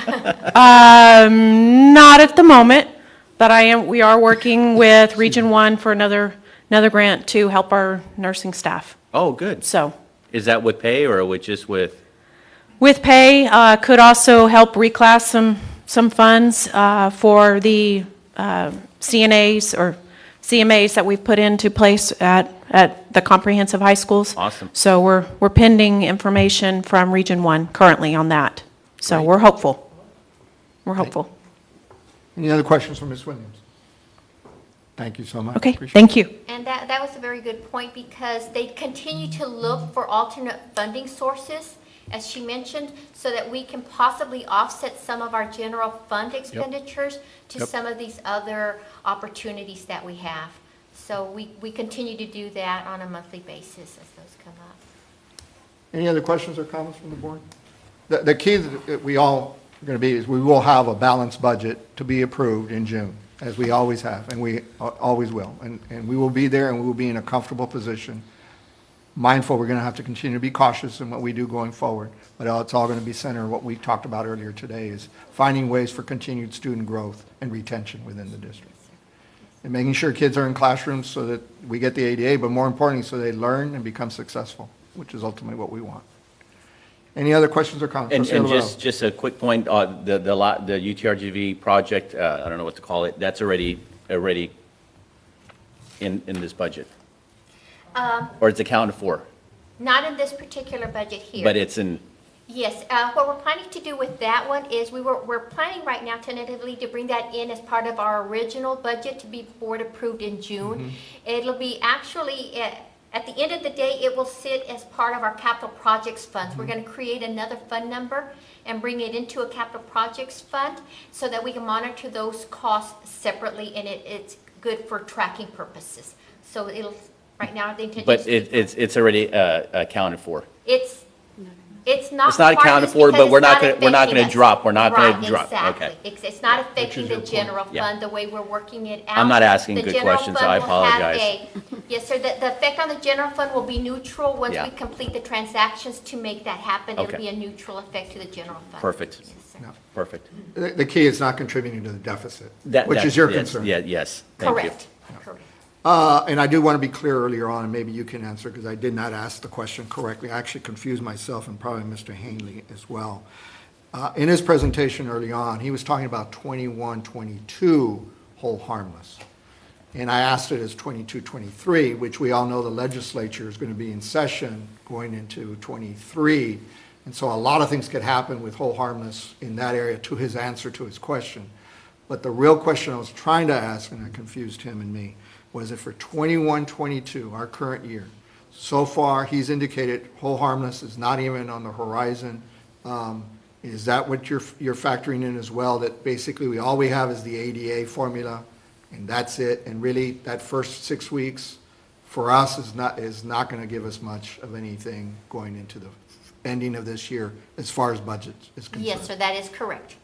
Not at the moment, but we are working with Region 1 for another grant to help our nursing staff. Oh, good. So Is that with pay or with just with? with pay, could also help reclass some funds for the CNAs or CMAs that we've put into place at the comprehensive high schools. Awesome. So we're pending information from Region 1 currently on that. So Great. we're hopeful. We're hopeful. Any other questions for Ms. Williams? Thank you so much. Okay, Appreciate thank you. And that was a very good point, because they continue to look for alternate funding sources, as she mentioned, so that we can possibly offset some of our general fund expenditures to Yep. some of these other opportunities that we have. So we continue to do that on a monthly basis as those come up. Any other questions or comments from the board? The key that we all are going to be is we will have a balanced budget to be approved in June, as we always have, and we always will. And we will be there, and we will be in a comfortable position mindful we're going to have to continue to be cautious in what we do going forward, but it's all going to be centered on what we talked about earlier today, is finding ways for continued student growth and retention within the district. And making sure kids are in classrooms so that we get the ADA, but more importantly, so they learn and become successful, which is ultimately what we want. Any other questions or comments? And Trustee Alvarado. just a quick point, the UTRGV project, I don't know what to call it, that's already in this budget? Or it's accounted for, Not in this particular budget here. but it's in, Yes, what we're planning to do with that one is we're planning right now tentatively to bring that in as part of our original budget to be board approved in June. It'll be actually, at the end of the day, it will sit as part of our capital projects funds. We're going to create another fund number and bring it into a capital projects fund so that we can monitor those costs separately, and it's good for tracking purposes. So it'll, right now, the intention but is it's already accounted for. It's not. It's not part of accounted this for, because but we're it's not gonna affecting us. drop, we're not gonna Right, drop, exactly. okay. It's not affecting is the your point. general Yeah. fund, the way we're working it out. I'm not asking The good general questions, fund I will have apologize. Yes, sir, the effect on the general fund will be neutral once Yeah. we complete the transactions to make that happen. It'll Okay. be a neutral effect to the general fund. Perfect, Yes, sir. perfect. The key is not contributing to the deficit, which That's- is your yes, concern. Yeah, yes, thank you. Correct, correct. And I do want to be clear earlier on, and maybe you can answer, because I did not ask the question correctly. I actually confused myself and probably Mr. Hanley as well. In his presentation early on, he was talking about 21, 22 hold harmless. And I asked it as 22, 23, which we all know the legislature is going to be in session going into 23. And so a lot of things could happen with hold harmless in that area, to his answer to his question. But the real question I was trying to ask, and I confused him and me, was it for 21, 22, our current year? So far, he's indicated hold harmless is not even on the horizon. Is that what you're factoring in as well, that basically all we have is the ADA formula, and that's it? And really, that first 6 weeks for us is not going to give us much of anything going into the ending of this year as far as budget is concerned? Yes, sir, that is correct.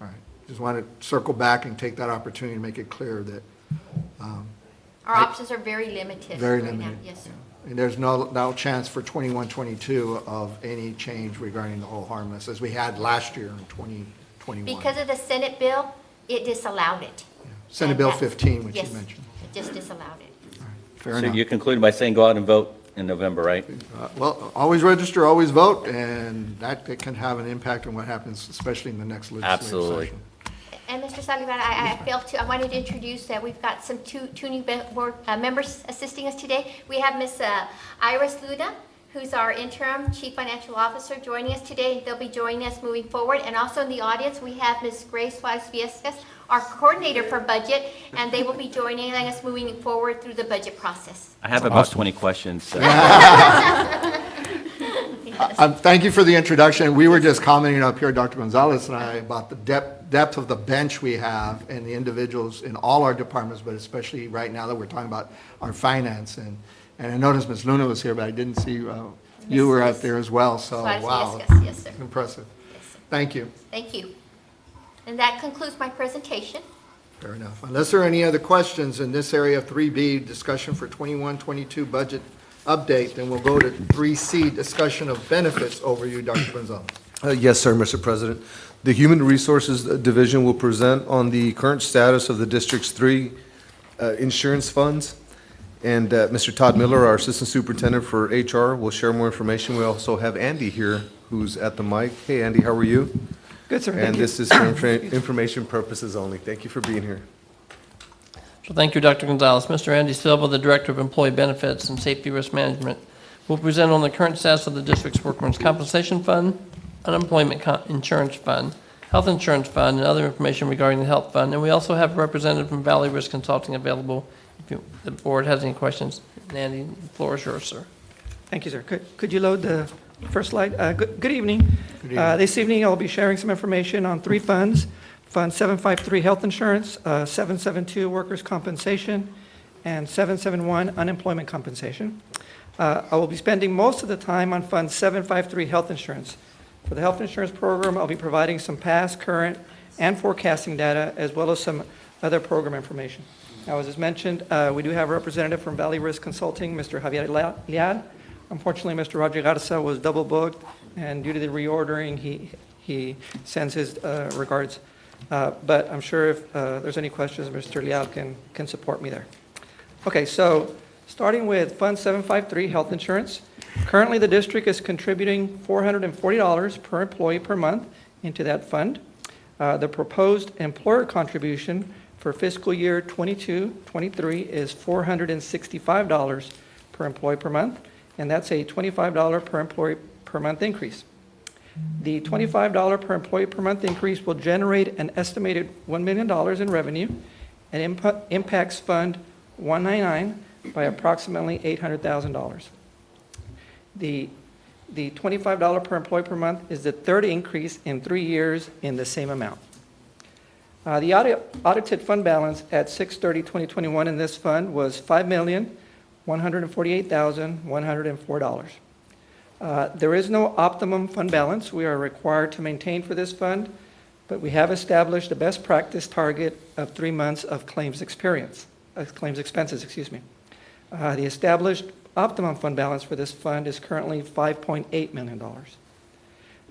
All right. Just want to circle back and take that opportunity to make it clear that Our options are very limited very right now. limited. Yes, sir. And there's no chance for 21, 22 of any change regarding the whole harmless as we had last year in 2021. Because of the Senate bill, it disallowed it. Senate And Bill that's- 15, which you yes, mentioned. it just disallowed it. Fair So enough. you concluded by saying go out and vote in November, right? Well, always register, always vote, and that can have an impact on what happens, especially in the next legislative Absolutely. session. And Mr. Sullivan, I wanted to introduce that we've got some two new board members assisting us today. We have Ms. Iris Luna, who's our interim chief financial officer, joining us today. They'll be joining us moving forward. And also in the audience, we have Ms. Grace Suarez-Viescas, our coordinator for budget, and they will be joining us moving forward through the budget process. I have about 20 questions. Thank you for the introduction. We were just commenting up here, Dr. Gonzalez and I, about the depth of the bench we have and the individuals in all our departments, but especially right now that we're talking about our finance. And I noticed Ms. Luna was here, but I didn't see you were out there as well, so wow. Suarez-Viescas, yes, sir. Impressive. Yes, sir. Thank you. Thank you. And that concludes my presentation. Fair enough. Unless there are any other questions in this area of 3B, discussion for 21-22 budget update, then we'll go to 3C, discussion of benefits. Over you, Dr. Gonzalez. Yes, sir, Mr. President. The Human Resources Division will present on the current status of the District's 3 insurance funds. And Mr. Todd Miller, our Assistant Superintendent for HR, will share more information. We also have Andy here, who's at the mic. Hey, Andy, how are you? Good, sir. And Thank you. this is for information purposes only. Thank you for being here. So thank you, Dr. Gonzalez. Mr. Andy Silva, the Director of Employee Benefits and Safety Risk Management, will present on the current status of the district's Workmen's Compensation Fund, Unemployment Insurance Fund, Health Insurance Fund, and other information regarding the Health Fund. And we also have a representative from Valley Risk Consulting available if the board has any questions. And Andy, the floor is yours, sir. Thank you, sir. Could you load the first slide? Good evening. This evening, I'll be sharing some information on 3 funds. Fund 753 Health Insurance, 772 Workers' Compensation, and 771 Unemployment Compensation. I will be spending most of the time on Fund 753 Health Insurance. For the health insurance program, I'll be providing some past, current, and forecasting data, as well as some other program information. Now, as is mentioned, we do have a representative from Valley Risk Consulting, Mr. Javier Leal. Unfortunately, Mr. Roger Garza was double booked, and due to the reordering, he sends his regards. But I'm sure if there's any questions, Mr. Leal can support me there. Okay, so starting with Fund 753, Health Insurance. Currently, the district is contributing $440 per employee per month into that fund. The proposed employer contribution for fiscal year 22-23 is $465 per employee per month, and that's a $25 per employee per month increase. The $25 per employee per month increase will generate an estimated $1 million in revenue and impacts Fund 199 by approximately $800,000. The $25 per employee per month is the third increase in 3 years in the same amount. The audited fund balance at 6/30/2021 in this fund was $5,148,104. There is no optimum fund balance we are required to maintain for this fund, but we have established a best practice target of 3 months of claims expenses. The established optimum fund balance for this fund is currently $5.8 million.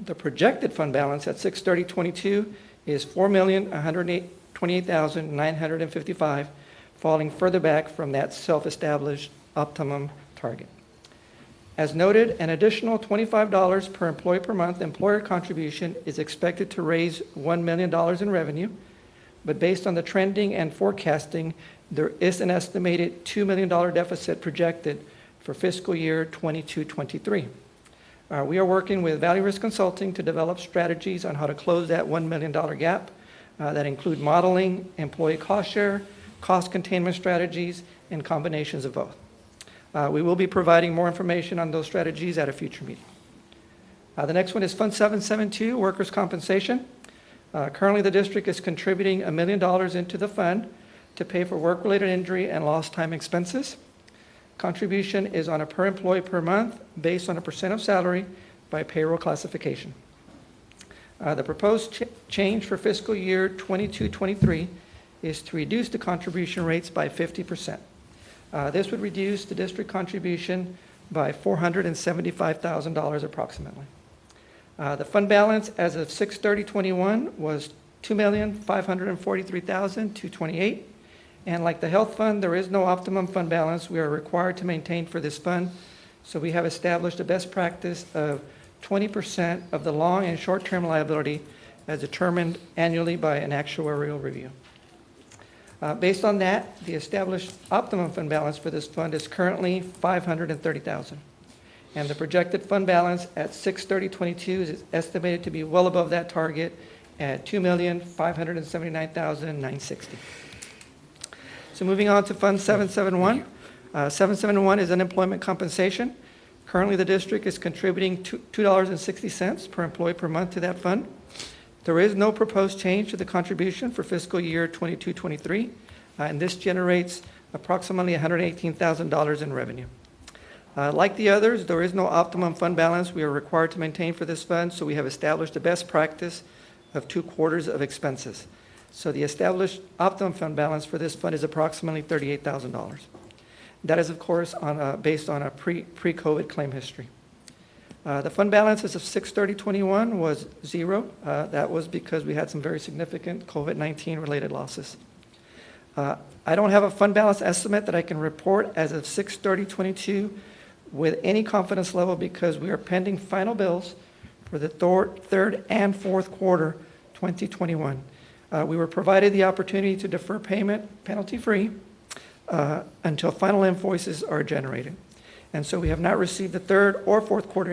The projected fund balance at 6/30/22 is $4,128,955, falling further back from that self-established optimum target. As noted, an additional $25 per employee per month employer contribution is expected to raise $1 million in revenue, but based on the trending and forecasting, there is an estimated $2 million deficit projected for fiscal year 22-23. We are working with Valley Risk Consulting to develop strategies on how to close that $1 million gap that include modeling, employee cost share, cost containment strategies, and combinations of both. We will be providing more information on those strategies at a future meeting. The next one is Fund 772, Workers' Compensation. Currently, the district is contributing $1 million into the fund to pay for work-related injury and lost time expenses. Contribution is on a per employee per month based on a percent of salary by payroll classification. The proposed change for fiscal year 22-23 is to reduce the contribution rates by 50%. This would reduce the district contribution by $475,000 approximately. The fund balance as of 6/30/21 was $2,543,228. And like the health fund, there is no optimum fund balance we are required to maintain for this fund. So we have established a best practice of 20% of the long and short-term liability as determined annually by an actuarial review. Based on that, the established optimum fund balance for this fund is currently $530,000. And the projected fund balance at 6/30/22 is estimated to be well above that target at $2,579,960. So moving on to Fund 771. 771 is unemployment compensation. Currently, the district is contributing $2.60 per employee per month to that fund. There is no proposed change to the contribution for fiscal year 22-23, and this generates approximately $118,000 in revenue. Like the others, there is no optimum fund balance we are required to maintain for this fund, so we have established a best practice of 2 quarters of expenses. So the established optimum fund balance for this fund is approximately $38,000. That is, of course, based on a pre-COVID claim history. The fund balance as of 6/30/21 was 0. That was because we had some very significant COVID-19 related losses. I don't have a fund balance estimate that I can report as of 6/30/22 with any confidence level because we are pending final bills for the third and fourth quarter 2021. We were provided the opportunity to defer payment penalty-free until final invoices are generated. And so we have not received the third or fourth quarter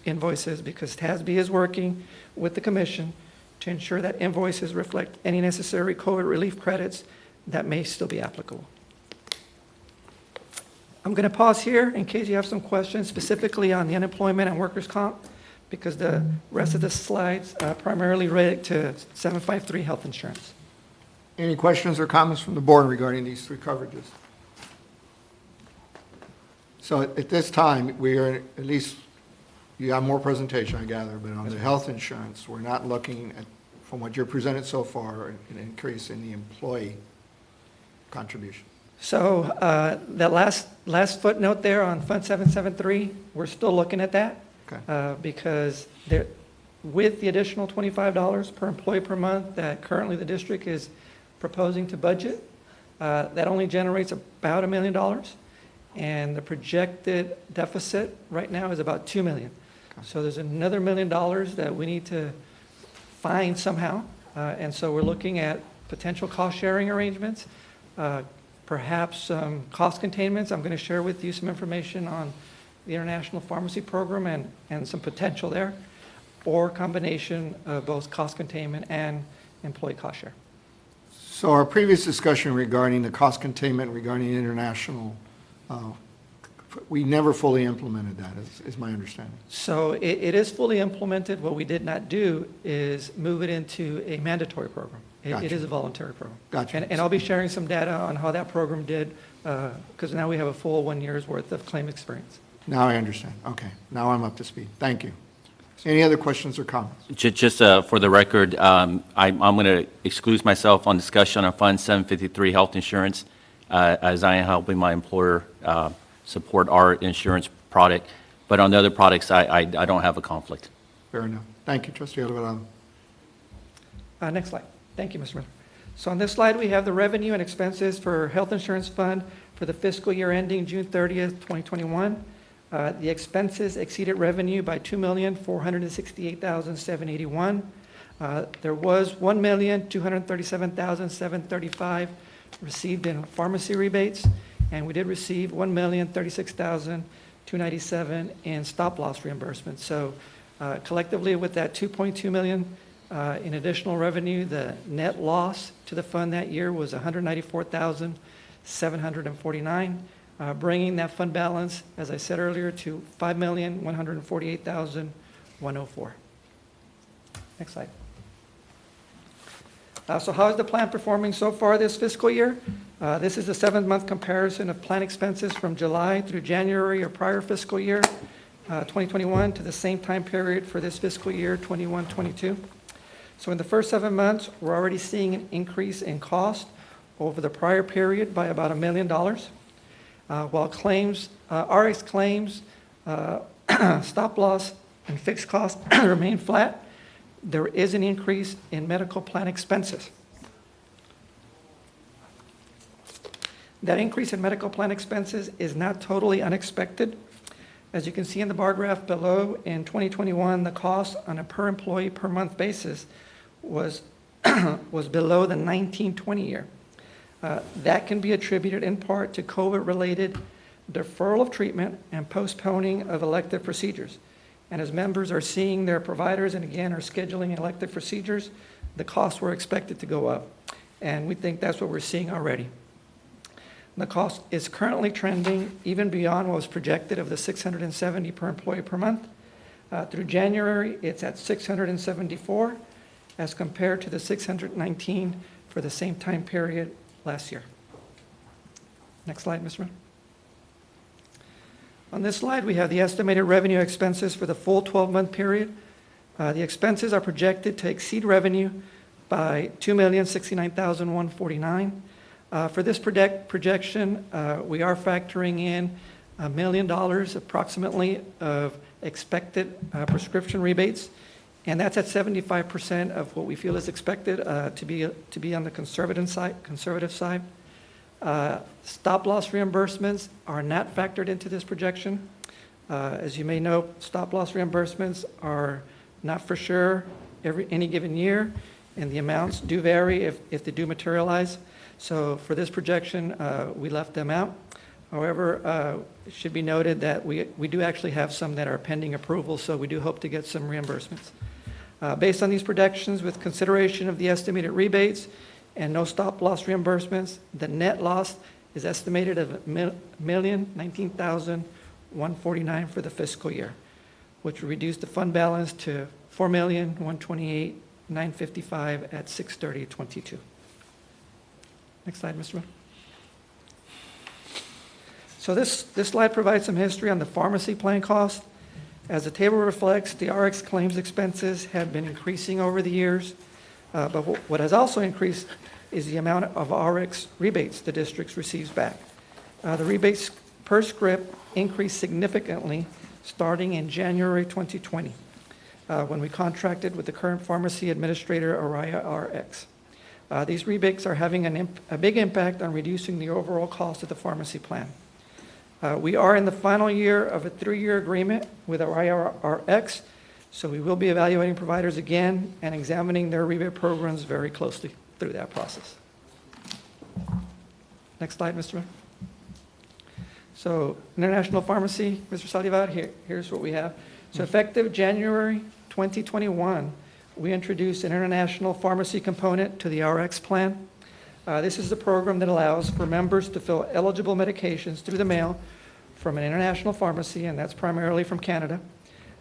invoices because TASB is working with the commission to ensure that invoices reflect any necessary COVID relief credits that may still be applicable. I'm going to pause here in case you have some questions specifically on the unemployment and workers' comp, because the rest of the slides primarily relate to 753 health insurance. Any questions or comments from the board regarding these 3 coverages? So at this time, we are, at least, you have more presentation, I gather, but on the health insurance, we're not looking at, from what you're presented so far, an increase in the employee contribution? So that last footnote there on Fund 773, we're still looking at that. Okay. Because with the additional $25 per employee per month that currently the district is proposing to budget, that only generates about $1 million. And the projected deficit right now is about $2 million. So there's another $1 million that we need to find somehow. And so we're looking at potential cost-sharing arrangements, perhaps cost containments. I'm going to share with you some information on the International Pharmacy Program and some potential there, or combination of both cost containment and employee cost share. So our previous discussion regarding the cost containment regarding international, we never fully implemented that, is my understanding. So it is fully implemented. What we did not do is move it into a mandatory program. It Gotcha. is a voluntary program. Gotcha. And I'll be sharing some data on how that program did, because now we have a full 1 year's worth of claim experience. Now I understand. Okay, now I'm up to speed. Thank you. Any other questions or comments? Just for the record, I'm going to excuse myself on discussion on Fund 753 health insurance, as I am helping my employer support our insurance product. But on the other products, I don't have a conflict. Fair enough. Thank you, Trustee Alvarado. Next slide. Thank you, Mr. Miller. So on this slide, we have the revenue and expenses for Health Insurance Fund for the fiscal year ending June 30th, 2021. The expenses exceeded revenue by $2,468,781. There was $1,237,735 received in pharmacy rebates, and we did receive $1,036,297 in stop-loss reimbursements. So collectively, with that $2.2 million in additional revenue, the net loss to the fund that year was $194,749, bringing that fund balance, as I said earlier, to $5,148,104. Next slide. So how is the plan performing so far this fiscal year? This is a 7-month comparison of plan expenses from July through January or prior fiscal year 2021 to the same time period for this fiscal year 21-22. So in the first 7 months, we're already seeing an increase in cost over the prior period by about $1 million. While claims, RX claims, stop loss, and fixed costs remain flat, there is an increase in medical plan expenses. That increase in medical plan expenses is not totally unexpected. As you can see in the bar graph below, in 2021, the cost on a per employee per month basis was below the 19-20 year. That can be attributed in part to COVID-related deferral of treatment and postponing of elective procedures. And as members are seeing their providers and again are scheduling elective procedures, the costs were expected to go up. And we think that's what we're seeing already. The cost is currently trending even beyond what was projected of the $670 per employee per month. Through January, it's at $674 as compared to the $619 for the same time period last year. Next slide, Mr. Miller. On this slide, we have the estimated revenue expenses for the full 12-month period. The expenses are projected to exceed revenue by $2,069,149. For this projection, we are factoring in $1 million approximately of expected prescription rebates, and that's at 75% of what we feel is expected to be on the conservative side. Stop-loss reimbursements are not factored into this projection. As you may know, stop-loss reimbursements are not for sure any given year, and the amounts do vary if they do materialize. So for this projection, we left them out. However, it should be noted that we do actually have some that are pending approval, so we do hope to get some reimbursements. Based on these projections, with consideration of the estimated rebates and no stop-loss reimbursements, the net loss is estimated at $1,019,149 for the fiscal year, which will reduce the fund balance to $4,128,955 at 6/30/22. Next slide, Mr. Miller. So this slide provides some history on the pharmacy plan cost. As the table reflects, the RX claims expenses have been increasing over the years, but what has also increased is the amount of RX rebates the district receives back. The rebates per script increased significantly starting in January 2020, when we contracted with the current pharmacy administrator, Araya RX. These rebates are having a big impact on reducing the overall cost of the pharmacy plan. We are in the final year of a 3-year agreement with Araya RX, so we will be evaluating providers again and examining their rebate programs very closely through that process. Next slide, Mr. Mayor. So International Pharmacy, Mr. Salivar, here's what we have. So effective January 2021, we introduced an international pharmacy component to the RX plan. This is the program that allows for members to fill eligible medications through the mail from an international pharmacy, and that's primarily from Canada.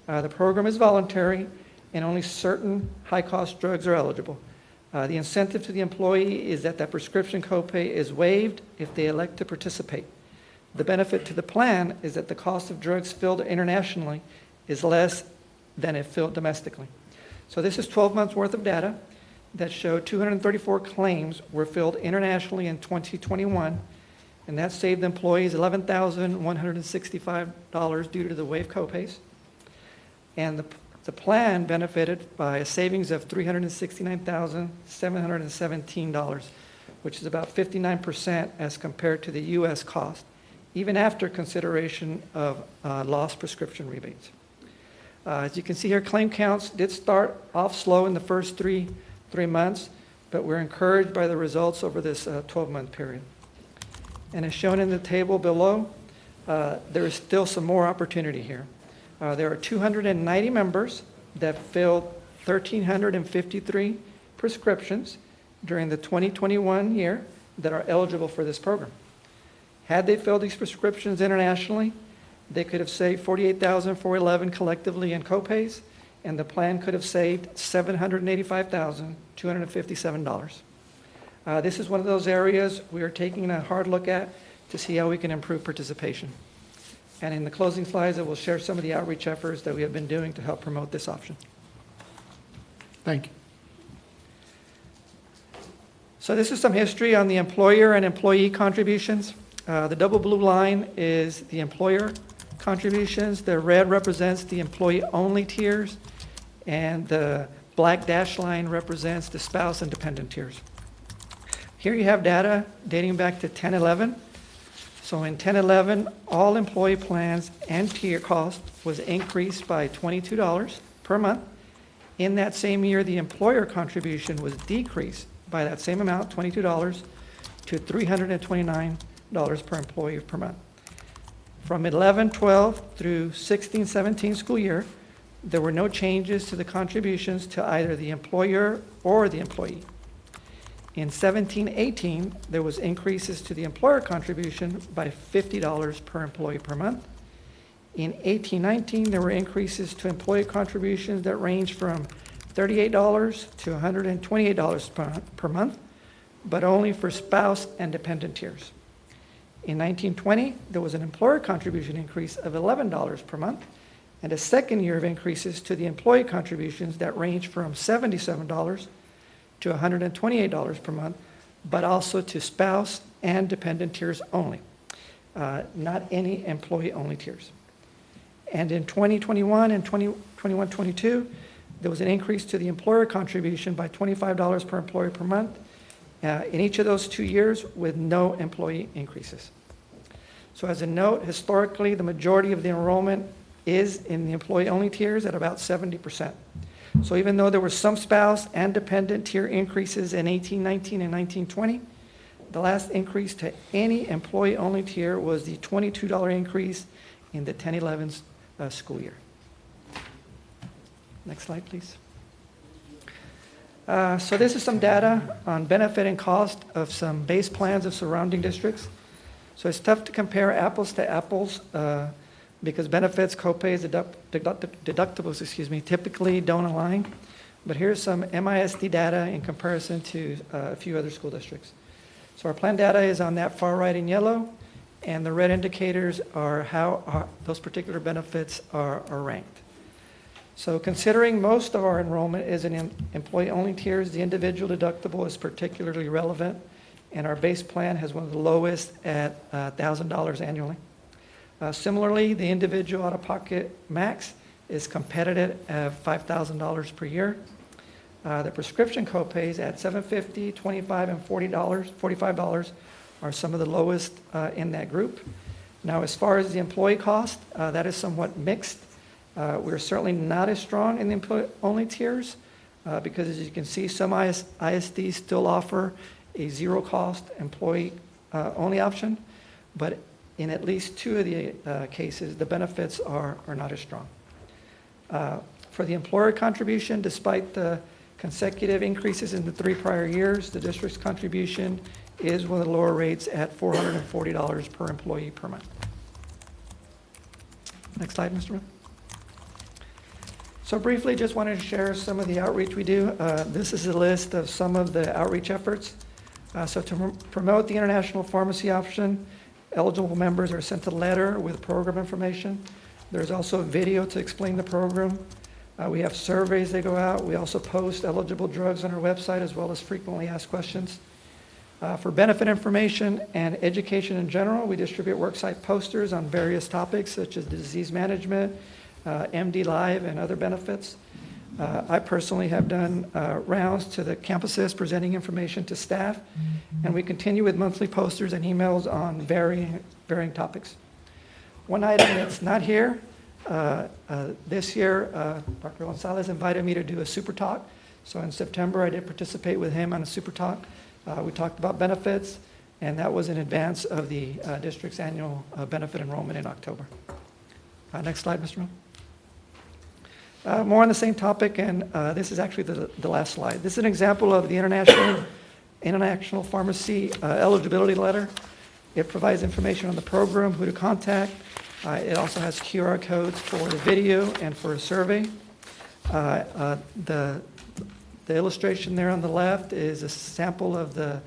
The program is voluntary, and only certain high-cost drugs are eligible. The incentive to the employee is that prescription copay is waived if they elect to participate. The benefit to the plan is that the cost of drugs filled internationally is less than if filled domestically. So this is 12 months worth of data that showed 234 claims were filled internationally in 2021, and that saved employees $11,165 due to the waived copays. And the plan benefited by a savings of $369,717, which is about 59% as compared to the U.S. cost, even after consideration of lost prescription rebates. As you can see here, claim counts did start off slow in the first three months, but we're encouraged by the results over this 12-month period. And as shown in the table below, there is still some more opportunity here. There are 290 members that filled 1,353 prescriptions during the 2021 year that are eligible for this program. Had they filled these prescriptions internationally, they could have saved $48,411 collectively in copays, and the plan could have saved $785,257. This is one of those areas we are taking a hard look at to see how we can improve participation. And in the closing slides, I will share some of the outreach efforts that we have been doing to help promote this option. Thank you. So this is some history on the employer and employee contributions. The double blue line is the employer contributions. The red represents the employee-only tiers, and the black dashed line represents the spouse and dependent tiers. Here you have data dating back to 1011. So in 1011, all employee plans and tier cost was increased by $22 per month. In that same year, the employer contribution was decreased by that same amount, $22, to $329 per employee per month. From 11-12 through 16-17 school year, there were no changes to the contributions to either the employer or the employee. In 17-18, there was increases to the employer contribution by $50 per employee per month. In 18-19, there were increases to employee contributions that range from $38 to $128 per month, but only for spouse and dependent tiers. In 19-20, there was an employer contribution increase of $11 per month, and a second year of increases to the employee contributions that range from $77 to $128 per month, but also to spouse and dependent tiers only, not any employee-only tiers. And in 2021 and 21-22, there was an increase to the employer contribution by $25 per employee per month in each of those 2 years with no employee increases. So as a note, historically, the majority of the enrollment is in the employee-only tiers at about 70%. So even though there were some spouse and dependent tier increases in 18-19 and 19-20, the last increase to any employee-only tier was the $22 increase in the 10-11 school year. Next slide, please. So this is some data on benefit and cost of some base plans of surrounding districts. So it's tough to compare apples to apples because benefits, copays, deductibles, typically don't align. But here's some MISD data in comparison to a few other school districts. So our plan data is on that far right in yellow, and the red indicators are how those particular benefits are ranked. So considering most of our enrollment is in employee-only tiers, the individual deductible is particularly relevant, and our base plan has one of the lowest at $1,000 annually. Similarly, the individual out-of-pocket max is competitive at $5,000 per year. The prescription copays at $750, $25, and $45 are some of the lowest in that group. Now, as far as the employee cost, that is somewhat mixed. We're certainly not as strong in the employee-only tiers because, as you can see, some ISDs still offer a zero-cost employee-only option, but in at least 2 of the cases, the benefits are not as strong. For the employer contribution, despite the consecutive increases in the 3 prior years, the district's contribution is one of the lower rates at $440 per employee per month. Next slide, Mr. Smith. So briefly, just wanted to share some of the outreach we do. This is a list of some of the outreach efforts. So to promote the international pharmacy option, eligible members are sent a letter with program information. There's also a video to explain the program. We have surveys that go out. We also post eligible drugs on our website as well as frequently asked questions. For benefit information and education in general, we distribute worksite posters on various topics such as disease management, MD Live, and other benefits. I personally have done rounds to the campuses presenting information to staff, and we continue with monthly posters and emails on varying topics. One item that's not here, this year, Dr. Gonzalez invited me to do a super talk. So in September, I did participate with him on a super talk. We talked about benefits, and that was in advance of the district's annual benefit enrollment in October. Next slide, Mr. Moon. More on the same topic, and this is actually the last slide. This is an example of the International Pharmacy Eligibility Letter. It provides information on the program, who to contact. It also has QR codes for the video and for a survey. The illustration there on the left is a sample of the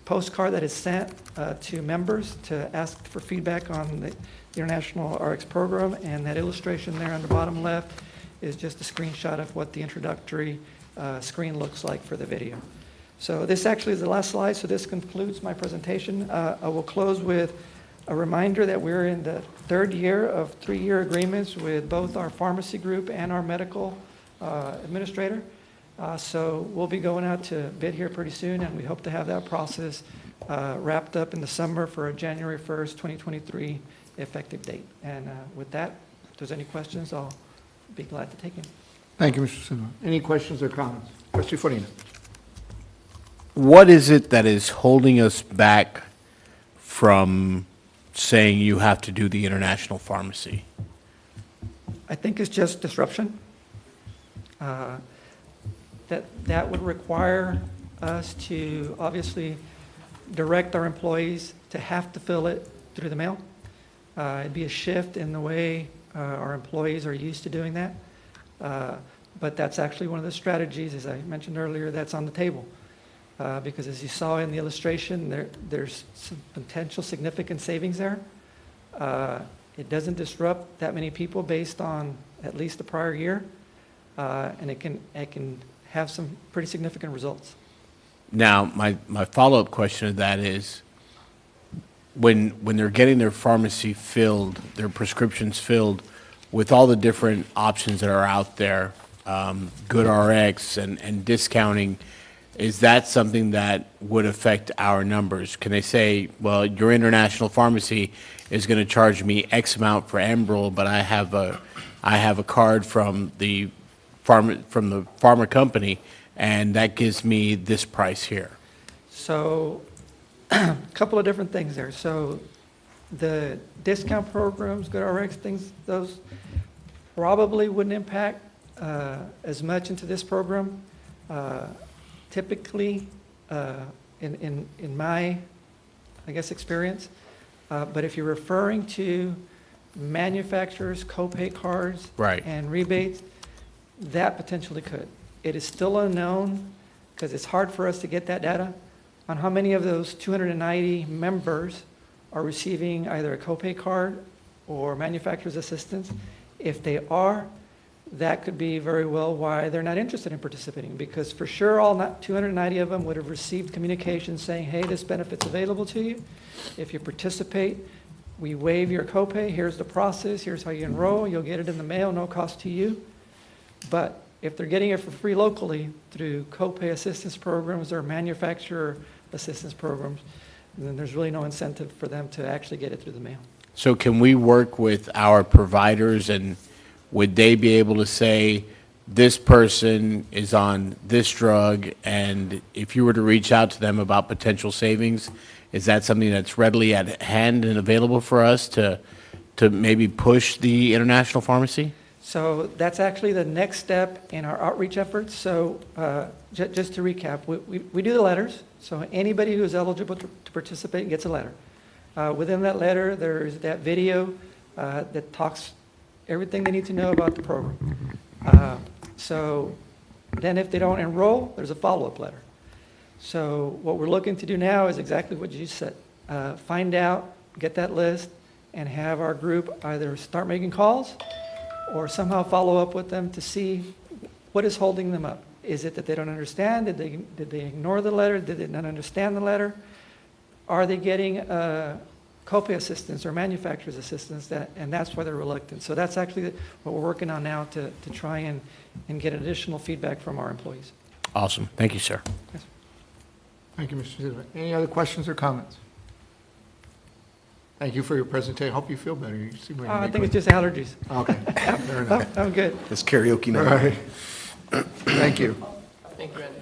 postcard that is sent to members to ask for feedback on the International RX program, and that illustration there on the bottom left is just a screenshot of what the introductory screen looks like for the video. So this actually is the last slide, so this concludes my presentation. I will close with a reminder that we're in the 3rd year of 3-year agreements with both our pharmacy group and our medical administrator. So we'll be going out to bid here pretty soon, and we hope to have that process wrapped up in the summer for a January 1st, 2023 effective date. And with that, if there's any questions, I'll be glad to take them. Thank you, Mr. Silva. Any questions or comments? Trustee Farina. What is it that is holding us back from saying you have to do the international pharmacy? I think it's just disruption. That would require us to obviously direct our employees to have to fill it through the mail. It'd be a shift in the way our employees are used to doing that. But that's actually one of the strategies, as I mentioned earlier, that's on the table. Because as you saw in the illustration, there's some potential significant savings there. It doesn't disrupt that many people based on at least the prior year, and it can have some pretty significant results. Now, my follow-up question to that is, when they're getting their pharmacy filled, their prescriptions filled, with all the different options that are out there, GoodRx and discounting, is that something that would affect our numbers? Can they say, well, your international pharmacy is going to charge me X amount for Enbrel, but I have a card from the pharma company, and that gives me this price here? So a couple of different things there. So the discount programs, GoodRx, things, those probably wouldn't impact as much into this program. Typically, in my, I guess, experience, but if you're referring to manufacturers, copay cards, right, and rebates, that potentially could. It is still unknown, because it's hard for us to get that data, on how many of those 290 members are receiving either a copay card or manufacturer's assistance. If they are, that could be very well why they're not interested in participating, because for sure all 290 of them would have received communication saying, hey, this benefit's available to you. If you participate, we waive your copay, here's the process, here's how you enroll, you'll get it in the mail, no cost to you. But if they're getting it for free locally through copay assistance programs or manufacturer assistance programs, then there's really no incentive for them to actually get it through the mail. So can we work with our providers, and would they be able to say, this person is on this drug, and if you were to reach out to them about potential savings, is that something that's readily at hand and available for us to maybe push the international pharmacy? So that's actually the next step in our outreach efforts. So just to recap, we do the letters. So anybody who is eligible to participate gets a letter. Within that letter, there's that video that talks everything they need to know about the program. So then if they don't enroll, there's a follow-up letter. So what we're looking to do now is exactly what you said. Find out, get that list, and have our group either start making calls or somehow follow up with them to see what is holding them up. Is it that they don't understand? Did they ignore the letter? Did they not understand the letter? Are they getting copay assistance or manufacturer's assistance, and that's why they're reluctant. So that's actually what we're working on now to try and get additional feedback from our employees. Awesome. Thank you, sir. Yes. Thank you, Mr. Silva. Any other questions or comments? Thank you for your presentation. Hope you feel better. You seem like I think it's just allergies. Okay, fair enough. I'm good. It's karaoke All night. right. Thank you. Thank you, Andy.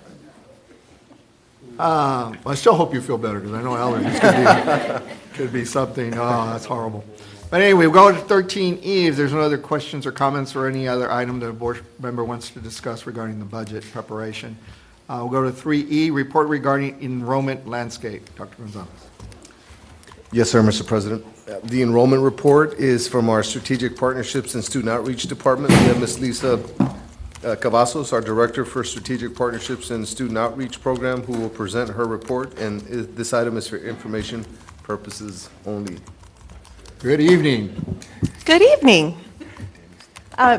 I still hope you feel better, because I know allergies could be something, oh, that's horrible. But anyway, we'll go to 13E. If there's no other questions or comments or any other item that a board member wants to discuss regarding the budget preparation. We'll go to 3E, report regarding enrollment landscape. Dr. Gonzalez. Yes, sir, Mr. President. The enrollment report is from our Strategic Partnerships and Student Outreach Department. We have Ms. Lisa Cavazos, our Director for Strategic Partnerships and Student Outreach Program, who will present her report, and this item is for information purposes only. Good evening. Good evening.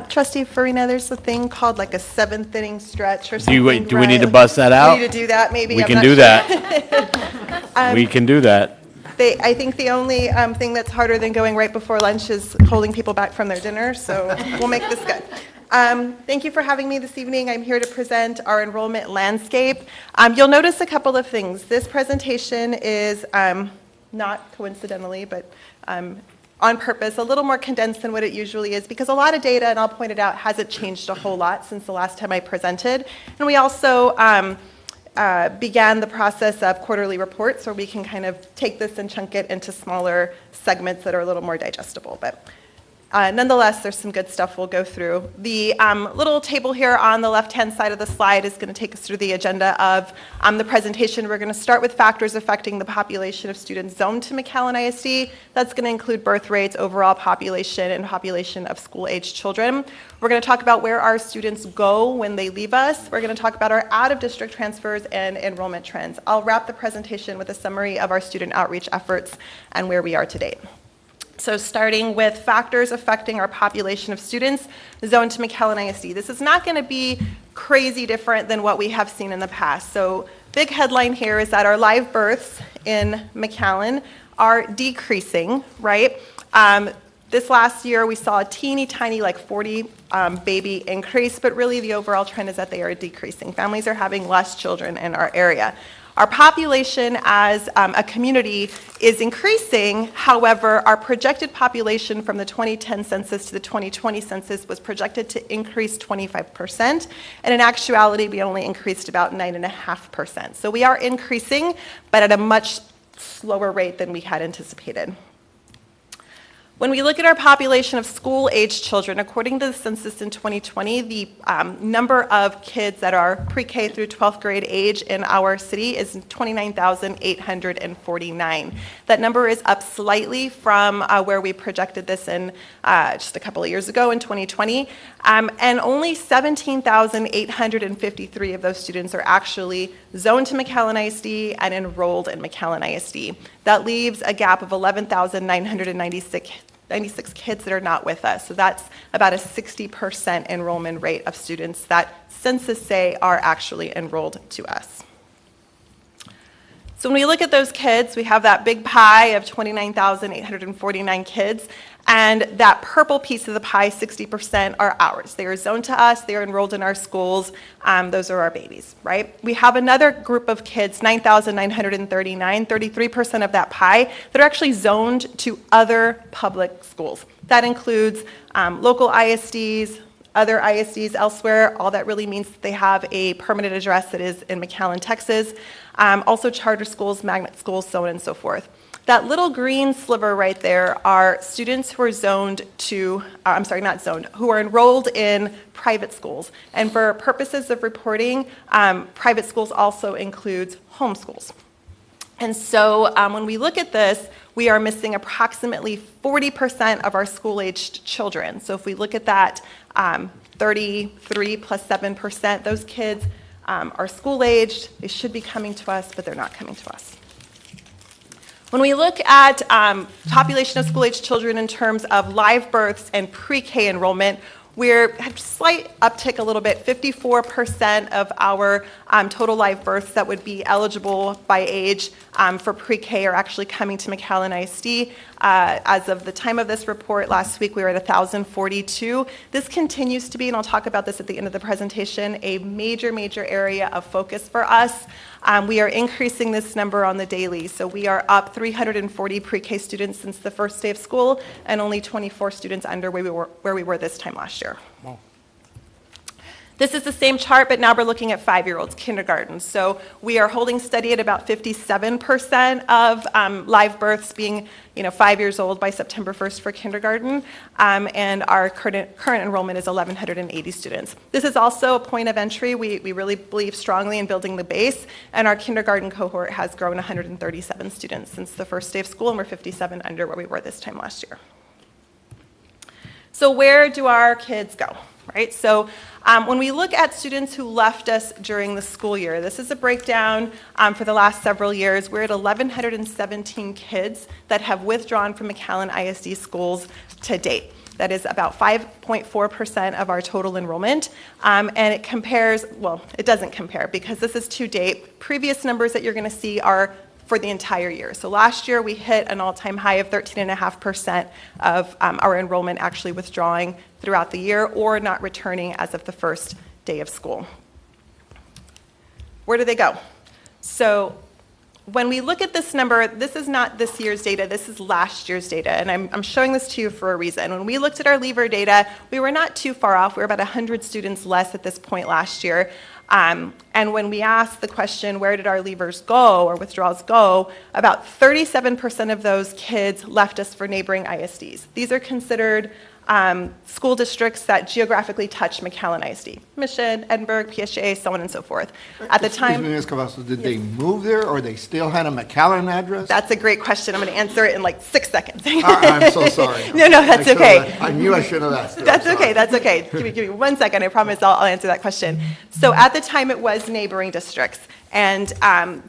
Trustee Farina, there's a thing called like a seventh inning stretch or something. Do we need to bust that out? We need to do that, maybe. We I'm can not do sure. that. We can do that. I think the only thing that's harder than going right before lunch is holding people back from their dinner, so we'll make this good. Thank you for having me this evening. I'm here to present our enrollment landscape. You'll notice a couple of things. This presentation is, not coincidentally, but on purpose, a little more condensed than what it usually is, because a lot of data, and I'll point it out, hasn't changed a whole lot since the last time I presented. And we also began the process of quarterly reports, where we can kind of take this and chunk it into smaller segments that are a little more digestible. But nonetheless, there's some good stuff we'll go through. The little table here on the left-hand side of the slide is going to take us through the agenda of the presentation. We're going to start with factors affecting the population of students zoned to McAllen ISD. That's going to include birth rates, overall population, and population of school-aged children. We're going to talk about where our students go when they leave us. We're going to talk about our out-of-district transfers and enrollment trends. I'll wrap the presentation with a summary of our student outreach efforts and where we are to date. So starting with factors affecting our population of students zoned to McAllen ISD. This is not going to be crazy different than what we have seen in the past. So big headline here is that our live births in McAllen are decreasing, right? This last year we saw a teeny tiny, like 40 baby increase, but really the overall trend is that they are decreasing. Families are having less children in our area. Our population as a community is increasing. However, our projected population from the 2010 census to the 2020 census was projected to increase 25%, and in actuality, we only increased about 9.5%. So we are increasing, but at a much slower rate than we had anticipated. When we look at our population of school-aged children, according to the census in 2020, the number of kids that are pre-K through 12th grade age in our city is 29,849. That number is up slightly from where we projected this in just a couple of years ago in 2020, and only 17,853 of those students are actually zoned to McAllen ISD and enrolled in McAllen ISD. That leaves a gap of 11,996 96 kids that are not with us. So that's about a 60% enrollment rate of students that census say are actually enrolled to us. So when we look at those kids, we have that big pie of 29,849 kids, and that purple piece of the pie, 60%, are ours. They are zoned to us, they are enrolled in our schools, those are our babies, right? We have another group of kids, 9,939, 33% of that pie, that are actually zoned to other public schools. That includes local ISDs, other ISDs elsewhere. All that really means that they have a permanent address that is in McAllen, Texas. Also charter schools, magnet schools, so on and so forth. That little green sliver right there are students who are zoned to, not zoned, who are enrolled in private schools. And for purposes of reporting, private schools also includes homeschools. And so when we look at this, we are missing approximately 40% of our school-aged children. So if we look at that 33 plus 7%, those kids are school-aged. They should be coming to us, but they're not coming to us. When we look at population of school-aged children in terms of live births and pre-K enrollment, we're had a slight uptick a little bit. 54% of our total live births that would be eligible by age for pre-K are actually coming to McAllen ISD. As of the time of this report last week, we were at 1,042. This continues to be, and I'll talk about this at the end of the presentation, a major area of focus for us. We are increasing this number on the daily. So we are up 340 pre-K students since the first day of school, and only 24 students under where we were this time last year. Wow. This is the same chart, but now we're looking at 5-year-olds, kindergarten. So we are holding steady at about 57% of live births being 5 years old by September 1st for kindergarten, and our current enrollment is 1,180 students. This is also a point of entry. We really believe strongly in building the base, and our kindergarten cohort has grown 137 students since the first day of school, and we're 57 under where we were this time last year. So where do our kids go, right? So when we look at students who left us during the school year, this is a breakdown for the last several years. We're at 1,117 kids that have withdrawn from McAllen ISD schools to date. That is about 5.4% of our total enrollment. And it compares, well, it doesn't compare because this is to date. Previous numbers that you're going to see are for the entire year. So last year we hit an all-time high of 13.5% of our enrollment actually withdrawing throughout the year or not returning as of the first day of school. Where do they go? So when we look at this number, this is not this year's data, this is last year's data, and I'm showing this to you for a reason. When we looked at our leaver data, we were not too far off. We were about 100 students less at this point last year. And when we asked the question, where did our leavers go or withdrawals go, about 37% of those kids left us for neighboring ISDs. These are considered school districts that geographically touch McAllen ISD. Mission, Edinburgh, PSJA, so on and so forth. At the time... Excuse me, Ms. Cavazos, did they move there or they still had a McAllen address? That's a great question. I'm going to answer it in like 6 seconds. I'm so sorry. No, that's okay. I knew I should have asked it. That's okay, that's okay. Give me 1 second. I promise I'll answer that question. So at the time, it was neighboring districts. And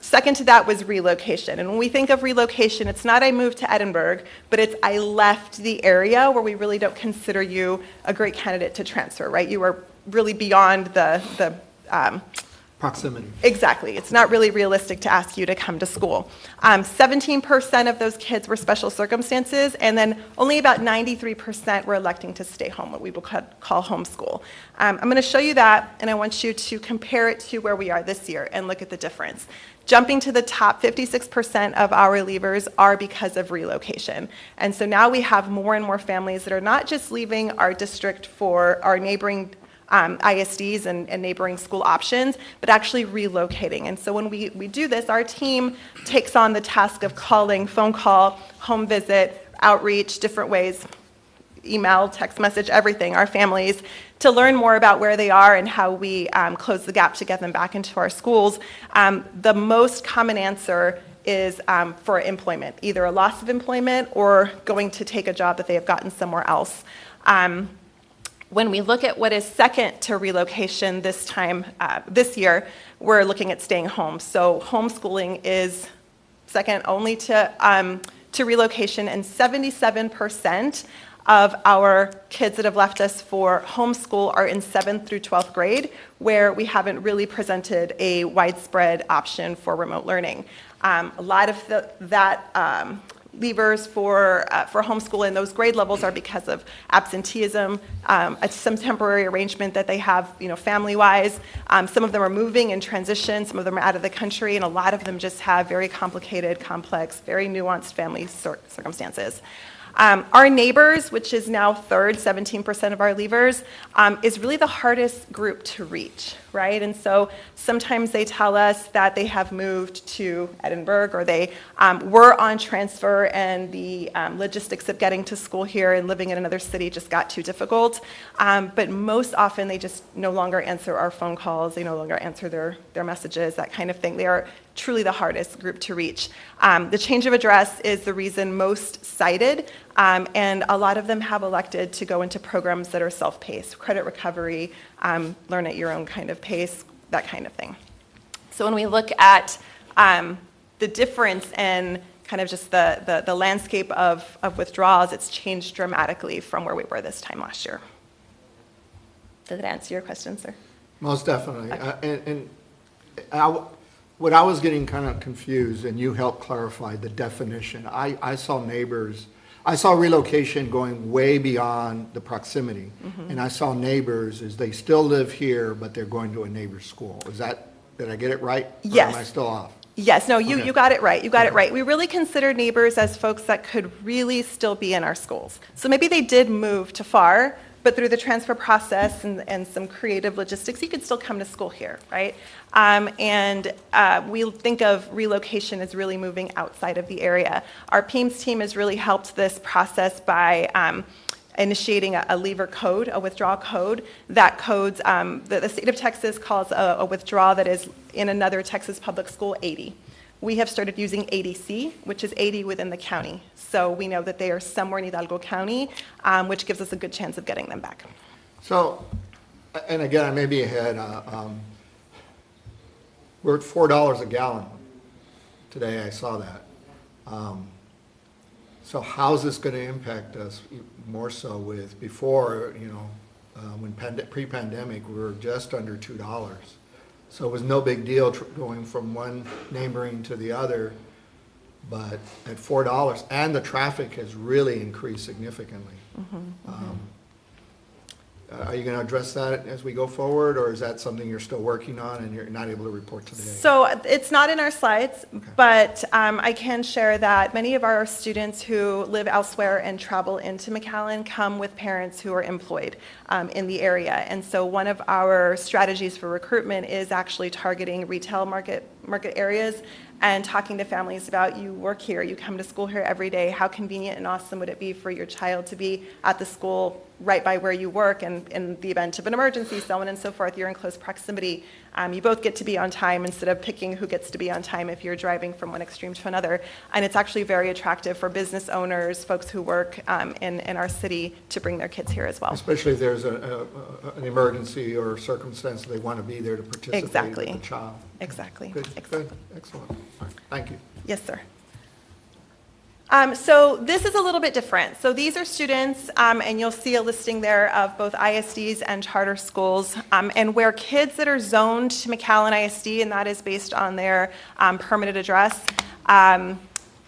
second to that was relocation. And when we think of relocation, it's not I moved to Edinburgh, but it's I left the area where we really don't consider you a great candidate to transfer, right? You are really beyond the proximity. Exactly. It's not really realistic to ask you to come to school. 17% of those kids were special circumstances, and then only about 93% were electing to stay home, what we would call homeschool. I'm going to show you that, and I want you to compare it to where we are this year and look at the difference. Jumping to the top, 56% of our leavers are because of relocation. And so now we have more and more families that are not just leaving our district for our neighboring ISDs and neighboring school options, but actually relocating. And so when we do this, our team takes on the task of calling, phone call, home visit, outreach, different ways, email, text message, everything, our families, to learn more about where they are and how we close the gap to get them back into our schools. The most common answer is for employment, either a loss of employment or going to take a job that they have gotten somewhere else. When we look at what is second to relocation this year, we're looking at staying home. So homeschooling is second only to to relocation, and 77% of our kids that have left us for homeschool are in 7th through 12th grade, where we haven't really presented a widespread option for remote learning. A lot of leavers for homeschool in those grade levels are because of absenteeism, some temporary arrangement that they have, family-wise. Some of them are moving in transition, some of them are out of the country, and a lot of them just have very complicated, complex, very nuanced family circumstances. Our neighbors, which is now third, 17% of our leavers, is really the hardest group to reach, right? And so sometimes they tell us that they have moved to Edinburgh, or they were on transfer and the logistics of getting to school here and living in another city just got too difficult. But most often they just no longer answer our phone calls, they no longer answer their messages, that kind of thing. They are truly the hardest group to reach. The change of address is the reason most cited, and a lot of them have elected to go into programs that are self-paced, credit recovery, learn at your own kind of pace, that kind of thing. So when we look at the difference in kind of just the landscape of withdrawals, it's changed dramatically from where we were this time last year. Did that answer your question, sir? Most definitely. What I was getting kind of confused, and you helped clarify the definition. I saw neighbors, I saw relocation going way beyond the proximity. And I saw neighbors as they still live here, but they're going to a neighbor's school. Did I get it right? Yes. Or am I still off? Yes, no, you Okay. got it right. You got it right. We really consider neighbors as folks that could really still be in our schools. So maybe they did move to far, but through the transfer process and some creative logistics, you could still come to school here, right? We think of relocation as really moving outside of the area. Our PEAMS team has really helped this process by initiating a leaver code, a withdrawal code. That codes, the state of Texas calls a withdrawal that is in another Texas public school 80. We have started using 80C, which is 80 within the county. So we know that they are somewhere in Hidalgo County, which gives us a good chance of getting them back. So, and again, I may be ahead. We're at $4 a gallon. Today I saw that. So how's this going to impact us more so with before, when pre-pandemic, we were just under $2. So it was no big deal going from one neighboring to the other, but at $4, and the traffic has really increased significantly. Are you going to address that as we go forward, or is that something you're still working on and you're not able to report today? So it's not in our slides, but I can share that many of our students who live elsewhere and travel into McAllen come with parents who are employed in the area. And so one of our strategies for recruitment is actually targeting retail market areas and talking to families about, you work here, you come to school here every day, how convenient and awesome would it be for your child to be at the school right by where you work, and in the event of an emergency, so on and so forth, you're in close proximity. You both get to be on time instead of picking who gets to be on time if you're driving from one extreme to another. And it's actually very attractive for business owners, folks who work in our city, to bring their kids here as well. Especially if there's an emergency or circumstance they want to be there to participate Exactly. with the child. Exactly. Good, excellent. All right, thank you. Yes, sir. So this is a little bit different. So these are students, and you'll see a listing there of both ISDs and charter schools, and where kids that are zoned to McAllen ISD, and that is based on their permanent address,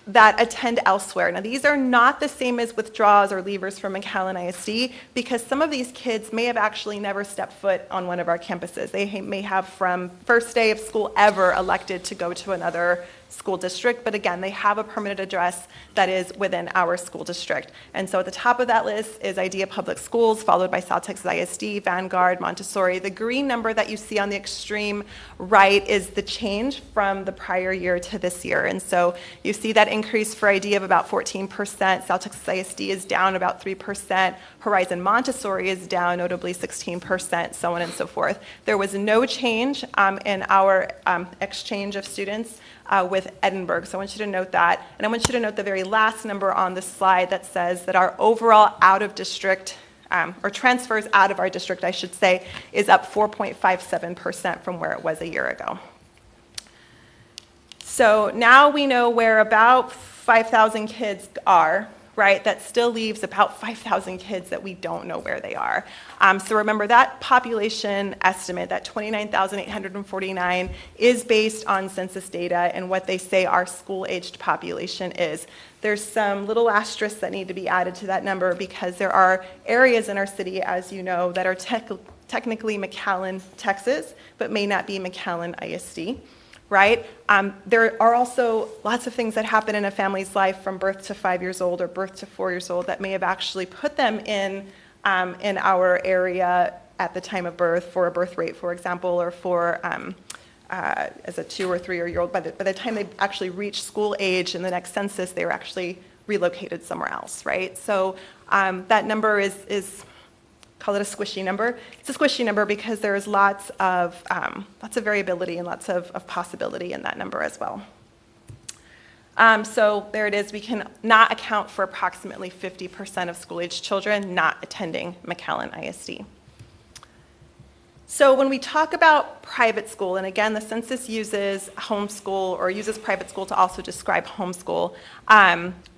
that attend elsewhere. Now, these are not the same as withdrawals or leavers from McAllen ISD, because some of these kids may have actually never stepped foot on one of our campuses. They may have, from first day of school ever, elected to go to another school district, but again, they have a permanent address that is within our school district. And so at the top of that list is Idea Public Schools, followed by South Texas ISD, Vanguard, Montessori. The green number that you see on the extreme right is the change from the prior year to this year. And so you see that increase for Idea of about 14%. South Texas ISD is down about 3%. Horizon Montessori is down notably 16%, so on and so forth. There was no change in our exchange of students with Edinburgh. So I want you to note that. And I want you to note the very last number on the slide that says that our overall out-of-district, or transfers out of our district, I should say, is up 4.57% from where it was a year ago. So now we know where about 5,000 kids are, right, that still leaves about 5,000 kids that we don't know where they are. So remember, that population estimate, that 29,849, is based on census data and what they say our school-aged population is. There's some little asterisks that need to be added to that number because there are areas in our city, as you know, that are technically McAllen, Texas, but may not be McAllen ISD. Right? There are also lots of things that happen in a family's life from birth to 5 years old or birth to 4 years old that may have actually put them in our area at the time of birth for a birth rate, for example, or for as a 2 or 3 year old. By the time they actually reach school age in the next census, they were actually relocated somewhere else, right? So that number is call it a squishy number. It's a squishy number because there is lots of variability and lots of possibility in that number as well. So there it is. We can not account for approximately 50% of school-aged children not attending McAllen ISD. So when we talk about private school, and again, the census uses homeschool or uses private school to also describe homeschool,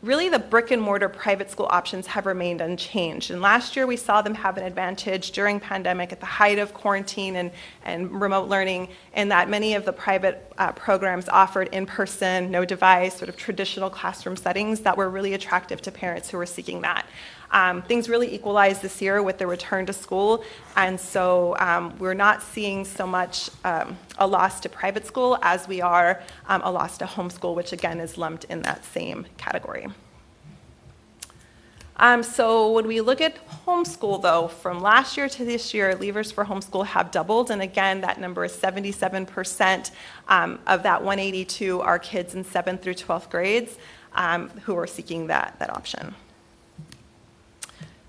really the brick and mortar private school options have remained unchanged. And last year we saw them have an advantage during pandemic at the height of quarantine and remote learning, in that many of the private programs offered in-person, no device, sort of traditional classroom settings that were really attractive to parents who were seeking that. Things really equalized this year with the return to school, and so we're not seeing so much a loss to private school as we are a loss to homeschool, which again is lumped in that same category. So when we look at homeschool, though, from last year to this year, leavers for homeschool have doubled, and again, that number is 77% of that 182 are kids in 7th through 12th grades who are seeking that option.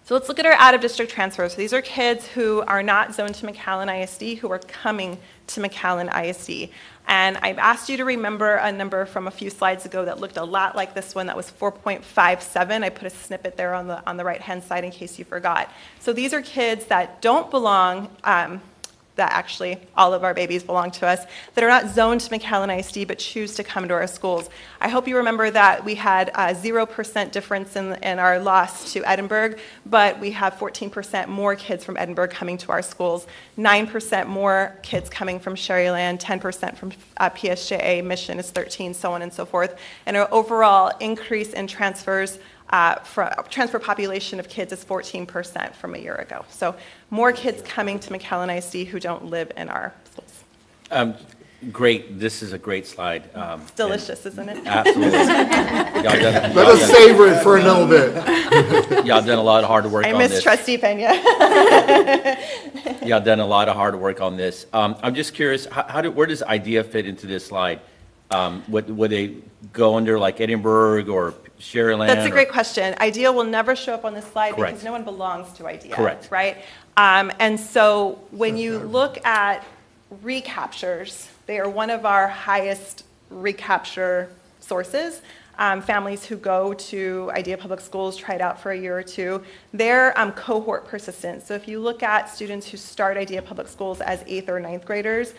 So let's look at our out-of-district transfers. So these are kids who are not zoned to McAllen ISD who are coming to McAllen ISD. And I've asked you to remember a number from a few slides ago that looked a lot like this one. That was 4.57. I put a snippet there on the right-hand side in case you forgot. So these are kids that don't belong, that actually all of our babies belong to us, that are not zoned to McAllen ISD but choose to come to our schools. I hope you remember that we had a 0% difference in our loss to Edinburgh, but we have 14% more kids from Edinburgh coming to our schools, 9% more kids coming from Sherryland, 10% from PSJA, Mission is 13, so on and so forth. And our overall increase in transfers transfer population of kids is 14% from a year ago. So more kids coming to McAllen ISD who don't live in our schools. Great, this is a great slide. It's delicious, isn't it? Absolutely. Let us savor it for a little bit. Y'all done a lot of hard work on I this. miss Trustee Pena. Y'all done a lot of hard work on this. I'm just curious, where does IDEA fit into this slide? Would they go under like Edinburgh or Sherryland? That's a great question. IDEA will never show up on this slide Correct. because no one belongs to IDEA. Correct. Right? And so when you look at recaptures, they are one of our highest recapture sources. Families who go to IDEA Public Schools, try it out for a year or two, they're cohort persistent. So if you look at students who start IDEA Public Schools as 8th or 9th graders,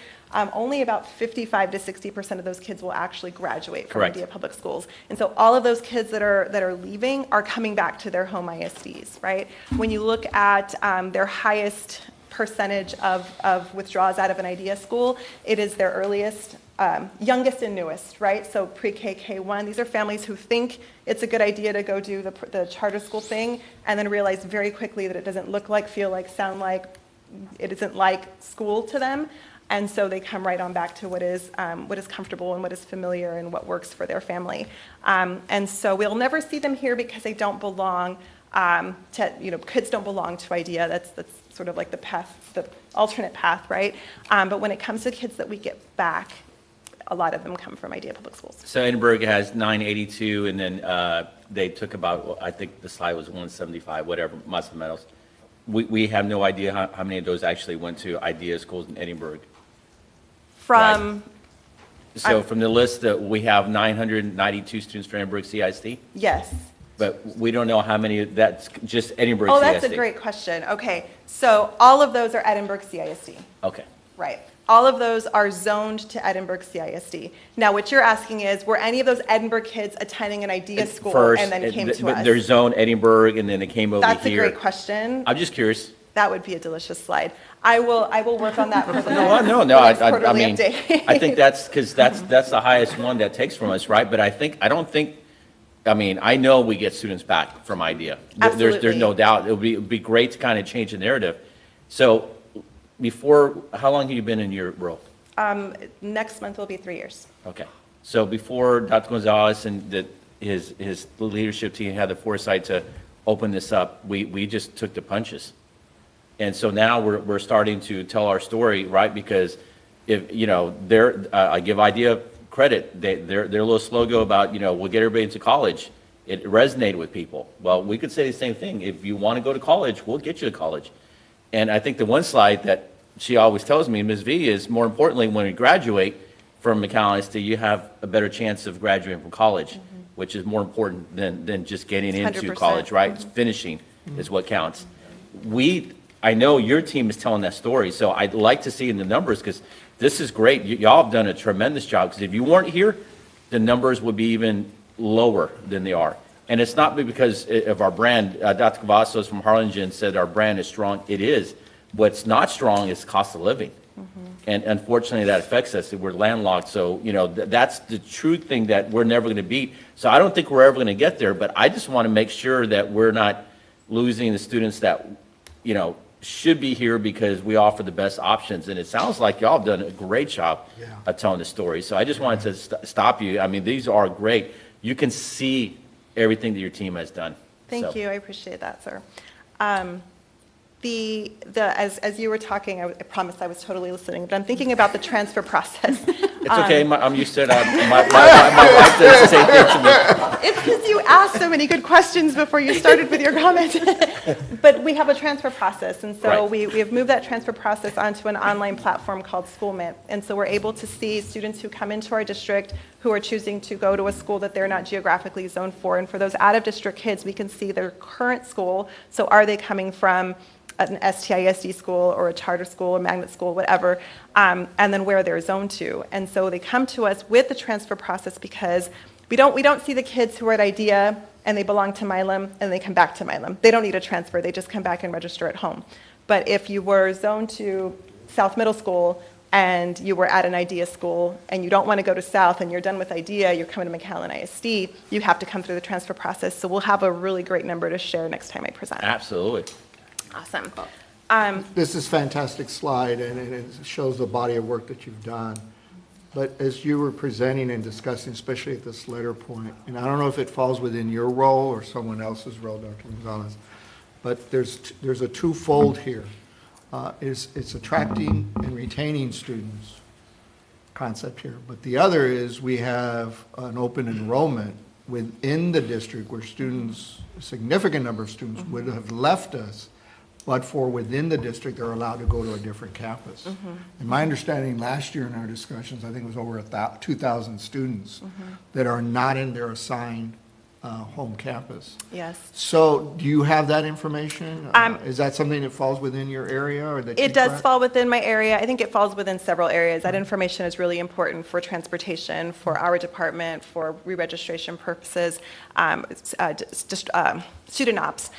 only about 55 to 60% of those kids will actually graduate from Correct. IDEA Public Schools. And so all of those kids that are leaving are coming back to their home ISDs, right? When you look at their highest percentage of withdrawals out of an IDEA school, it is their earliest, youngest and newest, right? So pre-K, K1, these are families who think it's a good idea to go do the charter school thing and then realize very quickly that it doesn't look like, feel like, sound like, it isn't like school to them. And so they come right on back to what is comfortable and what is familiar and what works for their family. And so we'll never see them here because they don't belong kids don't belong to IDEA. That's sort of like the path, the alternate path, right? But when it comes to kids that we get back, a lot of them come from IDEA Public Schools. So Edinburgh has 982, and then they took about, I think the slide was 175, whatever, Muscle Meadows. We have no idea how many of those actually went to IDEA schools in Edinburgh. From... Right. So from the list, that we have 992 students from Edinburgh CISD? Yes. But we don't know how many, that's just Edinburgh Oh, CISD. that's a great question. Okay, so all of those are Edinburgh CISD. Okay. Right. All of those are zoned to Edinburgh CISD. Now, what you're asking is, were any of those Edinburgh kids attending an IDEA school First, and then came to but us? they're zoned Edinburgh, and then they came over here. That's a great question. I'm just curious. That would be a delicious slide. I will work on that for the No, next I quarterly mean, update. I think that's, because that's the highest one that takes from us, right? But I don't think, I mean, I know we get students back from IDEA. There's Absolutely. no doubt. It'd be great to kind of change the narrative. So how long have you been in your role? Next month will be 3 years. Okay. So before Dr. Gonzalez and his leadership team had the foresight to open this up, we just took the punches. And so now we're starting to tell our story, right? Because if, I give IDEA credit, their little slogan about, we'll get everybody into college, it resonated with people. Well, we could say the same thing. If you want to go to college, we'll get you to college. And I think the one slide that she always tells me, Ms. V, is more importantly, when we graduate from McAllen ISD, you have a better chance of graduating from college, which is more important than just getting into 100%. college, right? Finishing is what counts. I know your team is telling that story, so I'd like to see in the numbers, because this is great. Y'all have done a tremendous job, because if you weren't here, the numbers would be even lower than they are. And it's not because of our brand. Dr. Cavazos from Harlingen said our brand is strong. It is. What's not strong is cost of living. And unfortunately, that affects us. We're landlocked, so, that's the true thing that we're never going to beat. So I don't think we're ever going to get there, but I just want to make sure that we're not losing the students that, should be here because we offer the best options. And it sounds like y'all have done a great job of telling the story. So I just wanted to stop you. I mean, these are great. You can see everything that your team has done. Thank you. I appreciate that, sir. As you were talking, I promised I was totally listening, but I'm thinking about the transfer process. It's okay. I'm used to it. My wife does the same thing to me. It's because you asked so many good questions before you started with your comment. But we have a transfer process, and so Right. we have moved that transfer process onto an online platform called SchoolMint. And so we're able to see students who come into our district who are choosing to go to a school that they're not geographically zoned for. And for those out-of-district kids, we can see their current school. So are they coming from an STISD school or a charter school or magnet school, whatever, and then where they're zoned to. And so they come to us with the transfer process because we don't see the kids who are at IDEA and they belong to Milam and they come back to Milam. They don't need a transfer, they just come back and register at home. But if you were zoned to South Middle School and you were at an IDEA school and you don't want to go to South and you're done with IDEA, you're coming to McAllen ISD, you have to come through the transfer process. So we'll have a really great number to share next time I present. Absolutely. Awesome. This is a fantastic slide, and it shows the body of work that you've done. But as you were presenting and discussing, especially at this later point, and I don't know if it falls within your role or someone else's role, Dr. Gonzalez, but there's a twofold here. It's attracting and retaining students concept here. But the other is we have an open enrollment within the district where students, a significant number of students would have left us, but for within the district, they're allowed to go to a different campus. And my understanding last year in our discussions, I think it was over 2,000 students that are not in their assigned home campus. Yes. So do you have that information? Is that something that falls within your area or that you It does track? fall within my area. I think it falls within several areas. That information is really important for transportation, for our department, for re-registration purposes, student ops.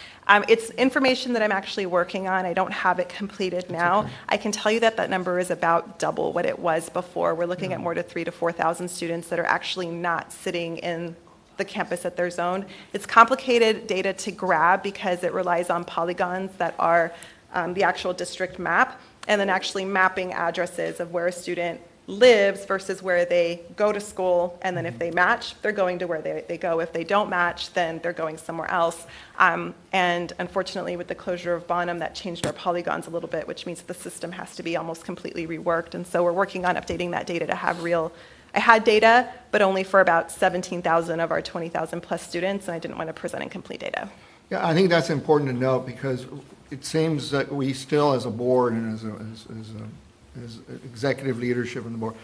It's information that I'm actually working on. I don't have it completed now. okay. I can tell you that that number is about double what it was before. We're looking at more to 3,000 to 4,000 students that are actually not sitting in the campus at their zone. It's complicated data to grab because it relies on polygons that are the actual district map, and then actually mapping addresses of where a student lives versus where they go to school, and then if they match, they're going to where they go. If they don't match, then they're going somewhere else. And unfortunately, with the closure of Bonham, that changed our polygons a little bit, which means the system has to be almost completely reworked. And so we're working on updating that data to have real. I had data, but only for about 17,000 of our 20,000 plus students, and I didn't want to present incomplete data. Yeah, I think that's important to note because it seems that we still, as a board and as executive leadership on the board,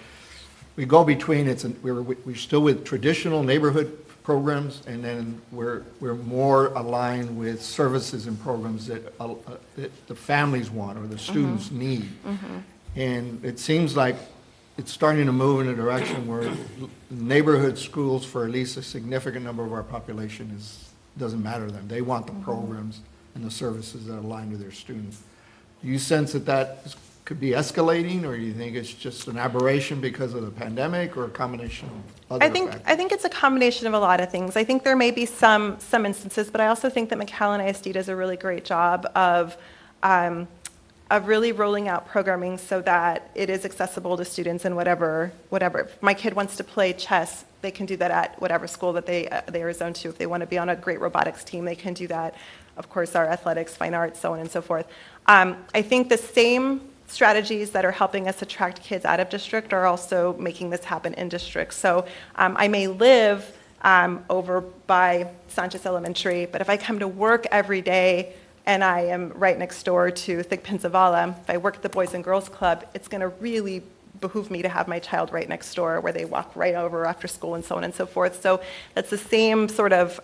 we go between we're still with traditional neighborhood programs, and then we're more aligned with services and programs that the families want or the students need. And it seems like it's starting to move in a direction where neighborhood schools for at least a significant number of our population doesn't matter to them. They want the programs and the services that align to their students. Do you sense that could be escalating, or do you think it's just an aberration because of the pandemic, or a combination of other factors? I think it's a combination of a lot of things. I think there may be some instances, but I also think that McAllen ISD does a really great job of really rolling out programming so that it is accessible to students in whatever. If my kid wants to play chess, they can do that at whatever school that they are zoned to. If they want to be on a great robotics team, they can do that. Of course, our athletics, fine arts, so on and so forth. I think the same strategies that are helping us attract kids out of district are also making this happen in district. So I may live over by Sanchez Elementary, but if I come to work every day and I am right next door to Thigpen Zavala, if I work at the Boys and Girls Club, it's going to really behoove me to have my child right next door where they walk right over after school and so on and so forth. So that's the same sort of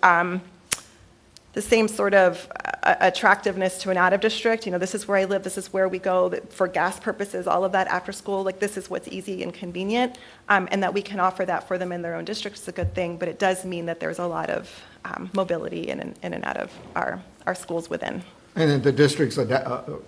attractiveness to an out of district. You know, this is where I live, this is where we go for gas purposes, all of that after school, like this is what's easy and convenient, and that we can offer that for them in their own district is a good thing, but it does mean that there's a lot of mobility in and out of our schools within. And that the district's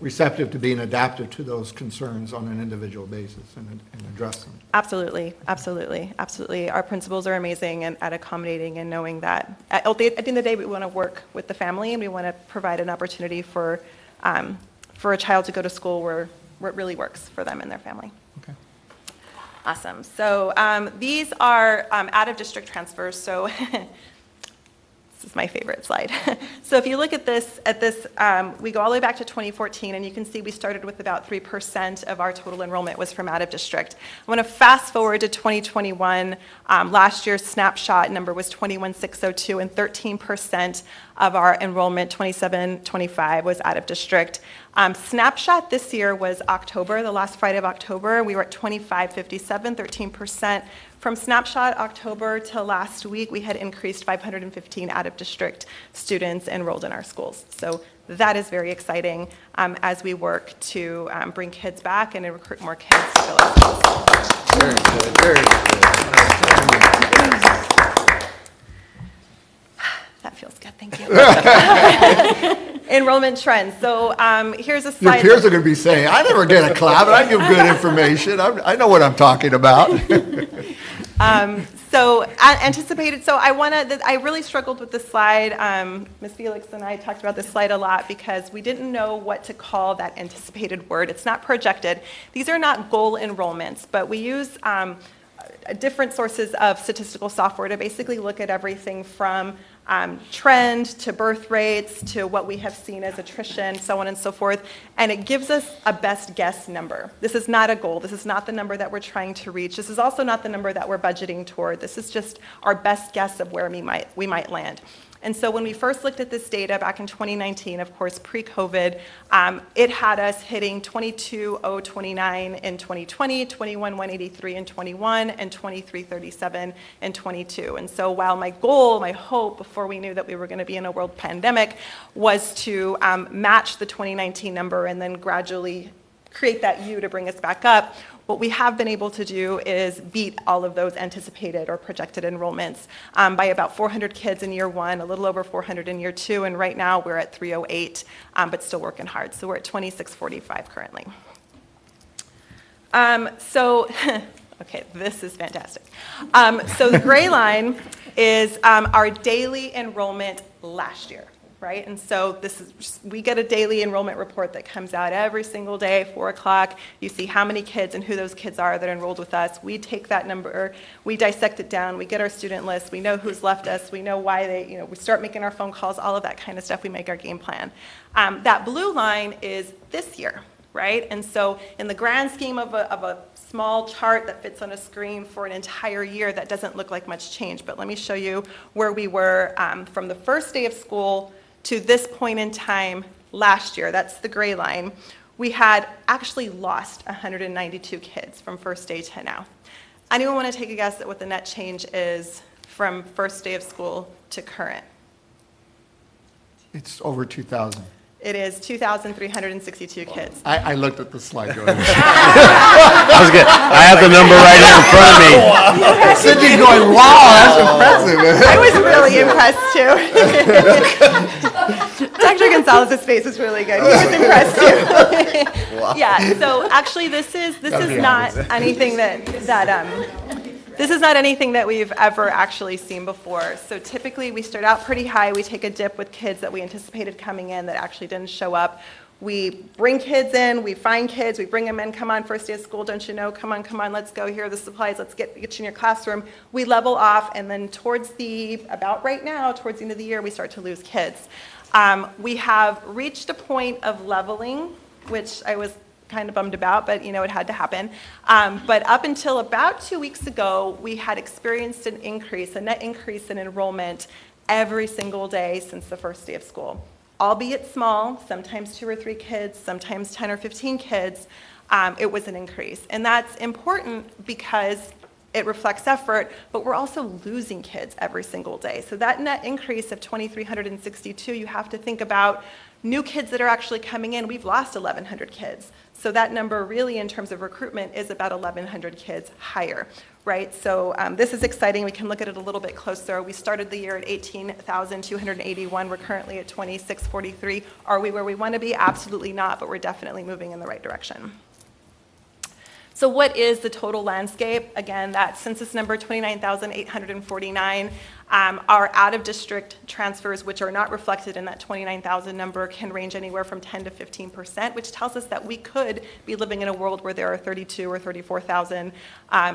receptive to being adaptive to those concerns on an individual basis and address them. Absolutely, absolutely, absolutely. Our principals are amazing and at accommodating and knowing that at the end of the day, we want to work with the family and we want to provide an opportunity for a child to go to school where it really works for them and their family. Okay. Awesome. So these are out-of-district transfers. So this is my favorite slide. So if you look at this, we go all the way back to 2014, and you can see we started with about 3% of our total enrollment was from out of district. I want to fast forward to 2021. Last year's snapshot number was 21,602, and 13% of our enrollment, 2725, was out of district. Snapshot this year was October, the last Friday of October. We were at 2557, 13%. From snapshot October to last week, we had increased 515 out-of-district students enrolled in our schools. So that is very exciting as we work to bring kids back and recruit more kids to fill our schools. Very good, very good. That feels good, thank you. Enrollment trends. So here's a slide. Your peers are going to be saying, I never get a clap, and I give good information. I know what I'm talking about. So anticipated, so I really struggled with this slide. Ms. Felix and I talked about this slide a lot because we didn't know what to call that anticipated word. It's not projected. These are not goal enrollments, but we use different sources of statistical software to basically look at everything from trend to birth rates to what we have seen as attrition, so on and so forth, and it gives us a best guess number. This is not a goal. This is not the number that we're trying to reach. This is also not the number that we're budgeting toward. This is just our best guess of where we might land. And so when we first looked at this data back in 2019, of course, pre-COVID, it had us hitting 22,029 in 2020, 21,183 in 21, and 23,37 in 22. And so while my goal, my hope, before we knew that we were going to be in a world pandemic, was to match the 2019 number and then gradually create that U to bring us back up, what we have been able to do is beat all of those anticipated or projected enrollments by about 400 kids in year one, a little over 400 in year two, and right now we're at 308, but still working hard. So we're at 2645 currently. Okay, this is fantastic. So the gray line is our daily enrollment last year. Right? And so we get a daily enrollment report that comes out every single day, 4 o'clock. You see how many kids and who those kids are that are enrolled with us. We take that number, we dissect it down, we get our student list, we know who's left us, we know why we start making our phone calls, all of that kind of stuff, we make our game plan. That blue line is this year, right? And so in the grand scheme of a small chart that fits on a screen for an entire year, that doesn't look like much change. But let me show you where we were from the first day of school to this point in time last year. That's the gray line. We had actually lost 192 kids from first day to now. Anyone want to take a guess at what the net change is from first day of school to current? It's over 2,000. It is 2,362 kids. I looked at the slide going. I was good. I have the number right here in front of me. Sydney's going, wow, that's impressive. I was really impressed too. Dr. Gonzalez's face was really good. He was impressed too. Yeah, so actually this is not anything this is not anything that we've ever actually seen before. So typically we start out pretty high. We take a dip with kids that we anticipated coming in that actually didn't show up. We bring kids in, we find kids, we bring them in, come on, first day of school, don't you know, come on, let's go, here are the supplies, let's get you in your classroom. We level off, and then about right now, towards the end of the year, we start to lose kids. We have reached a point of leveling, which I was kind of bummed about, but you know, it had to happen. But up until about 2 weeks ago, we had experienced a net increase in enrollment every single day since the first day of school. Albeit small, sometimes 2 or 3 kids, sometimes 10 or 15 kids, it was an increase. And that's important because it reflects effort, but we're also losing kids every single day. So that net increase of 2,362, you have to think about new kids that are actually coming in. We've lost 1,100 kids. So that number really, in terms of recruitment, is about 1,100 kids higher, right? So this is exciting. We can look at it a little bit closer. We started the year at 18,281. We're currently at 2,643. Are we where we want to be? Absolutely not, but we're definitely moving in the right direction. So what is the total landscape? Again, that census number 29,849. Our out-of-district transfers, which are not reflected in that 29,000 number, can range anywhere from 10 to 15%, which tells us that we could be living in a world where there are 32 or 34,000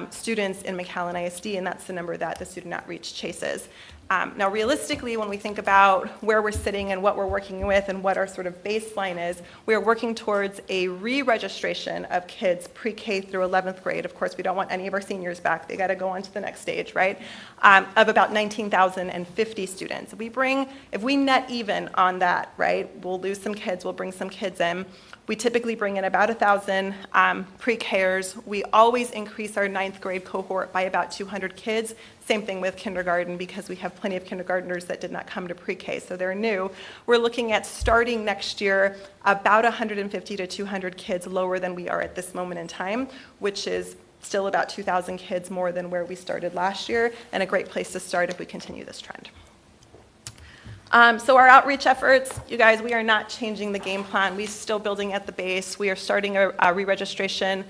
students in McAllen ISD, and that's the number that the student outreach chases. Now, realistically, when we think about where we're sitting and what we're working with and what our sort of baseline is, we are working towards a re-registration of kids pre-K through 11th grade. Of course, we don't want any of our seniors back. They got to go on to the next stage, right? Of about 19,050 students. If we net even on that, right, we'll lose some kids, we'll bring some kids in. We typically bring in about 1,000 pre-Kers. We always increase our 9th grade cohort by about 200 kids. Same thing with kindergarten, because we have plenty of kindergartners that did not come to pre-K, so they're new. We're looking at starting next year about 150 to 200 kids lower than we are at this moment in time, which is still about 2,000 kids more than where we started last year, and a great place to start if we continue this trend. So our outreach efforts, you guys, we are not changing the game plan. We're still building at the base. We are starting a re-registration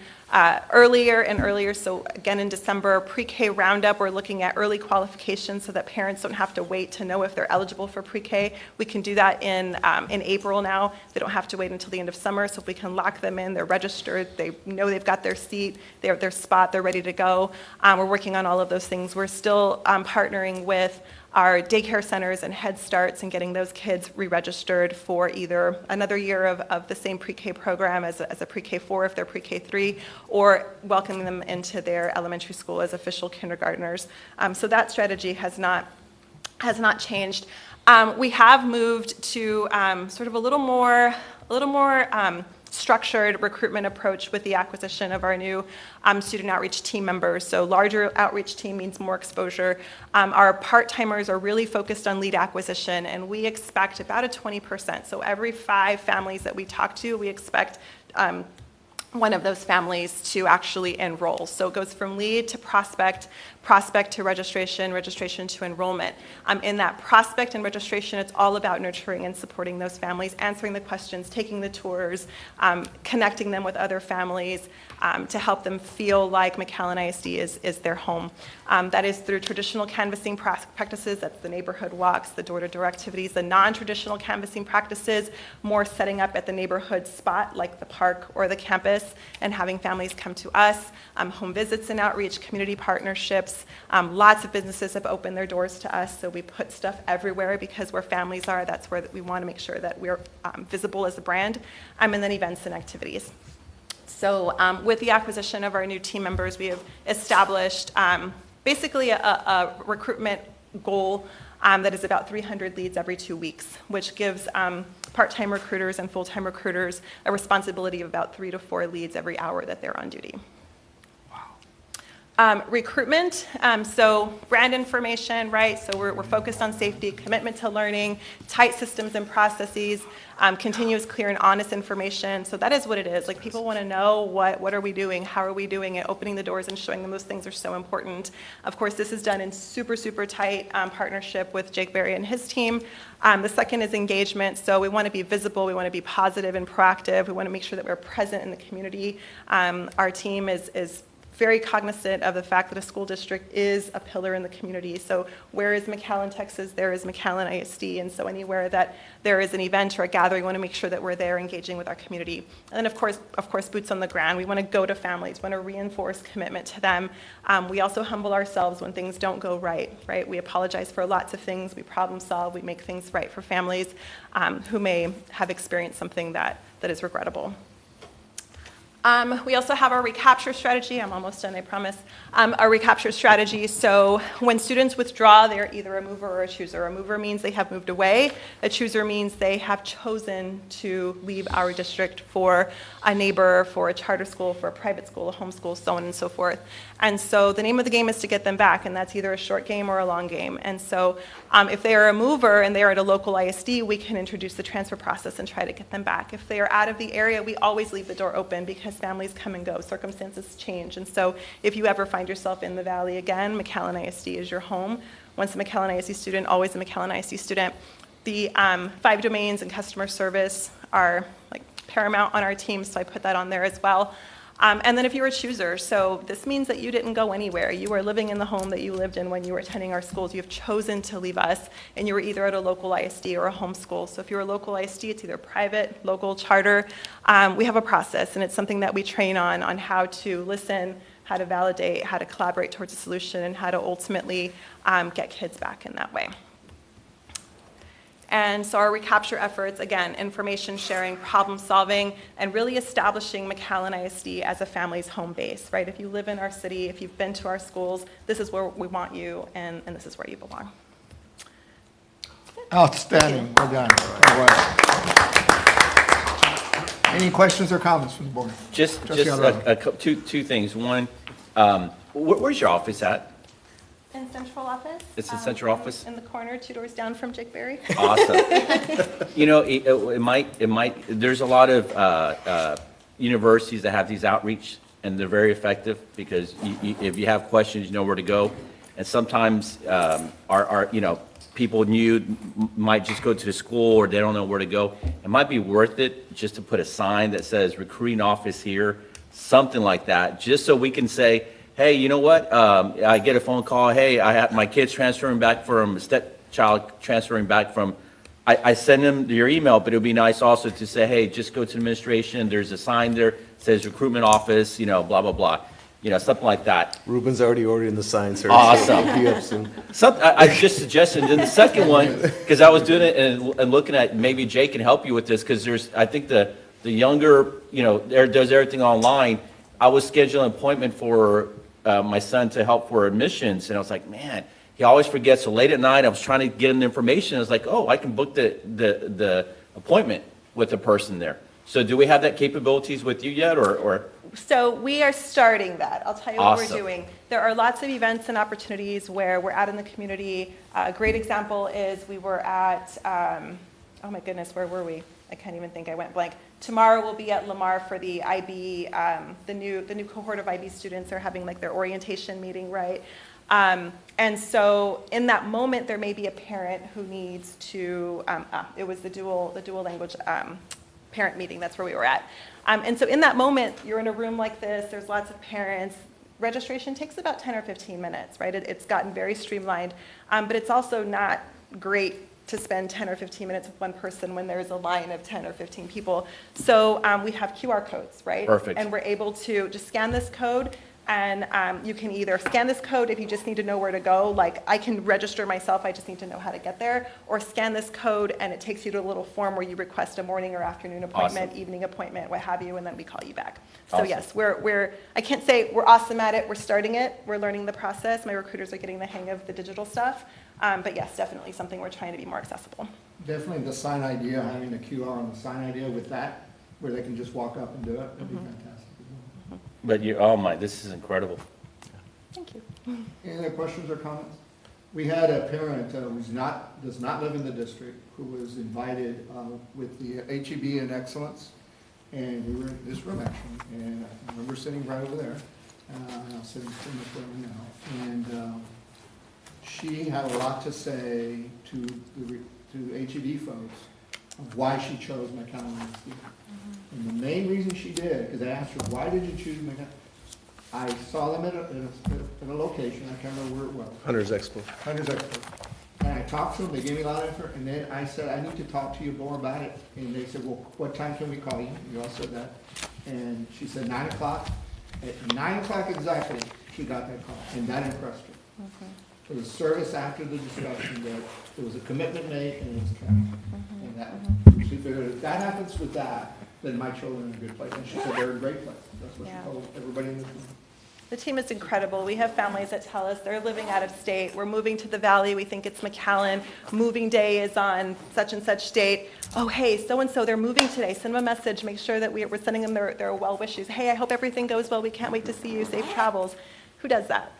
earlier and earlier. So again, in December, pre-K roundup, we're looking at early qualifications so that parents don't have to wait to know if they're eligible for pre-K. We can do that in April now. They don't have to wait until the end of summer. So if we can lock them in, they're registered, they know they've got their seat, their spot, they're ready to go. We're working on all of those things. We're still partnering with our daycare centers and Head Starts and getting those kids re-registered for either another year of the same pre-K program as a pre-K4 if they're pre-K3, or welcoming them into their elementary school as official kindergartners. So that strategy has not changed. We have moved to sort of a little more structured recruitment approach with the acquisition of our new student outreach team members. So larger outreach team means more exposure. Our part-timers are really focused on lead acquisition, and we expect about a 20%. So every 5 families that we talk to, we expect one of those families to actually enroll. So it goes from lead to prospect, prospect to registration, registration to enrollment. In that prospect and registration, it's all about nurturing and supporting those families, answering the questions, taking the tours, connecting them with other families to help them feel like McAllen ISD is their home. That is through traditional canvassing practices, that's the neighborhood walks, the door-to-door activities, the non-traditional canvassing practices, more setting up at the neighborhood spot like the park or the campus, and having families come to us, home visits and outreach, community partnerships. Lots of businesses have opened their doors to us, so we put stuff everywhere because where families are, that's where we want to make sure that we're visible as a brand, and then events and activities. So with the acquisition of our new team members, we have established basically a recruitment goal that is about 300 leads every 2 weeks, which gives part-time recruiters and full-time recruiters a responsibility of about 3 to 4 leads every hour that they're on duty. Recruitment, so brand information, right? So we're focused on safety, commitment to learning, tight systems and processes, continuous, clear, and honest information. So that is what it is. Like, people want to know what are we doing, how are we doing it, opening the doors and showing them those things are so important. Of course, this is done in super, super tight partnership with Jake Berry and his team. The second is engagement. So we want to be visible, we want to be positive and proactive, we want to make sure that we're present in the community. Our team is very cognizant of the fact that a school district is a pillar in the community. So where is McAllen, Texas? There is McAllen ISD. And so anywhere that there is an event or a gathering, we want to make sure that we're there engaging with our community. And then of course, boots on the ground. We want to go to families, we want to reinforce commitment to them. We also humble ourselves when things don't go right? We apologize for lots of things, we problem solve, we make things right for families who may have experienced something that is regrettable. We also have our recapture strategy. I'm almost done, I promise. Our recapture strategy. So when students withdraw, they're either a mover or a chooser. A mover means they have moved away. A chooser means they have chosen to leave our district for a neighbor, for a charter school, for a private school, a homeschool, so on and so forth. And so the name of the game is to get them back, and that's either a short game or a long game. And so if they are a mover and they are at a local ISD, we can introduce the transfer process and try to get them back. If they are out of the area, we always leave the door open because families come and go, circumstances change. And so if you ever find yourself in the Valley again, McAllen ISD is your home. Once a McAllen ISD student, always a McAllen ISD student. The 5 domains and customer service are like paramount on our team, so I put that on there as well. And then if you're a chooser, so this means that you didn't go anywhere. You are living in the home that you lived in when you were attending our schools. You have chosen to leave us, and you were either at a local ISD or a homeschool. So if you're a local ISD, it's either private, local, charter. We have a process, and it's something that we train on how to listen, how to validate, how to collaborate towards a solution, and how to ultimately get kids back in that way. And so our recapture efforts, again, information sharing, problem solving, and really establishing McAllen ISD as a family's home base, right? If you live in our city, if you've been to our schools, this is where we want you, and this is where you belong. Outstanding, well done. All right. Any questions or comments from the board? Just two things. One, where's your office at? In central office. It's the central office? In the corner, 2 doors down from Jake Berry. Awesome. You know, it might, there's a lot of universities that have these outreach, and they're very effective because if you have questions, you know where to go. And sometimes people might just go to the school or they don't know where to go. It might be worth it just to put a sign that says recruiting office here, something like that, just so we can say, hey, you know what? I get a phone call. Hey, I have my kids transferring back from stepchild transferring back from. I send them your email, but it would be nice also to say, hey, just go to administration. There's a sign there that says recruitment office. You know, blah blah blah. You know, something like that. Ruben's already ordering the sign, sir. Awesome. Be up soon. I just suggested. And the second one, because I was doing it and looking at maybe Jake can help you with this, because I think the younger, does everything online. I was scheduling an appointment for my son to help for admissions, and I was like, man, he always forgets. So late at night, I was trying to get him the information. I was like, oh, I can book the appointment with the person there. So do we have that capabilities with you yet, or? So we are starting that. I'll tell you what Awesome. we're doing. There are lots of events and opportunities where we're out in the community. A great example is we were at, oh my goodness, where were we? I can't even think, I went blank. Tomorrow we'll be at Lamar for the IB, the new cohort of IB students are having like their orientation meeting, right? And so in that moment, there may be a parent who needs to, it was the dual language parent meeting, that's where we were at. And so in that moment, you're in a room like this, there's lots of parents. Registration takes about 10 or 15 minutes, right? It's gotten very streamlined, but it's also not great to spend 10 or 15 minutes with one person when there's a line of 10 or 15 people. So we have QR codes, right? Perfect. And we're able to just scan this code, and you can either scan this code if you just need to know where to go, like I can register myself, I just need to know how to get there, or scan this code and it takes you to a little form where you request a morning or afternoon appointment, Awesome. Evening appointment, what have you, and then we call you back. So Awesome. yes, I can't say we're awesome at it, we're starting it, we're learning the process, my recruiters are getting the hang of the digital stuff, but yes, definitely something we're trying to be more accessible. Definitely the sign idea, having the QR on the sign idea with that, where they can just walk up and do it, that'd be fantastic. But oh my, this is incredible. Any other questions or comments? We had a parent who's does not live in the district, who was invited with the HEB in Excellence, and we were in this room actually, and I remember sitting right over there, sitting in this room now, and she had a lot to say to HEB folks of why she chose McAllen ISD. And the main reason she did, because I asked her, why did you choose McAllen? I saw them at a location, I can't remember where it was. Hunter's Expo. Hunter's Expo. And I talked to them, they gave me a lot of info, and then I said, I need to talk to you more about it. And they said, well, what time can we call you? You all said that. And she said 9 o'clock. At 9 o'clock exactly, she got that call, and that impressed her. For the service after the discussion, that there was a commitment made and it was kept. And that, she figured if that happens with that, then my children are in a good place. And she said they're in a great place. That's what she told everybody in the room. The team is incredible. We have families that tell us they're living out of state. We're moving to the Valley. We think it's McAllen. Moving day is on such and such date. Oh, hey, so-and-so, they're moving today. Send them a message. Make sure that we're sending them their well wishes. Hey, I hope everything goes well. We can't wait to see you. Safe travels. Who does that?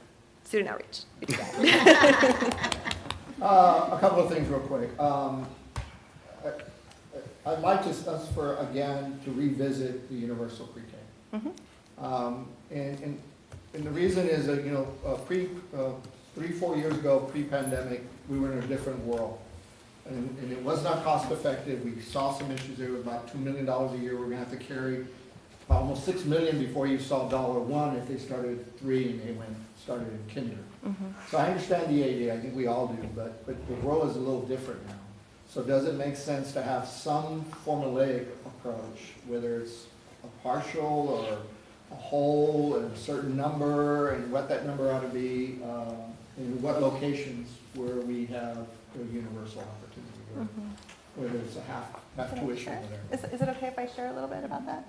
Student outreach. We do that. A couple of things real quick. I'd like us for, again, to revisit the universal pre-K. And the reason is that, 3-4 years ago, pre-pandemic, we were in a different world. And it was not cost effective. We saw some issues there with about $2 million a year. We're gonna have to carry almost $6 million before you saw $1 if they started at 3 and they started in kinder. So I understand the ADA, I think we all do, but the world is a little different now. So does it make sense to have some formulaic approach, whether it's a partial or a whole and a certain number, and what that number ought to be, in what locations where we have a universal opportunity, or whether it's a half tuition or whatever. Is it okay if I share a little bit about that?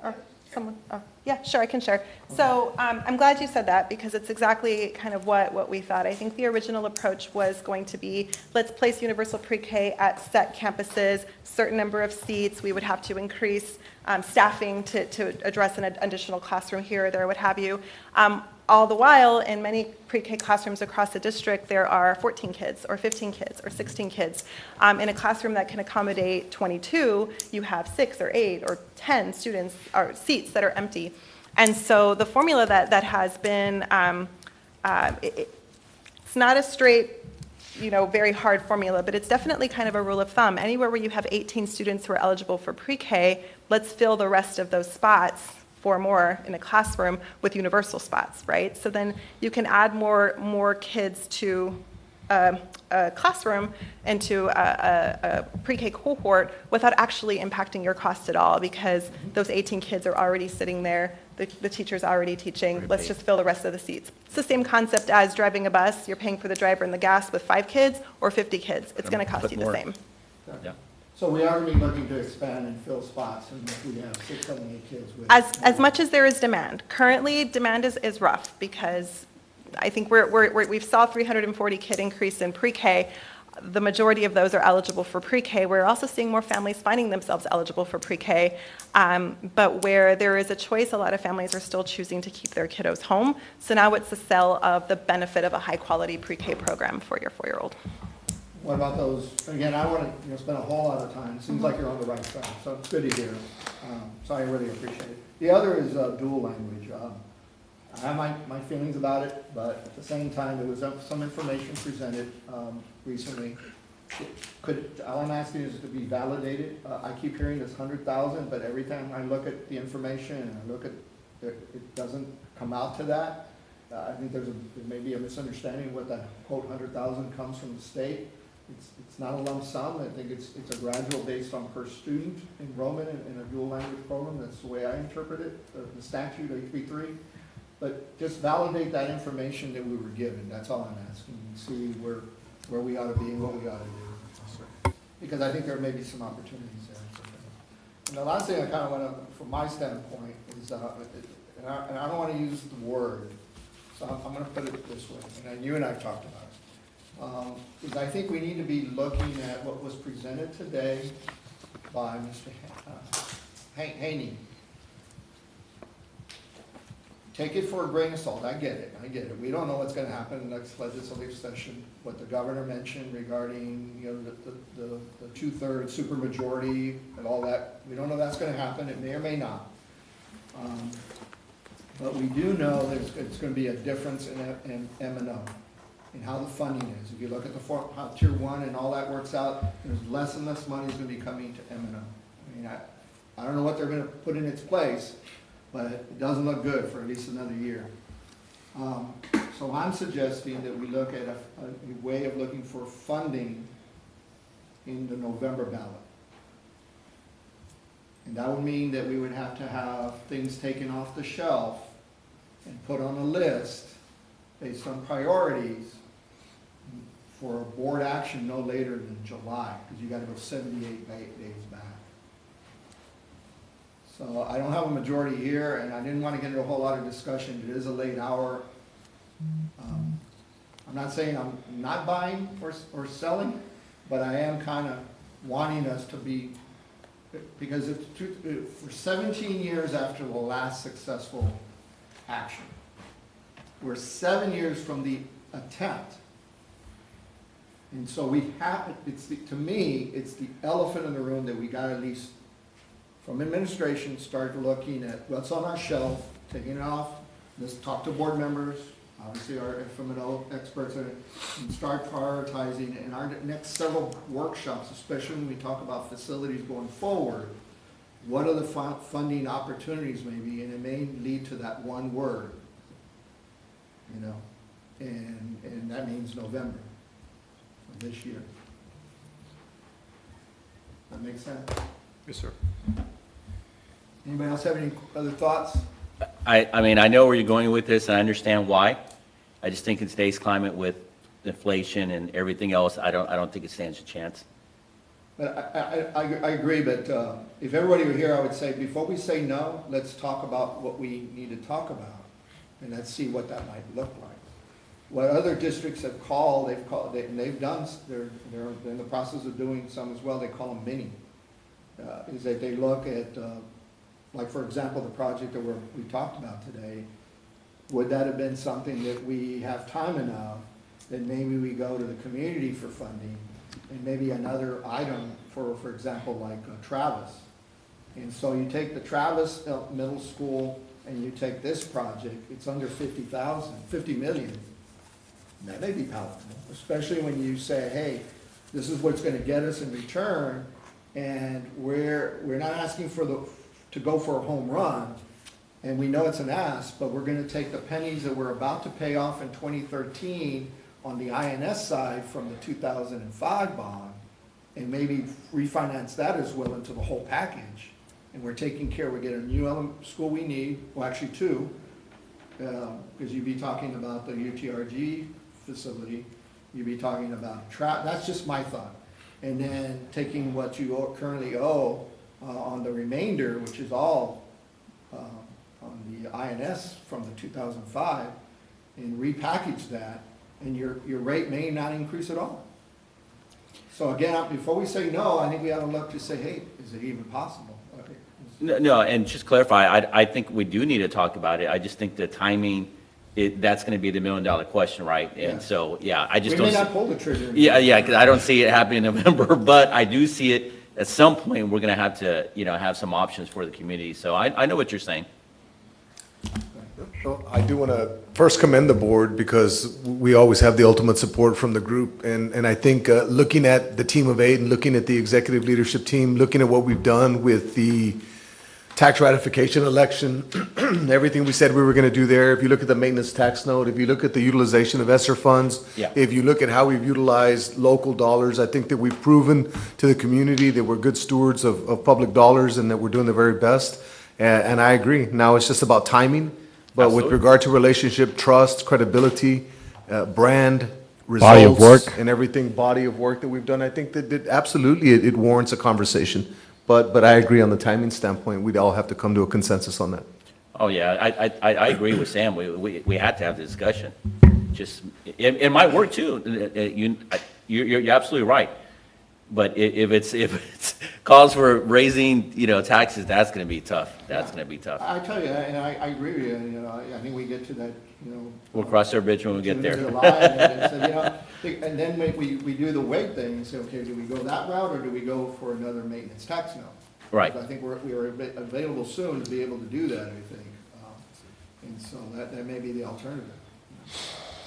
Or someone? Oh, yeah, sure, I can share. So I'm glad you said that, because it's exactly kind of what we thought. I think the original approach was going to be, let's place universal pre-K at set campuses, certain number of seats. We would have to increase staffing to address an additional classroom here or there, what have you. All the while, in many pre-K classrooms across the district, there are 14 kids or 15 kids or 16 kids. In a classroom that can accommodate 22, you have 6 or 8 or 10 students or seats that are empty. And so the formula that has been, it's not a straight, very hard formula, but it's definitely kind of a rule of thumb. Anywhere where you have 18 students who are eligible for pre-K, let's fill the rest of those spots, 4 more in a classroom, with universal spots, right? So then you can add more kids to a classroom and to a pre-K cohort without actually impacting your cost at all, because those 18 kids are already sitting there, the teacher's already teaching, let's just fill the rest of the seats. It's the same concept as driving a bus. You're paying for the driver and the gas with 5 kids or 50 kids. It's going to cost you the same. Yeah. So we are going to be looking to expand and fill spots, and if we have 6, 7, 8 kids with. As much as there is demand. Currently, demand is rough, because I think we've saw 340 kid increase in pre-K. The majority of those are eligible for pre-K. We're also seeing more families finding themselves eligible for pre-K. But where there is a choice, a lot of families are still choosing to keep their kiddos home. So now it's the sell of the benefit of a high-quality pre-K program for your 4-year-old. What about those, again, I want to spend a whole lot of time. It seems like you're on the right track, so it's good to hear. So I really appreciate it. The other is dual language. I have my feelings about it, but at the same time, there was some information presented recently. All I'm asking is to be validated. I keep hearing this 100,000, but every time I look at the information and I look at it doesn't come out to that. I think there may be a misunderstanding what that quote 100,000 comes from the state. It's not a lump sum. I think it's a gradual based on per student enrollment in a dual language program. That's the way I interpret it, the statute 833. But just validate that information that we were given. That's all I'm asking. And see where we ought to be and what we ought to do. Because I think there may be some opportunities there. And the last thing I kind of want to, from my standpoint, is, and I don't want to use the word, so I'm going to put it this way, and you and I have talked about it, is I think we need to be looking at what was presented today by Mr. Haney. take it for a grain of salt, I get it. We don't know what's gonna happen in the next legislative session, what the governor mentioned regarding, the 2/3 supermajority and all that. We don't know that's gonna happen, it may or may not. But we do know it's gonna be a difference in M&O, and how the funding is. If you look at how Tier 1 and all that works out, there's less and less money is gonna be coming to M&O. I mean, I don't know what they're gonna put in its place, but it doesn't look good for at least another year. So I'm suggesting that we look at a way of looking for funding in the November ballot. And that would mean that we would have to have things taken off the shelf and put on a list based on priorities for a board action no later than July, because you gotta go 78 days back. So I don't have a majority here, and I didn't want to get into a whole lot of discussion. It is a late hour. I'm not saying I'm not buying or selling, but I am kind of wanting us to be, because for 17 years after the last successful action, we're 7 years from the attempt. And so we have, to me, it's the elephant in the room that we got to at least, from administration, start looking at what's on our shelf, taking it off, let's talk to board members, obviously our FMO experts, and start prioritizing in our next several workshops, especially when we talk about facilities going forward, what are the funding opportunities maybe, and it may lead to that one word, and that means November of this year. That makes sense? Yes, sir. Anybody else have any other thoughts? I mean, I know where you're going with this, and I understand why. I just think in today's climate with inflation and everything else, I don't think it stands a chance. But I agree, but if everybody were here, I would say, before we say no, let's talk about what we need to talk about, and let's see what that might look like. What other districts have called, they've done, they're in the process of doing some as well, they call them mini. Is that they look at, like for example, the project that we talked about today, would that have been something that we have time enough, that maybe we go to the community for funding, and maybe another item for example, like Travis. And so you take the Travis Middle School and you take this project, it's under 50 million. That may be palatable, especially when you say, hey, this is what's gonna get us in return, and we're not asking to go for a home run, and we know it's an ask, but we're gonna take the pennies that we're about to pay off in 2013 on the INS side from the 2005 bond, and maybe refinance that as well into the whole package. And we're taking care, we get a new school we need, well, actually two, because you'd be talking about the UTRG facility, you'd be talking about that's just my thought. And then taking what you currently owe on the remainder, which is all on the INS from the 2005, and repackage that, and your rate may not increase at all. So again, before we say no, I think we ought to look to say, hey, is it even possible? No, and just clarify, I think we do need to talk about it. I just think the timing, that's going to be the $1 million question, right? And Yeah. so, yeah, I just We don't. may not pull the trigger. Yeah, because I don't see it happening in November, but I do see it at some point. We're going to have to, have some options for the community. So I know what you're saying. Well, I do want to first commend the board, because we always have the ultimate support from the group. And I think looking at the team of 8 and looking at the executive leadership team, looking at what we've done with the tax ratification election, everything we said we were going to do there. If you look at the maintenance tax note, if you look at the utilization of ESSER funds, Yeah. if you look at how we've utilized local dollars, I think that we've proven to the community that we're good stewards of public dollars and that we're doing the very best. And I agree. Now it's just about timing. But with Absolutely. regard to relationship, trust, credibility, brand, results. Body of work. And everything, body of work that we've done, I think that absolutely it warrants a conversation. But I agree on the timing standpoint, we'd all have to come to a consensus on that. Oh, yeah, I agree with Sam. We had to have the discussion. Just, in my work too, you're absolutely right. But if it's calls for raising, taxes, that's going to be tough. That's going to be tough. I tell you, and I agree with you, I think we get to that, We'll cross our bridge when we get there. July, and then we do the weight thing and say, okay, do we go that route or do we go for another maintenance tax note? Right. Because I think we are available soon to be able to do that, I think. And so that may be the alternative.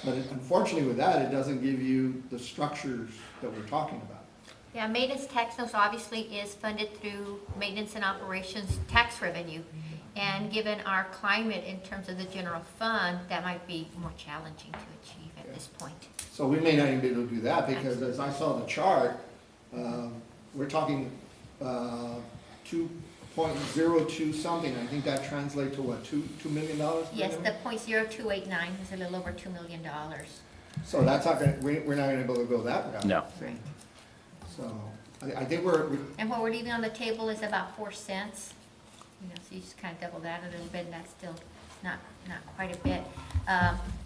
But unfortunately with that, it doesn't give you the structures that we're talking about. Yeah, maintenance tax notes obviously is funded through maintenance and operations tax revenue. And given our climate in terms of the general fund, that might be more challenging to achieve at this point. So we may not even be able to do that because as I saw the chart, we're talking 2.02 something. I think that translates to what, $2 million? Yes, the .0289 is a little over $2 million. So that's not going, we're not going to be able to go that route. No. Right. So I think And what we're leaving on the table is about 4 cents. So you just kind of double that a little bit, and that's still not quite a bit.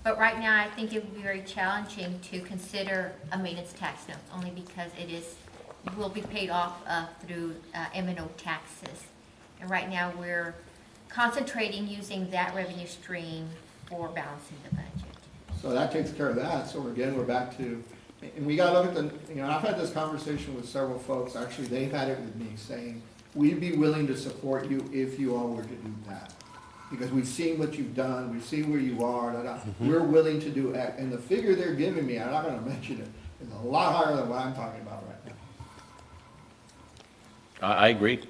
But right now, I think it would be very challenging to consider a maintenance tax note, only because will be paid off through M&O taxes. And right now, we're concentrating using that revenue stream for balancing the budget. So that takes care of that. So again, we're back to, and we got to look at I've had this conversation with several folks. Actually, they've had it with me saying, we'd be willing to support you if you all were to do that. Because we've seen what you've done, we've seen where you are, we're willing to do X. And the figure they're giving me, I'm not going to mention it, is a lot higher than what I'm talking about right now. I agree.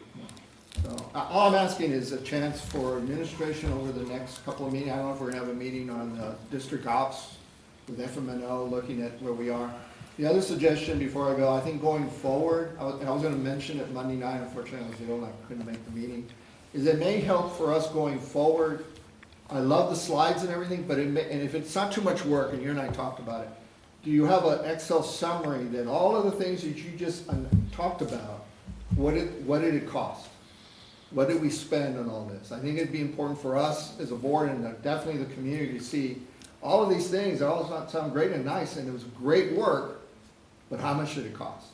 So all I'm asking is a chance for administration over the next couple of meetings. I don't know if we're going to have a meeting on district ops with FMNO, looking at where we are. The other suggestion before I go, I think going forward, I was going to mention it Monday night, unfortunately I was ill, I couldn't make the meeting, is it may help for us going forward. I love the slides and everything, but and if it's not too much work, and you and I talked about it, do you have an Excel summary that all of the things that you just talked about, what did it cost? What did we spend on all this? I think it'd be important for us as a board and definitely the community to see all of these things. They all sound great and nice, and it was great work, but how much did it cost?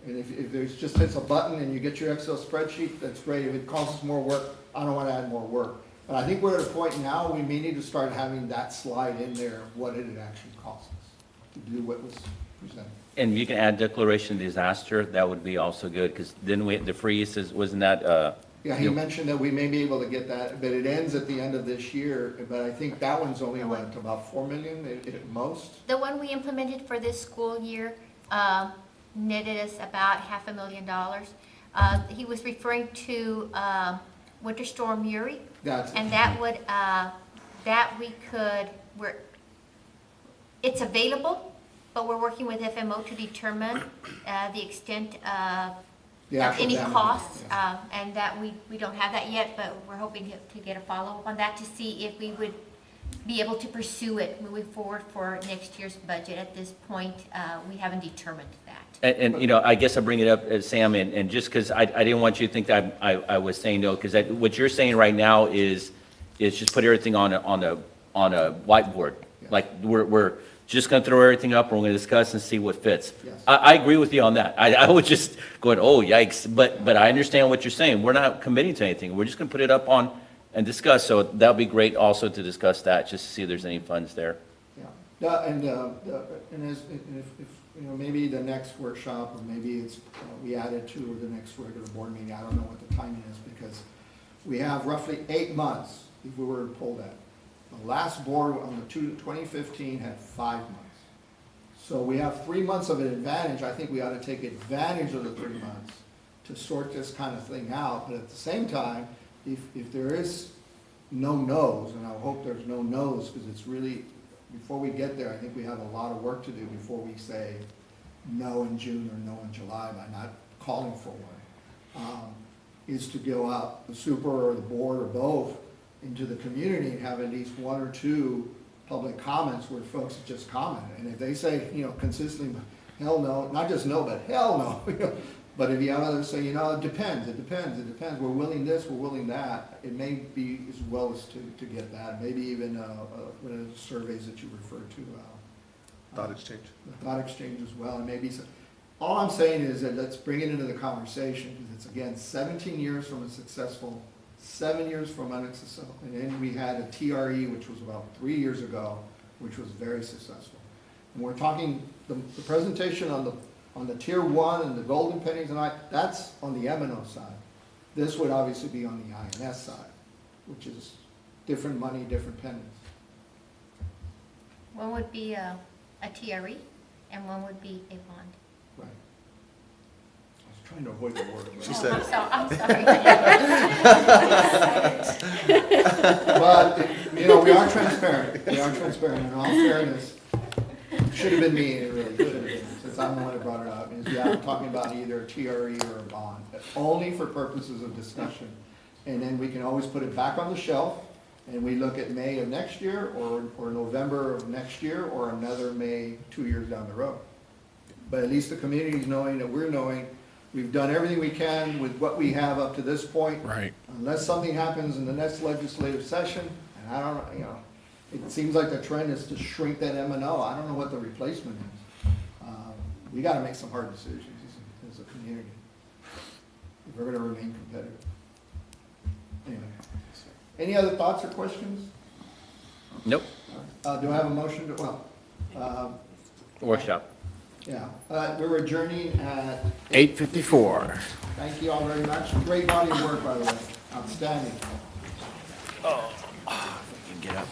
And if there's just hits a button and you get your Excel spreadsheet, that's great. If it costs us more work, I don't want to add more work. But I think we're at a point now we may need to start having that slide in there of what did it actually cost us to do what was presented. And you can add declaration of disaster, that would be also good, because then the freeze wasn't that, yeah, he mentioned that we may be able to get that, but it ends at the end of this year. But I think that one's only, about 4 million at most? The one we implemented for this school year netted us about $500,000. He was referring to Winter Storm Uri. And that would, it's available, but we're working with FMO to determine the extent of any costs, and that we don't have that yet, but we're hoping to get a follow-up on that to see if we would be able to pursue it moving forward for next year's budget. At this point, we haven't determined that. and I guess I bring it up, Sam, and just because I didn't want you to think that I was saying no, because what you're saying right now is just put everything on a whiteboard. Yeah. Like we're just going to throw everything up, and we're going to discuss and see what fits. Yes. I agree with you on that. I was just going, oh, yikes. But I understand what you're saying. We're not committing to anything. We're just going to put it up on and discuss. So that would be great also to discuss that, just to see if there's any funds there. Yeah. And if maybe the next workshop, or maybe it's we add it to the next regular board meeting. I don't know what the timing is, because we have roughly 8 months if we were to pull that. The last board on the 2015 had 5 months. So we have 3 months of an advantage. I think we ought to take advantage of the 3 months to sort this kind of thing out. But at the same time, if there is no no's, and I hope there's no no's, because it's really, before we get there, I think we have a lot of work to do before we say no in June or no in July by not calling for one, is to go out, the super or the board or both, into the community and have at least 1 or 2 public comments where folks just comment. And if they say, consistently, hell no, not just no, but hell no, but if you have others say, it depends, we're willing this, we're willing that, it may be as well as to get that, maybe even one of the surveys that you referred to. Thought exchange. Thought exchange as well, and maybe All I'm saying is that let's bring it into the conversation, because it's, again, 17 years from a successful, 7 years from unsuccessful, and then we had a TRE, which was about 3 years ago, which was very successful. And we're talking, the presentation on the tier 1 and the golden pennies and that's on the M&O side. This would obviously be on the INS side, which is different money, different pennies. One would be a TRE, and one would be a bond. Right. I was trying to avoid the word. She said it. I'm sorry. But, you know, we are transparent. We are transparent. In all fairness, should have been me, it really should have been, since I'm the one that brought it up. Is, yeah, I'm talking about either a TRE or a bond, but only for purposes of discussion. And then we can always put it back on the shelf, and we look at May of next year, or November of next year, or another May 2 years down the road. But at least the community's knowing that we're knowing we've done everything we can with what we have up to this point. Right. Unless something happens in the next legislative session, and I don't know, you know, it seems like the trend is to shrink that M&O. I don't know what the replacement is. We gotta make some hard decisions as a community if we're gonna remain competitive. Anyway, any other thoughts or questions? Nope. Do I have a motion to, Workshop. yeah, we're adjourning at 8:54. Thank you all very much. Great body of work, by the way. Outstanding. Oh, get up.